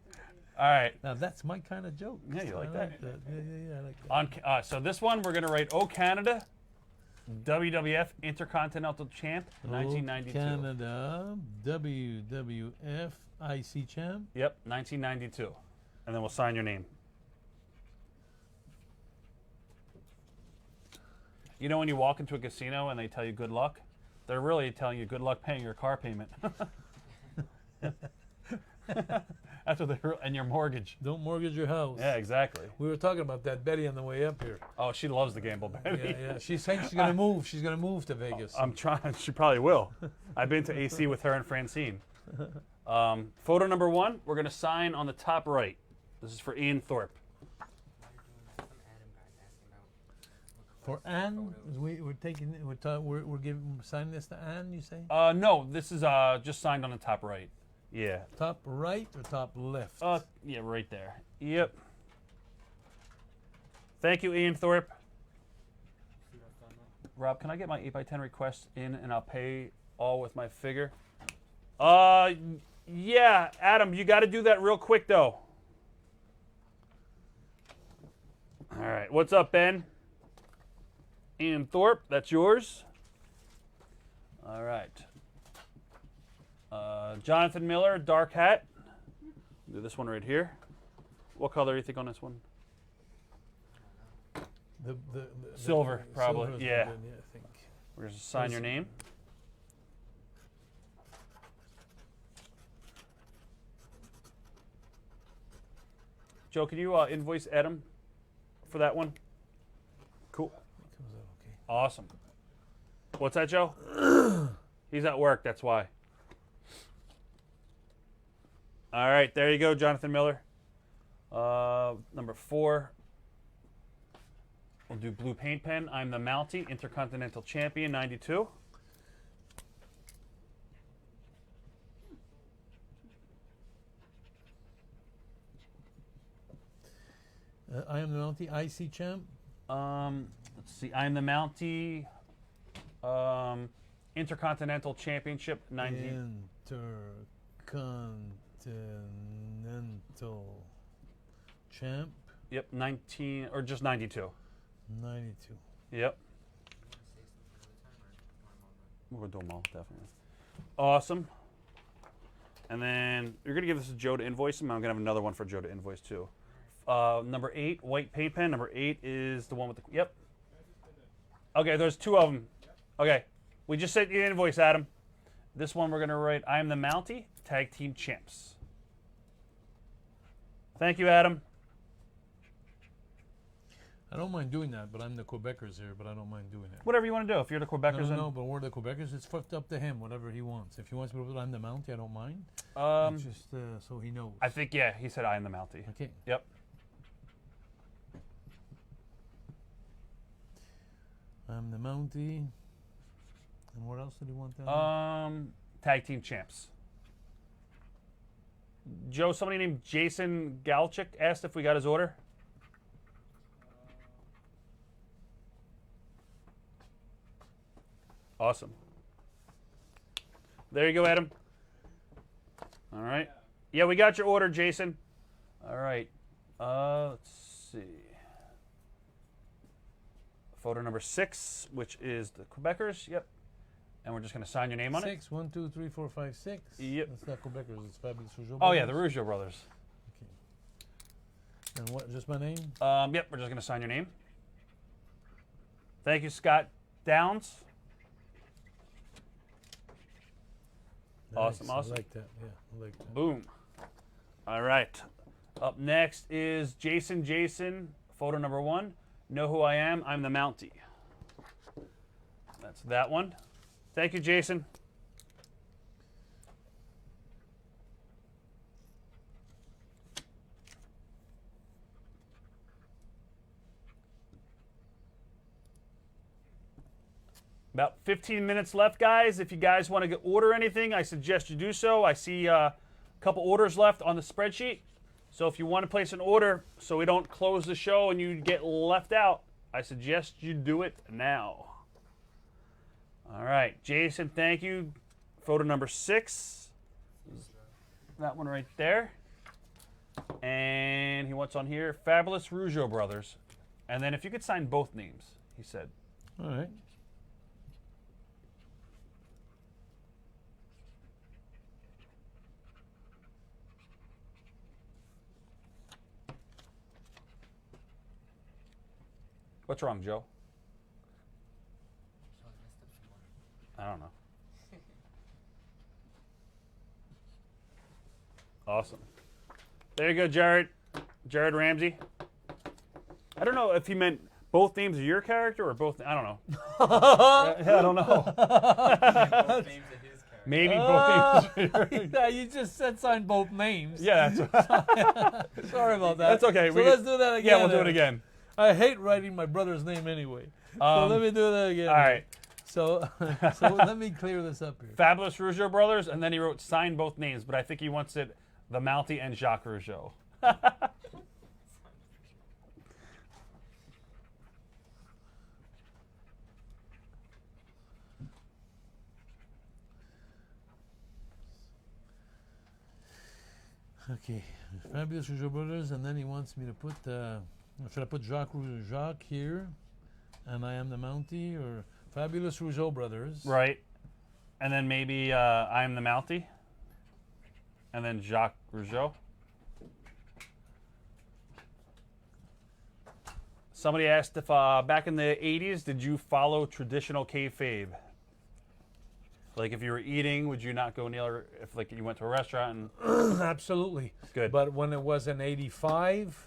All right. Now, that's my kind of joke. Yeah, you like I that? Like that. Yeah, I like that. So this one, we're going to write, Oh, Canada, WWF Intercontinental Champ, 1992. Canada, WWF IC champ. Yep, 1992. and then we'll sign your name. You know when you walk into a casino and they tell you good luck? They're really telling you good luck paying your car payment. That's what they're, and your mortgage. Don't mortgage your house. Yeah, exactly. We were talking about that Betty on the way up here. Oh, she loves the gamble, Betty. Yeah. She's saying she's gonna move. She's gonna move to Vegas. I'm trying. She probably will. I've been to AC with her and Francine. Photo number 1, we're going to sign on the top right. This is for Ian Thorpe. While you're doing this, some Adam guys asking about For Anne, we're giving signing this to Anne. You say No, this is just signed on the top right. Yeah. top right or top left? Yeah, right there. Yep. Thank you, Ian Thorpe. see that's done now. Rob, can I get my 8x10 request in and I'll pay all with my figure? Yeah, Adam, you got to do that real quick though. All right, what's up, Ben? Ian Thorpe, that's yours. All right. Jonathan Miller, dark hat. Do this one right here. What color do you think on this one? The Silver, probably. silver is Yeah. good, I think. We're going to sign your name. Joe, can you invoice Adam for that one? Cool. Comes out okay. Awesome. What's that, Joe? He's at work, that's why. All right, there you go, Jonathan Miller. Number 4. We'll do blue paint pen. I'm the Mountie, Intercontinental Champion, 92. I am the Mountie IC champ. Let's see. I'm the Mountie, Intercontinental Championship, 90. Intercontinental champ. Yep, 19 or just 92. 92. Yep. You wanna say something another time or I'm on that? We'll do them all, definitely. Awesome. And then you're going to give this to Joe to invoice him. I'm going to have another one for Joe to invoice too. Number 8, white paint pen. Number 8 is the one with the. Yep. Okay, there's 2 of them. Okay. We just sent you the invoice, Adam. This one we're going to write I am the Mountie, Tag Team Champs. Thank you, Adam. I don't mind doing that, but I'm the Quebecers here, but I don't mind doing it. Whatever you want to do. If you're the Quebecers, No, but we're the Quebecers. It's fucked up to him, whatever he wants. If he wants me to put I'm the Mountie, I don't mind. It's just so he knows. I think, yeah, he said I am the Mountie. Okay. Yep. I'm the Mountie. And what else did he want down? Tag Team Champs. Joe, somebody named Jason Galchik asked if we got his order. Awesome. There you go, Adam. All right. Yeah, we got your order, Jason. All right. Let's see. Photo number 6, which is the Quebecers. Yep. And we're just going to sign your name on it. 6. 1, 2, 3, 4, 5, 6. Yep. That's not Quebecers. It's Fabulous Rougeau. Oh, yeah, the Brothers. Rougeau brothers. And what? Just my name? Yep, we're just going to sign your name. Thank you, Scott Downs. Awesome, Nice. awesome. I like that. Yeah, I like that. Boom. All right. Up next is Jason. Photo number 1. Know who I am. I'm the Mountie. That's that one. Thank you, Jason. About 15 minutes left, guys. If you guys want to order anything, I suggest you do so. I see a couple orders left on the spreadsheet. So if you want to place an order so we don't close the show and you get left out, I suggest you do it now. All right, Jason, thank you. Photo number 6. That one right there. And he wants on here, Fabulous Rougeau Brothers. And then if you could sign both names, he said. All right. What's wrong, Joe? Sean messed up some more. I don't know. Awesome. There you go, Jared. Jared Ramsey. I don't know if he meant both names of your character or both. I don't know. I don't know. Both names of his character. Maybe both names. Yeah, you just said sign both names. Yeah, that's, Sorry about that. that's okay. So let's do that again. Yeah, we'll do it again. I hate writing my brother's name anyway. So let me do that again. All right. So let me clear this up here. Fabulous Rougeau brothers, and then he wrote sign both names, but I think he wants it the Mountie and Jacques Rougeau. Okay, Fabulous Rougeau brothers, and then he wants me to put. Should I put Jacques here, and I am the Mountie, or Fabulous Rougeau brothers? Right. And then maybe I am the Mountie. And then Jacques Rougeau. Somebody asked if back in the 80s, did you follow traditional kayfabe? Like if you were eating, would you not go near, if like you went to a restaurant and Absolutely. good. But when it was in '85,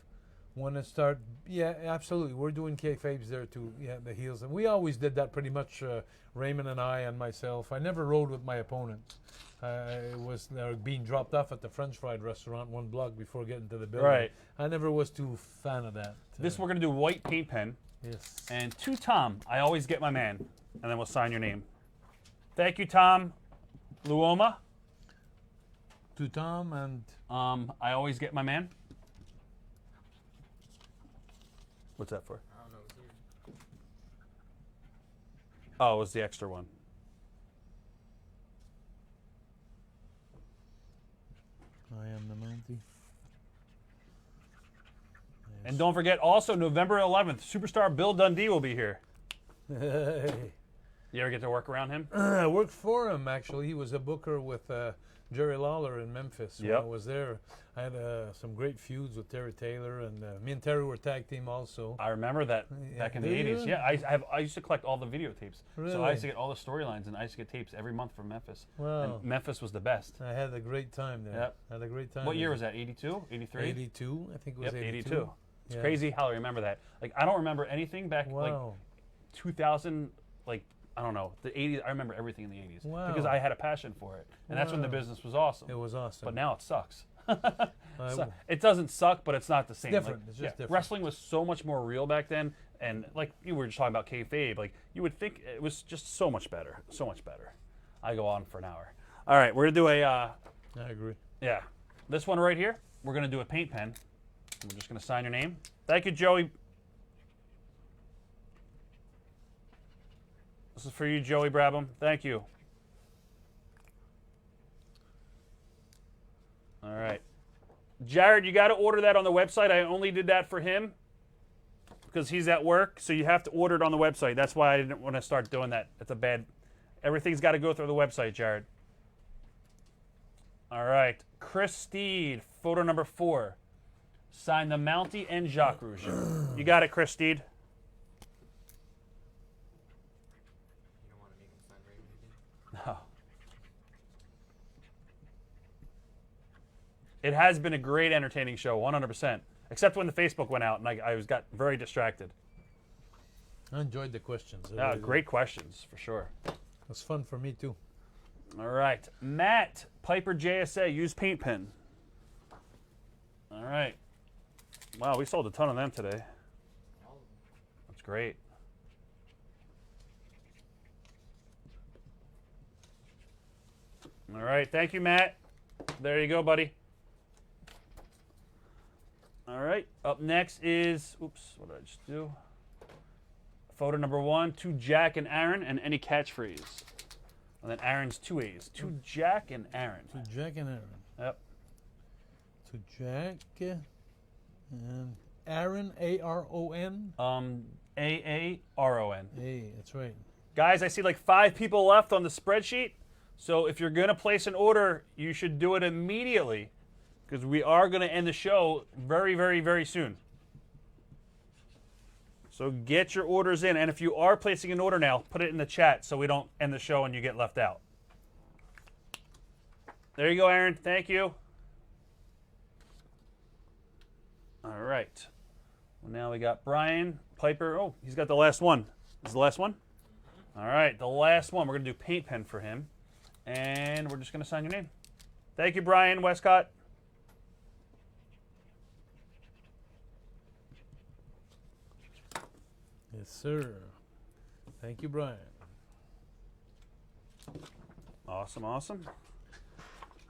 when it started, yeah, absolutely. We're doing kayfabes there too. Yeah, the heels, and we always did that pretty much. Raymond and I and myself. I never rode with my opponent. It was being dropped off at the French fried restaurant 1 block before getting to the building. Right. I never was too fan of that. This we're gonna do white paint pen. Yes. And to Tom, I always get my man. And then we'll sign your name. Thank you, Tom Luoma. To Tom and I always get my man. What's that for? I don't know. It's here. Oh, it was the extra one. I am the Mountie. And don't forget, also November 11th, superstar Bill Dundee will be here. Hey. You ever get to work around him? I worked for him, actually. He was a booker with Jerry Lawler in Memphis when I Yep. was there. I had some great feuds with Terry Taylor, and me and Terry were tag team also. I remember that back in the Did you? 80s. Yeah, I used to collect all the videotapes. So I Really? used to get all the storylines, and I used to get tapes every month from Memphis. Wow. And Memphis was the best. I had a great time there. Yep. I had a great time. What year was that? 82? 83? 82, I think it was Yep, 82. 82. It's Yeah. crazy how I remember that. Like, I don't remember anything back like Wow. 2000, like, I don't know, the 80s. I remember everything in the 80s because Wow. I had a passion for it. And that's when the Wow. business was awesome. It was awesome. But now it sucks. I So- w- it doesn't suck, but it's not the same. different. Like, It's just different. Wrestling was so much more real back then, and like you were just talking about kayfabe, like you would think it was just so much better, so much better. I go on for an hour. All right, we're gonna do a I agree. yeah, this one right here. We're gonna do a paint pen. We're just gonna sign your name. Thank you, Joey. This is for you, Joey Brabham. Thank you. All right. Jared, you got to order that on the website. I only did that for him because he's at work, so you have to order it on the website. That's why I didn't want to start doing that. It's a bad. Everything's got to go through the website, Jared. All right. Chris Steed, photo number 4. Sign the Mountie and Jacques Rougeau. You got it, Chris Steed. You don't want to make him sign Raymond again? No. It has been a great, entertaining show, 100%. Except when the Facebook went out and I got very distracted. I enjoyed the questions. I Yeah, really did. great questions, for sure. It was fun for me too. All right. Matt, Piper JSA, use paint pen. All right. Wow, we sold a ton of them today. All of them. That's great. All right. Thank you, Matt. There you go, buddy. All right. Up next is, oops, what did I just do? Photo number 1, to Jack and Aaron, and any catchphrase. And then Aaron's 2 A's. To Jack and Aaron. To Jack and Aaron. Yep. To Jack and Aaron, A-R-O-N. A-A-R-O-N. Hey, that's right. Guys, I see like 5 people left on the spreadsheet. So if you're going to place an order, you should do it immediately because we are going to end the show very, very, very soon. So get your orders in. And if you are placing an order now, put it in the chat so we don't end the show and you get left out. There you go, Aaron. Thank you. All right. Well, now we got Brian Piper. Oh, he's got the last one. This is the last one? All right, the last one. We're going to do paint pen for him. And we're just going to sign your name. Thank you, Brian Westcott. Yes, sir. Thank you, Brian. Awesome, awesome.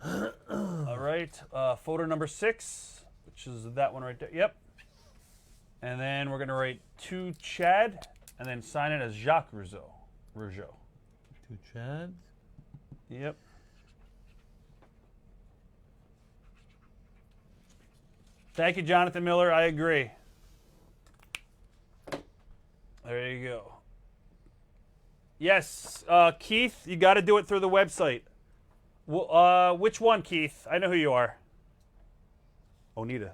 All right, photo number 6, which is that one right there. Yep. And then we're going to write to Chad and then sign it as Jacques Rougeau. To Chad. Yep. Thank you, Jonathan Miller. I agree. There you go. Yes, Keith, you got to do it through the website. Well, which one, Keith? I know who you are. Onita.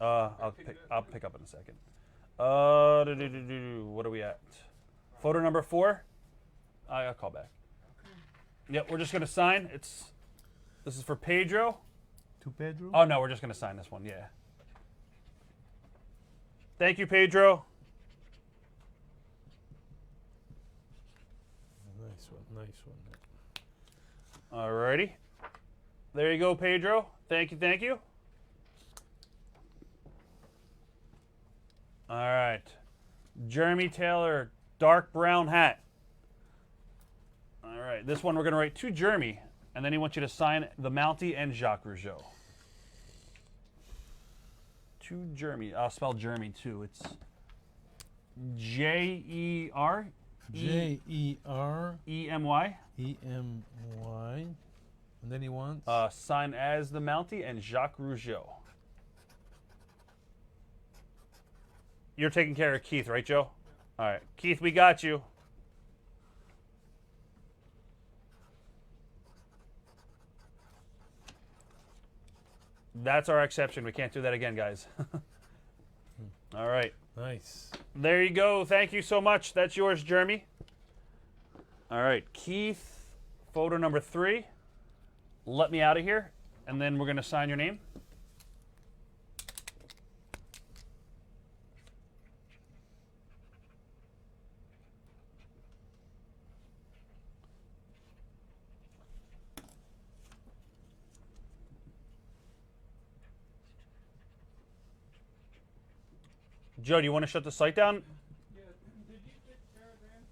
I'll pick up in a second. What are we at? Photo number 4. I'll call back. Yep, we're just gonna sign. This is for Pedro. To Pedro? Oh no, we're just gonna sign this one. Yeah. Thank you, Pedro. Nice one, nice one. Alrighty. There you go, Pedro. Thank you, thank you. All right. Jeremy Taylor, dark brown hat. All right. This one we're going to write to Jeremy, and then he wants you to sign the Mountie and Jacques Rougeau. To Jeremy. I'll spell Jeremy too. It's J-E-R? J-E-R E-M-Y. E-M-Y. And then he wants? Sign as the Mountie and Jacques Rougeau. You're taking care of Keith, right, Joe? All right. Keith, we got you. That's our exception. We can't do that again, guys. All right. Nice. There you go. Thank you so much. That's yours, Jeremy. All right. Keith, photo number 3. Let me out of here, and then we're going to sign your name. Joe, do you want to shut the site down? Yeah, did you fix Jared Ramsey?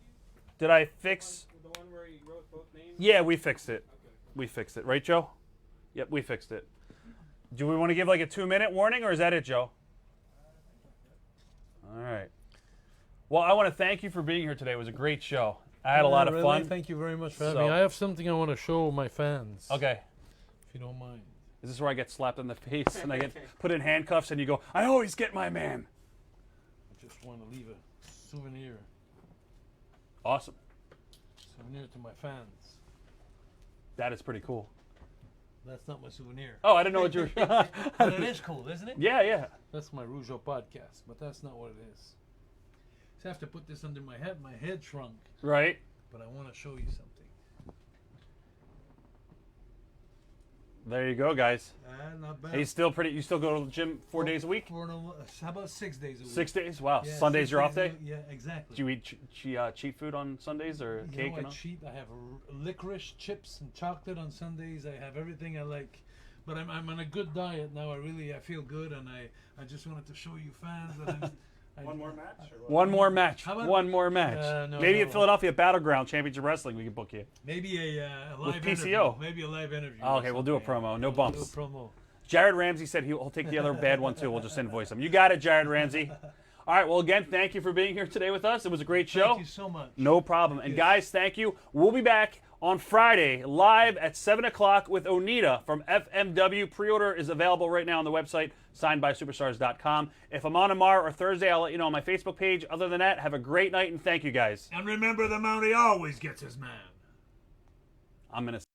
Did I fix? The one where he wrote both names? Yeah, we fixed it. Okay. We fixed it. Right, Joe? Yep, we fixed it. Do we want to give like a 2-minute warning, or is that it, Joe? All right. Well, I want to thank you for being here today. It was a great show. I had a lot of really, fun. Thank you very much for having So- me. I have something I want to show my fans. Okay. If you don't mind. Is this where I get slapped in the face and I get put in handcuffs and you go, I always get my man? I just want to leave a souvenir. Awesome. Souvenir to my fans. That is pretty cool. That's not my souvenir. Oh, I didn't know what you were. But it is cool, isn't it? Yeah, yeah. That's my Rougeau podcast, but that's not what it is. So I have to put this under my head. My head shrunk, Right. but I want to show you something. There you go, guys. Not bad. He's still pretty. You still go to the gym 4 days a week? How about 6 days a week? 6 days? Wow. Yeah, Sundays 6 your off days a day? week. Yeah, exactly. Do you eat cheat food on Sundays or You cake know, and I all? cheat. I have licorice, chips, and chocolate on Sundays. I have everything I like. But I'm on a good diet now. I feel good, and I just wanted to show you fans that One more match? Or what? One more match. How about- One more match. No, Maybe no. at Philadelphia Battleground Championship Wrestling, we can book you. maybe a live With PCO. interview. Maybe a live interview. Oh, or okay, we'll do a something. promo. No We'll bumps. do a promo. Jared Ramsey said he'll take the other bad one too. We'll just invoice him. You got it, Jared Ramsey. All right. Well, again, thank you for being here today with us. It was a great show. Thank you so much. No problem. And Yes. guys, thank you. We'll be back on Friday live at 7 o'clock with Onita from FMW. Pre-order is available right now on the website, signedbysuperstars.com. If I'm on tomorrow or Thursday, I'll let you know on my Facebook page. Other than that, have a great night and thank you guys. And remember, the Mountie always gets his man. I'm going to